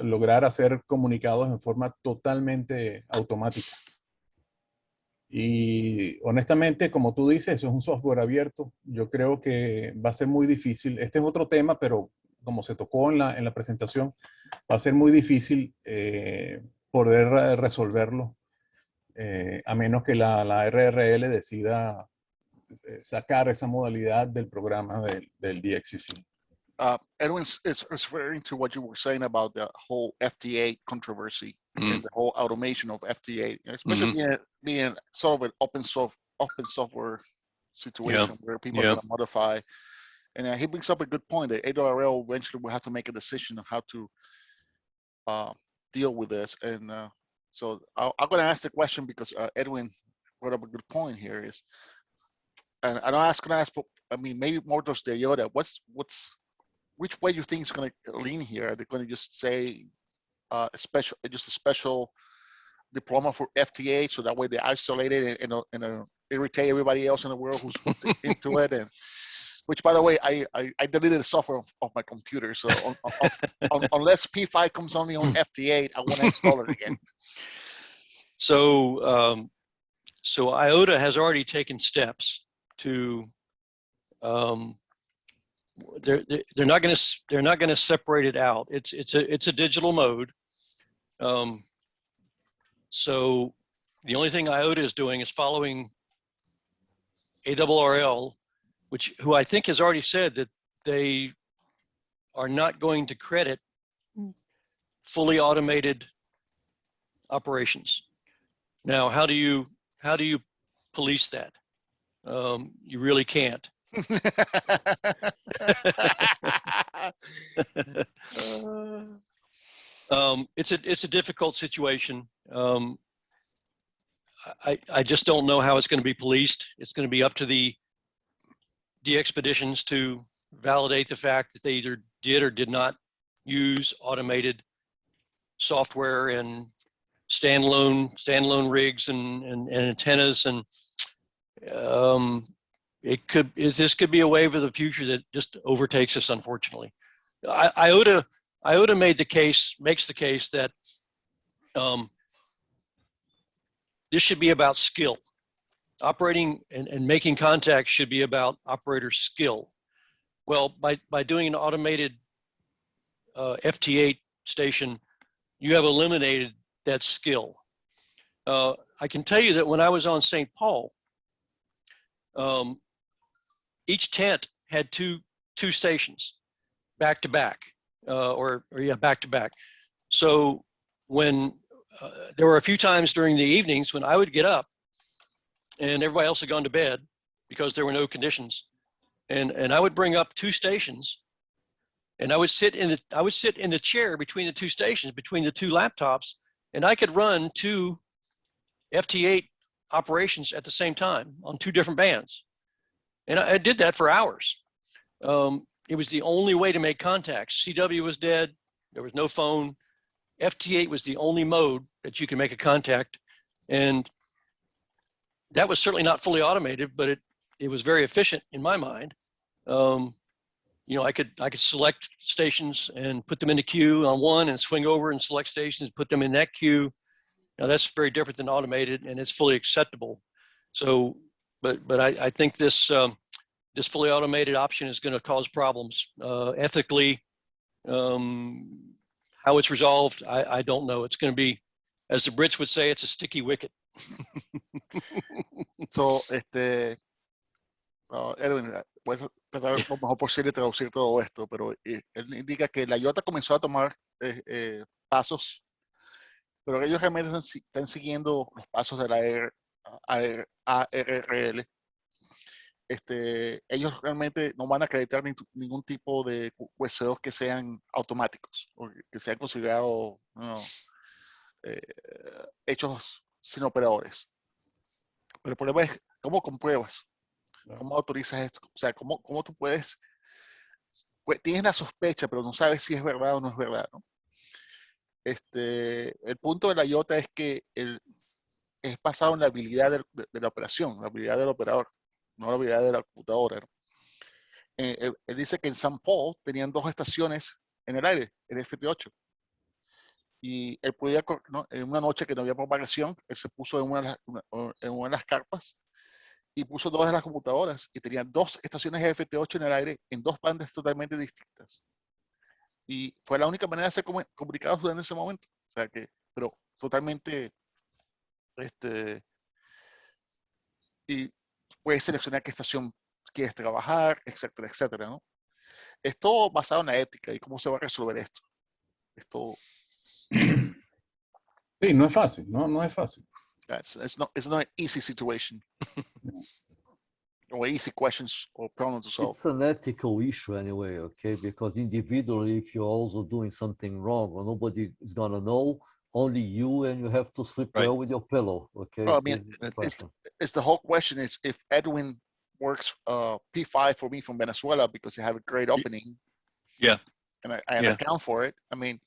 lograr hacer comunicados en forma totalmente automática. Y honestamente, como tú dices, eso es un software abierto. Yo creo que va a ser muy difícil. Este es otro tema, pero como se tocó en la presentación, va a ser muy difícil poder resolverlo, a menos que la RRL decida sacar esa modalidad del programa del DXCC. Edwin is referring to what you were saying about the whole FTA controversy and the whole automation of FTA, especially being sort of an open software situation where people are going to modify. And he brings up a good point that ARRL eventually will have to make a decision of how to deal with this. And so I'm going to ask the question because Edwin brought up a good point here. And I'm going to ask, I mean, maybe more towards the Yoda. Which way you think is going to lean here? Are they going to just say a special diploma for FTA, so that way they isolate it and irritate everybody else in the world who's into it? And which, by the way, I deleted the software of my computer, so unless P5 comes only on FTA, I want to install it again. So IOTA has already taken steps to. They're not going to separate it out. It's a digital mode. So the only thing IOTA is doing is following ARRL, who I think has already said that they are not going to credit fully automated operations. Now, how do you police that? You really can't. It's a difficult situation. I just don't know how it's going to be policed. It's going to be up to the expeditions to validate the fact that they either did or did not use automated software and standalone rigs and antennas, and this could be a wave of the future that just overtakes us, unfortunately. IOTA makes the case that this should be about skill. Operating and making contact should be about operator skill. Well, by doing an automated FT8 station, you have eliminated that skill. I can tell you that when I was on St. Paul, each tent had two stations back to back, back to back. So when there were a few times during the evenings when I would get up and everybody else had gone to bed because there were no conditions, and I would bring up two stations, and I would sit in the chair between the two stations, between the two laptops, and I could run two FT8 operations at the same time on two different bands. And I did that for hours. It was the only way to make contacts. CW was dead. There was no phone. FT8 was the only mode that you can make a contact. And that was certainly not fully automated, but it was very efficient in my mind. I could select stations and put them in the queue on one and swing over and select stations, put them in that queue. Now that's very different than automated, and it's fully acceptable. So, but I think this fully automated option is going to cause problems ethically. How it's resolved, I don't know. It's going to be, as the Brits would say, it's a sticky wicket. So, Edwin, puedes tratar lo mejor posible traducir todo esto, pero él indica que la IOTA comenzó a tomar pasos, pero ellos realmente están siguiendo los pasos de la ARRL. Ellos realmente no van a acreditar ningún tipo de QSOs que sean automáticos o que sean considerados hechos sin operadores. Pero el problema es cómo compruebas, cómo autorizas esto, o sea, cómo tú puedes, pues tienes la sospecha, pero no sabes si es verdad o no es verdad, ¿no? El punto de la IOTA es que es basado en la habilidad de la operación, la habilidad del operador, no la habilidad de la computadora, ¿no? Él dice que en San Paul tenían 2 estaciones en el aire, el FT8. Y él podía, ¿no? En una noche que no había propagación, él se puso en una de las carpas y puso 2 de las computadoras y tenía 2 estaciones de FT8 en el aire en 2 bandas totalmente distintas. Y fue la única manera de ser comunicados en ese momento. O sea que, pero totalmente, y puedes seleccionar qué estación quieres trabajar, etcétera, etcétera, ¿no? Es todo basado en la ética y cómo se va a resolver esto. Esto Sí, no es fácil, no es fácil. it's not an easy situation or easy questions or problems to solve. It's an ethical issue anyway, okay? Because individually, if you're also doing something wrong, or nobody is gonna know, only you, and you have to sleep Right. well with your pillow, okay? Well, I mean, This is the question. it's the whole question is if Edwin works P5 for me from Venezuela because they have a great opening. Yeah. And I Yeah. account for it. I mean,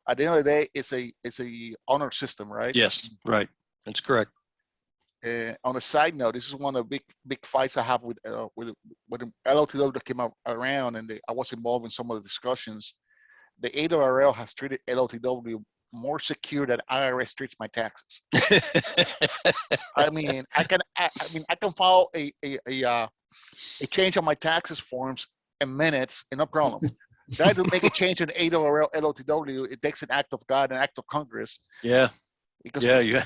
at the end of the day, it's a honor system, right? Yes, right. That's correct. On a side note, this is one of the big fights I have with when LOTW that came around, and I was involved in some of the discussions. The ARL has treated LOTW more secure than IRS treats my taxes. I mean, I can file a change on my taxes forms in minutes, no problem. That to make a change in ARL LOTW, it takes an act of God, an act of Congress. Yeah. Because Yeah.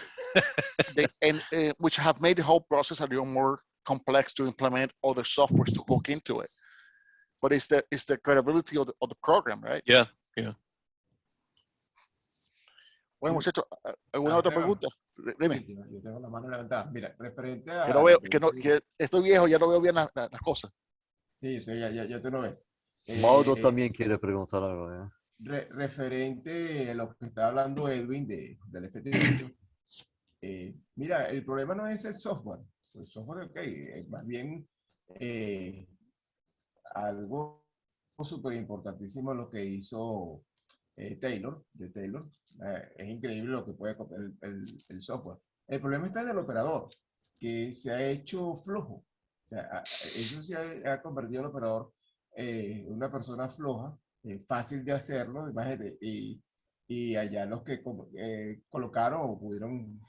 which have made the whole process a little more complex to implement other softwares to hook into it. But it's the credibility of the program, right? Yeah. Bueno, muchachos, ¿alguna otra pregunta? Dime. Sí, yo tengo la mano levantada. Mira, referente a... Que no veo, que estoy viejo, ya no veo bien las cosas. Sí, ya tú lo ves. Mauro también quiere preguntar algo, ¿eh? Referente a lo que está hablando Edwin del FT8, mira, el problema no es el software. El software, ok, es más bien algo súper importantísimo lo que hizo Taylor. Es increíble lo que puede copiar el software. El problema está en el operador, que se ha hecho flojo. O sea, eso se ha convertido al operador una persona floja, fácil de hacerlo, imagínate, y allá los que colocaron o pudieron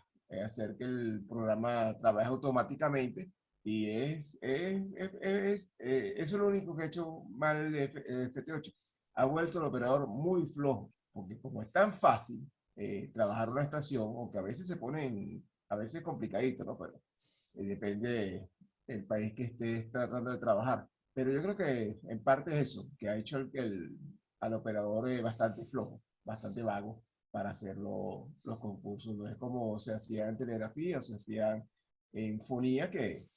hacer que el programa trabaje automáticamente, y eso es lo único que ha hecho mal el FT8. Ha vuelto el operador muy flojo, porque como es tan fácil trabajar una estación, aunque a veces se ponen, a veces complicadito, ¿no? Pero depende del país que estés tratando de trabajar. Pero yo creo que en parte es eso, que ha hecho al operador bastante flojo, bastante vago para hacer los concursos. No es como se hacía en telegrafía o se hacía en fonía, que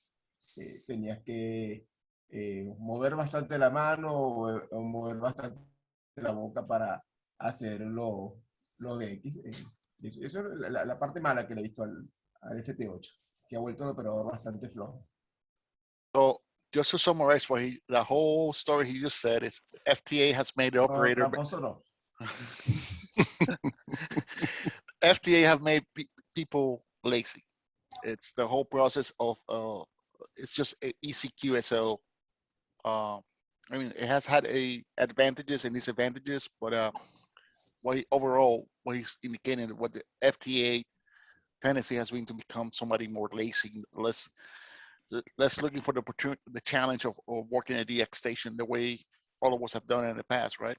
tenías que mover bastante la mano o mover bastante la boca para hacer los X. Eso es la parte mala que le he visto al FT8, que ha vuelto el operador bastante flojo. So, just to summarize the whole story he just said is FTA has made the operator. FTA have made people lazy. It's the whole process of it's just a easy QSO. I mean, it has had advantages and disadvantages, but what he's indicating, what the FTA tendency has been to become somebody more lazy, less looking for the opportunity, the challenge of working at DX station the way all of us have done in the past, right?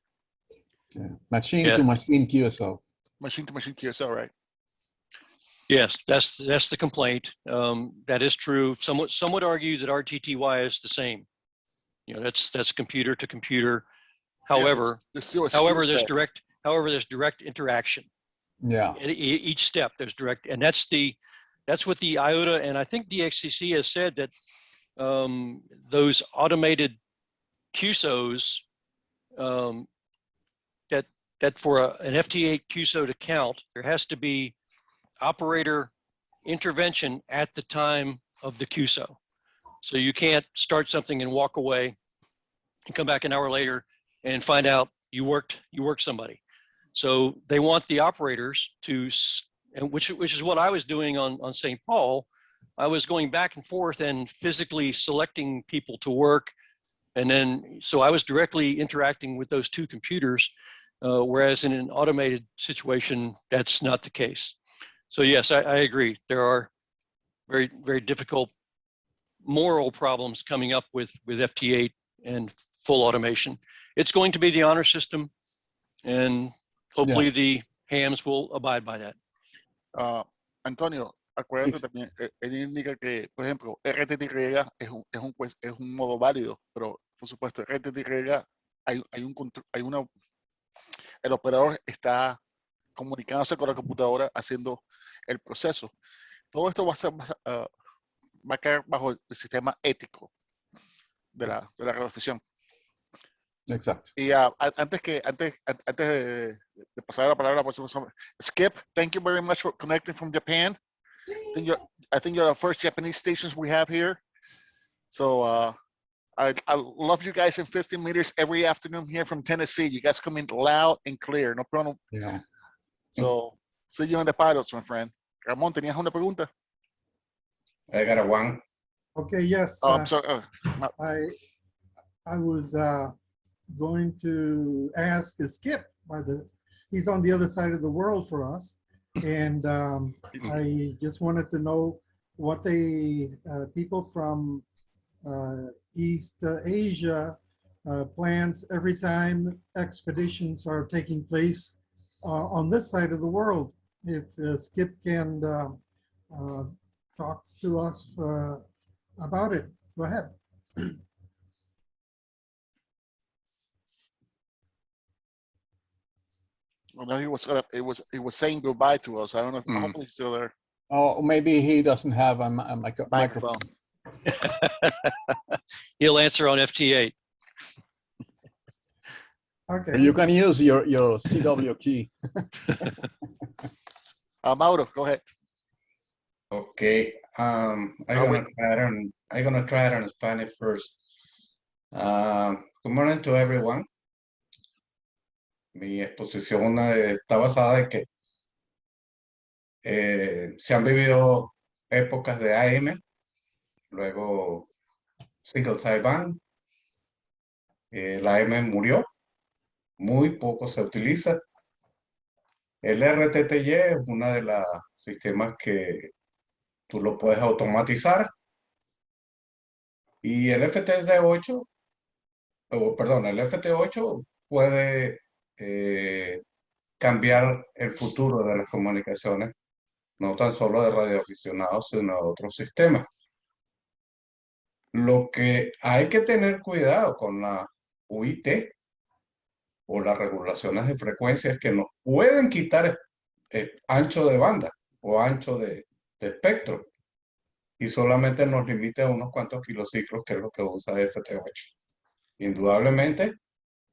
Yeah. Machine to machine QSO. Machine to machine QSO, right? Yes, that's the complaint. That is true. Some would argue that RTTY is the same. You know, that's computer to computer. However, there's direct interaction. Yeah. At each step there's direct, and that's what the IOTA and I think DXCC has said, that those automated QSOs, that for an FTA QSO to count, there has to be operator intervention at the time of the QSO. So you can't start something and walk away and come back an hour later and find out you worked somebody. So they want the operators to, and which is what I was doing on St. Paul. I was going back and forth and physically selecting people to work. And then, so I was directly interacting with those two computers, whereas in an automated situation, that's not the case. So yes, I agree. There are very, very difficult moral problems coming up with FT8 and full automation. It's going to be the honor system, and hopefully the hams will abide by that. Antonio, acuérdate también, él indica que, por ejemplo, RTTY es un modo válido, pero por supuesto, RTTY el operador está comunicándose con la computadora haciendo el proceso. Todo esto va a caer bajo el sistema ético de la radioafición. Exacto. Y antes de pasar la palabra a la próxima persona, Skip, thank you very much for connecting from Japan. I think you're the first Japanese stations we have here. So I love you guys in 15 meters every afternoon here from Tennessee. You guys come in loud and clear, no problem. Yeah. So see you on the pilots, my friend. Ramón, ¿tenías una pregunta? I got a one. Okay, yes. Oh, I'm sorry. I was going to ask Skip, he's on the other side of the world for us. And I just wanted to know what people from East Asia plans every time expeditions are taking place on this side of the world. If Skip can talk to us about it, go ahead. Well, no, he was saying goodbye to us. I don't know. Hopefully he's still there. Oh, maybe he doesn't have a microphone. He'll answer on FT8. Okay. You can use your CW key. Mauro, go ahead. Okay. I'm gonna try it on Spanish first. Good morning to everyone. Mi exposición está basada en que se han vivido épocas de AM, luego single sideband, la AM murió, muy poco se utiliza. El RTTY es uno de los sistemas que tú lo puedes automatizar, y el FT8 puede cambiar el futuro de las comunicaciones, no tan solo de radioaficionados, sino de otros sistemas. Lo que hay que tener cuidado con la UIT o las regulaciones de frecuencia es que nos pueden quitar ancho de banda o ancho de espectro, y solamente nos limite a unos cuantos kilociclos, que es lo que usa FT8. Indudablemente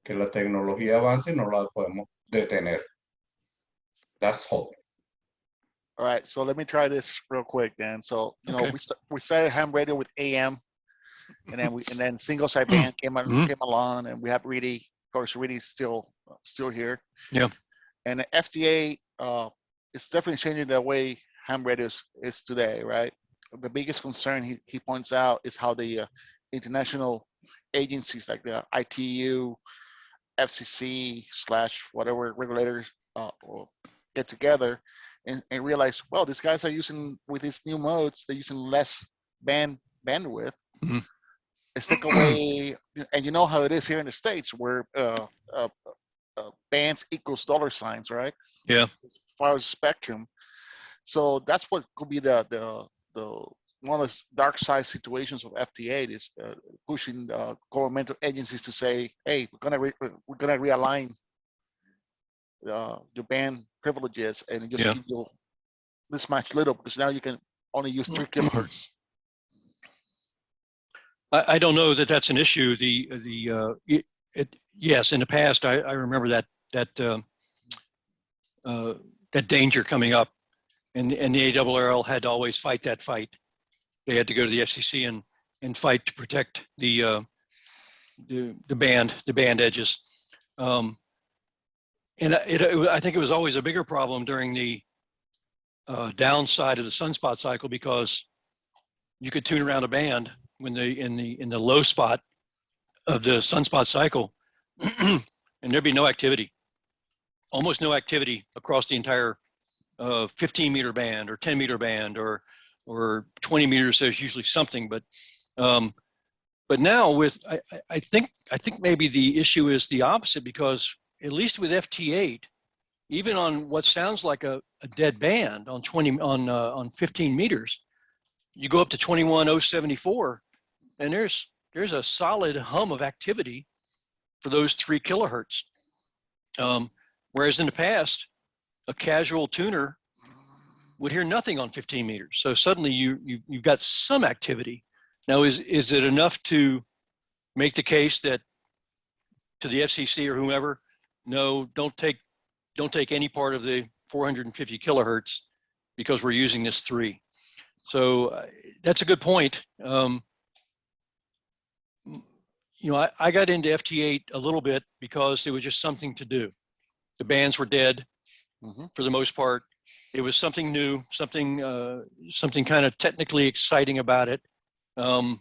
que la tecnología avance y no la podemos detener. That's all. All right, so let me try this real quick then. So, you Okay. know, we started ham radio with AM, and then single sideband came along, and we have Reedy. Of course, Reedy's still here. Yeah. And the FDA is definitely changing the way ham radio is today, right? The biggest concern he points out is how the international agencies like the ITU, FCC / whatever regulators get together and realize, well, these guys are using, with these new modes, they're using less bandwidth. Mm-hmm. Let's take away, and you know how it is here in the States, where bands equals $signs, right? Yeah. As far as spectrum. So that's what could be the one of the dark side situations of FT8 is pushing governmental agencies to say, hey, we're gonna realign your band privileges and just give you this much little, because now you can only use 3 kilohertz. I don't know that that's an issue. Yes, in the past, I remember that danger coming up, and the ARRL had to always fight that fight. They had to go to the FCC and fight to protect the band edges. And I think it was always a bigger problem during the downside of the sunspot cycle, because you could tune around a band when in the low spot of the sunspot cycle, and there'd be no activity, almost no activity across the entire 15-meter band or 10-meter band or 20 meters. There's usually something, but now with I think maybe the issue is the opposite, because at least with FT8, even on what sounds like a dead band on 15 meters, you go up to 21,074, and there's a solid hum of activity for those 3 kilohertz. Whereas in the past, a casual tuner would hear nothing on 15 meters. So suddenly you've got some activity. Now, is it enough to make the case that to the FCC or whomever, no, don't take any part of the 450 kilohertz because we're using this 3. So that's a good point. I got into FT8 a little bit because it was just something to do. The bands were dead for the most part. It was something new, something kind of technically exciting about it. To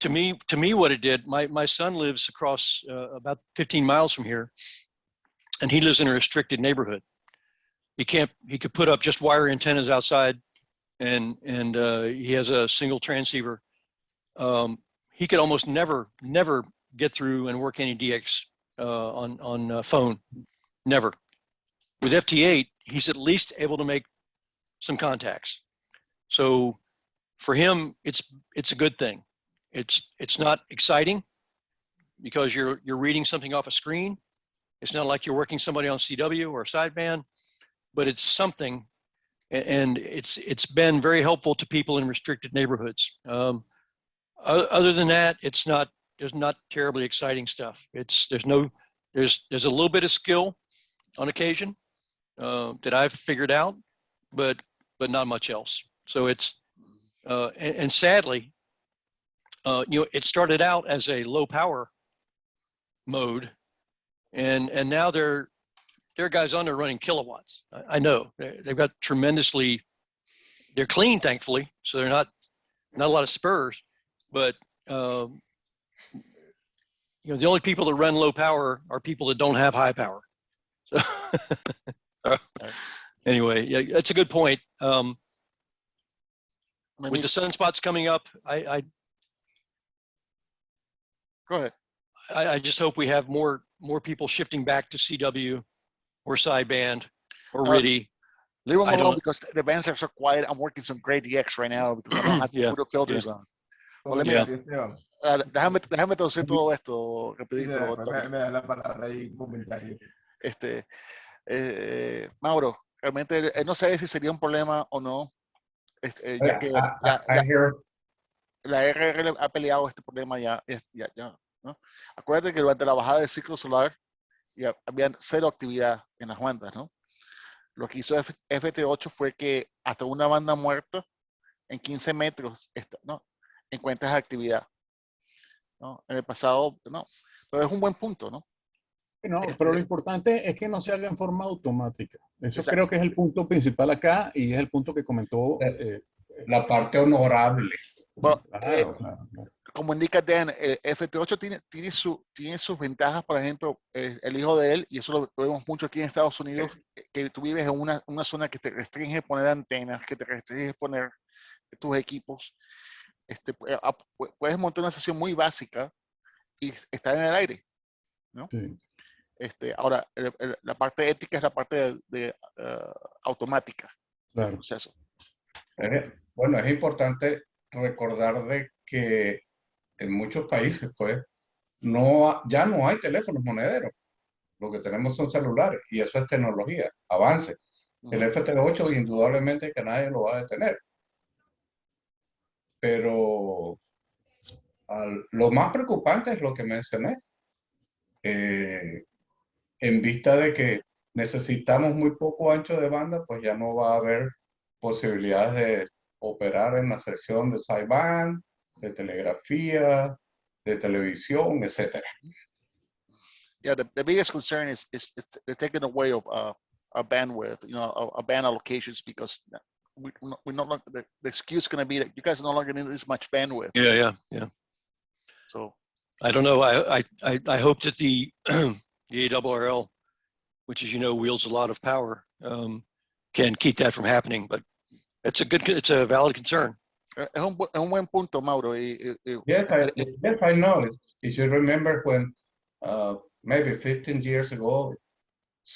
me, what it did, my son lives across about 15 miles from here, and he lives in a restricted neighborhood. He could put up just wire antennas outside, and he has a single transceiver. He could almost never get through and work any DX on phone, never. With FT8, he's at least able to make some contacts. So for him, it's a good thing. It's not exciting because you're reading something off a screen. It's not like you're working somebody on CW or sideband, but it's something, and it's been very helpful to people in restricted neighborhoods. Other than that, there's not terribly exciting stuff. There's a little bit of skill on occasion that I've figured out, but not much else. So it's and sadly, it started out as a low power mode, and now there are guys on there running kilowatts. I know they've got they're clean, thankfully, so they're not a lot of spurs, but the only people that run low power are people that don't have high power. So anyway, yeah, that's a good point. With the sunspots coming up, I go ahead. I just hope we have more people shifting back to CW or sideband or RIDI. Leave them alone because the bands are so quiet. I'm working some great DX right now because I don't have to put the filters on. Well, déjame traducir todo esto rapidito. Me da la palabra y un comentario. Mauro, realmente no sé si sería un problema o no, ya que la RR ha peleado este problema ya, ¿no? Acuérdate que durante la bajada del ciclo solar ya había 0 actividad en las bandas, ¿no? Lo que hizo FT8 fue que hasta una banda muerta en 15 metros, ¿no?, encuentras actividad, ¿no? En el pasado, no, pero es un buen punto, ¿no? No, pero lo importante es que no se haga en forma automática. Eso creo que es el punto principal acá y es el punto que comentó. La parte honorable. Bueno, como indica Dan, FT8 tiene sus ventajas. Por ejemplo, el hijo de él, y eso lo vemos mucho aquí en Estados Unidos, que tú vives en una zona que te restringe poner antenas, que te restringe poner tus equipos. Puedes montar una sesión muy básica y estar en el aire, ¿no? Sí. Ahora, la parte ética es la parte de automática del proceso. Bueno, es importante recordar de que en muchos países, pues, ya no hay teléfonos monederos. Lo que tenemos son celulares y eso es tecnología, avance. El FT8 indudablemente que nadie lo va a detener. Pero lo más preocupante es lo que mencioné. En vista de que necesitamos muy poco ancho de banda, pues ya no va a haber posibilidades de operar en la sección de sideband, de telegrafía, de televisión, etc. Yeah, the biggest concern is they're taking away of a bandwidth, a band allocations, because we're not the excuse is going to be that you guys are no longer need this much bandwidth. Yeah. So I don't know. I hope that the ARRL, which, as you know, wields a lot of power, can keep that from happening. But it's a valid concern. Es un buen punto, Mauro. Yes, I know. You should remember when maybe 15 years ago,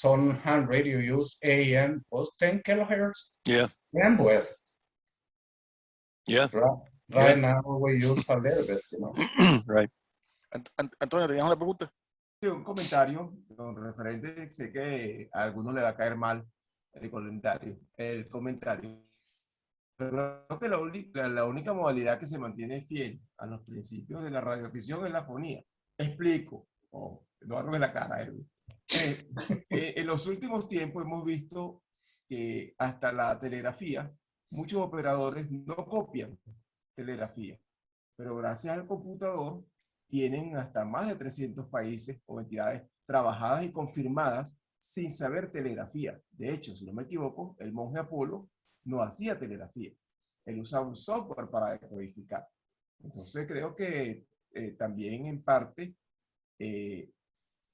some ham radio use AM was 10 kilohertz. Yeah. Bandwidth. Yeah. Right now we use a little bit, you know. Right. Antonio, ¿tenías una pregunta? Sí, un comentario con referente, sé que a algunos le va a caer mal el comentario. Pero creo que la única modalidad que se mantiene fiel a los principios de la radioafición es la fonía. Explico. No arrugue la cara, Edwin. En los últimos tiempos hemos visto que hasta la telegrafía, muchos operadores no copian telegrafía, pero gracias al computador tienen hasta más de 300 países o entidades trabajadas y confirmadas sin saber telegrafía. De hecho, si no me equivoco, el monje Apolo no hacía telegrafía. Él usaba un software para decodificar. Entonces creo que también en parte,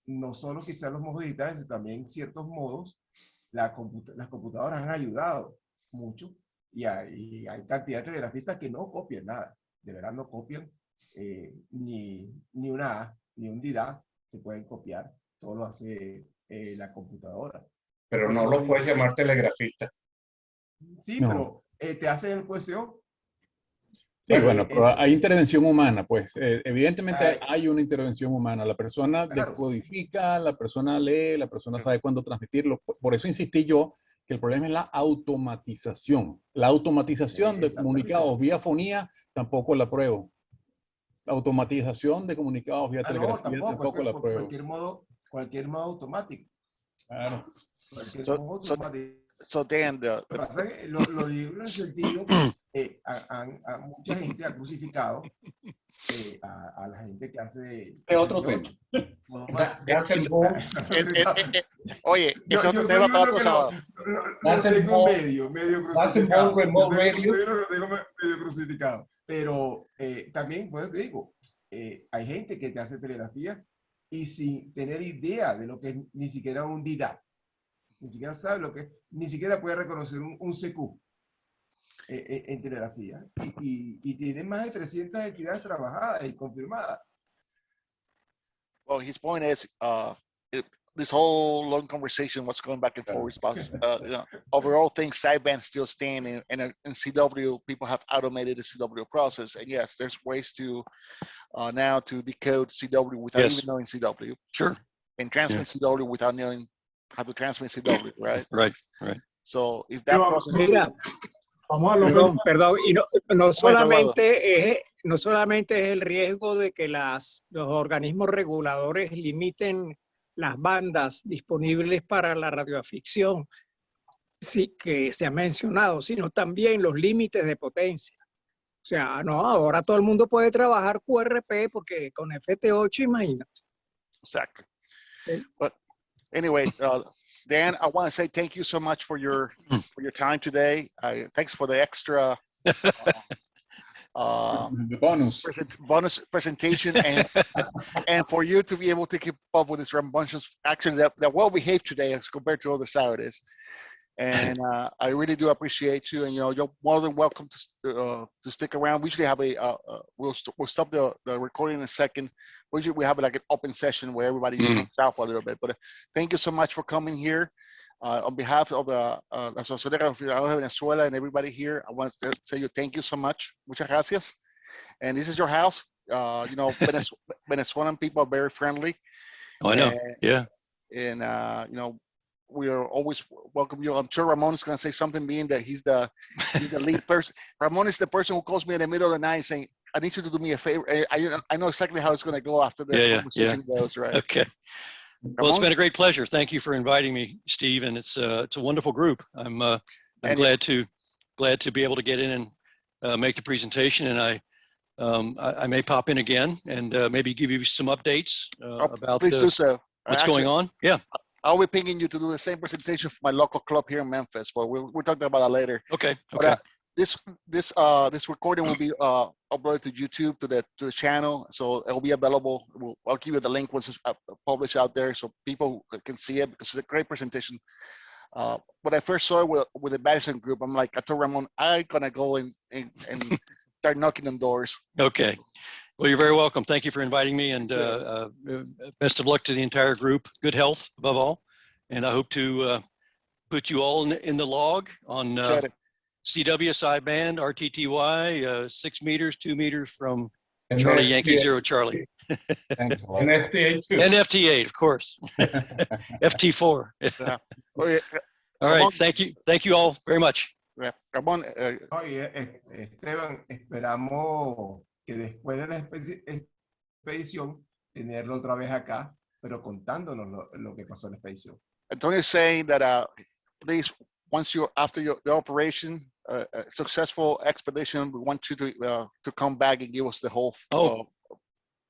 no solo quizás los modos digitales, sino también en ciertos modos, las computadoras han ayudado mucho y hay cantidad de telegrafistas que no copian nada. De verdad no copian ni una A, ni un DIDA se pueden copiar. Todo lo hace la computadora. Pero no lo puedes llamar telegrafista. Sí, No. pero te hacen el QSO. Sí, bueno, pero hay intervención humana, pues. Evidentemente hay una intervención humana. La persona decodifica, la persona lee, la persona sabe cuándo transmitirlo. Por eso insistí yo que el problema es la automatización. La automatización de comunicados vía fonía tampoco la apruebo. La automatización de comunicados vía telegrafía tampoco la apruebo. Cualquier modo automático. Claro. Cualquier modo automático. So Dan, Lo que pasa es que lo digo en el sentido que a mucha gente ha crucificado a la gente que hace... Es otro tema. Oye, es otro tema para otro sábado. Lo tengo medio crucificado. Lo tengo medio crucificado. Pero también, pues te digo, hay gente que te hace telegrafía y sin tener idea de lo que es ni siquiera un DIDA. Ni siquiera sabe lo que es, ni siquiera puede reconocer un CQ en telegrafía. Y tiene más de 300 entidades trabajadas y confirmadas. Well, his point is, this whole long conversation was going back and forth about, overall things sideband still stand, and in CW, people have automated the CW process. And yes, there's ways to now to decode CW without even knowing CW. Sure. And transmit CW without knowing how to transmit CW, right? Right. So if that process... Mira, perdón, y no solamente es el riesgo de que los organismos reguladores limiten las bandas disponibles para la radioaficción, sí, que se ha mencionado, sino también los límites de potencia. O sea, no, ahora todo el mundo puede trabajar QRP porque con FT8, imagínate. Exactly. But anyway, Dan, I want to say thank you so much for your time today. Thanks for the extra the bonus presentation, and for you to be able to keep up with this rambunctious. Actually, they're well behaved today as compared to other Saturdays. And I really do appreciate you. And you're more than welcome to stick around. We usually have we'll stop the recording in a second. Usually we have like an open session where everybody hangs out for a little bit. But thank you so much for coming here. On behalf of the Asociación de Venezuela and everybody here, I want to say thank you so much. Muchas gracias. And this is your house. Venezuelan people are very friendly. Oh, I know. Yeah. And we are always welcome you. I'm sure Ramon is going to say something, being that he's the lead person. Ramon is the person who calls me in the middle of the night saying, I need you to do me a favor. I know exactly how it's going to go after the conversation goes, right? Okay. Well, it's been a great pleasure. Thank you for inviting me, Steve. And it's a wonderful group. I'm glad to be able to get in and make the presentation. And I may pop in again and maybe give you some updates about do so. What's going on. Yeah. I'll be pinging you to do the same presentation for my local club here in Memphis, but we'll talk about that later. Okay. But, this recording will be uploaded to YouTube to the channel, so it'll be available. I'll give you the link once it's published out there, so people can see it, because it's a great presentation. When I first saw it with the Madison group, I'm like, I told Ramon, I'm gonna go and start knocking on doors. Okay. Well, you're very welcome. Thank you for inviting me, and best of luck to the entire group. Good health above all, And I hope to put you all in the log on CW sideband, RTTY, 6 meters, 2 meters from Charlie Yankee Zero Charlie. Thanks a lot. And FTA too. And FT8, of course. FT4. Yeah. Oye, all right, thank you all very much. Ramón, Oye, Esteban, esperamos que después de la expedición tenerlo otra vez acá, pero contándonos lo que pasó en la expedición. Antonio's saying that please, once you're after the operation, successful expedition, we want you to come back and give us the whole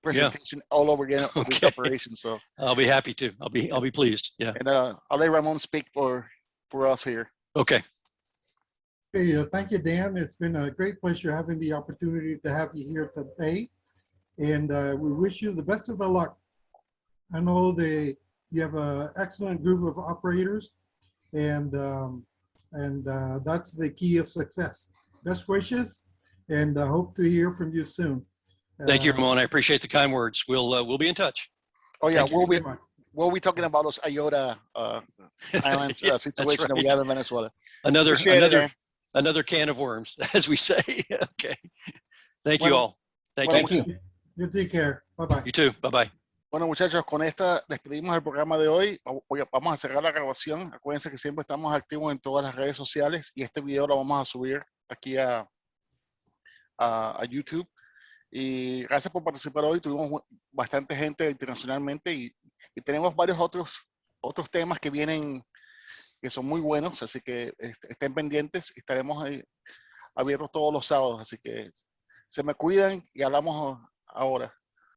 presentation all over again of this operation. So I'll be happy to. I'll be pleased. Yeah. And I'll let Ramon speak for us here. Okay. Okay, thank you, Dan. It's been a great pleasure having the opportunity to have you here today, and we wish you the best of the luck. I know you have an excellent group of operators, and that's the key of success. Best wishes, and hope to hear from you soon. Thank you, Ramon. I appreciate the kind words. We'll be in touch. Oh yeah, we'll be talking about those IOTA islands situation that we have in Venezuela. Another can of worms, as we say. Okay. Thank you all. Thank you. You take care. Bye-bye. You too. Bye-bye. Bueno, muchachos, con esta despedimos el programa de hoy. Vamos a cerrar la grabación. Acuérdense que siempre estamos activos en todas las redes sociales y este video lo vamos a subir aquí a YouTube. Y gracias por participar hoy. Tuvimos bastante gente internacionalmente y tenemos varios otros temas que vienen que son muy buenos, así que estén pendientes. Estaremos ahí abiertos todos los sábados, así que se me cuidan y hablamos ahora.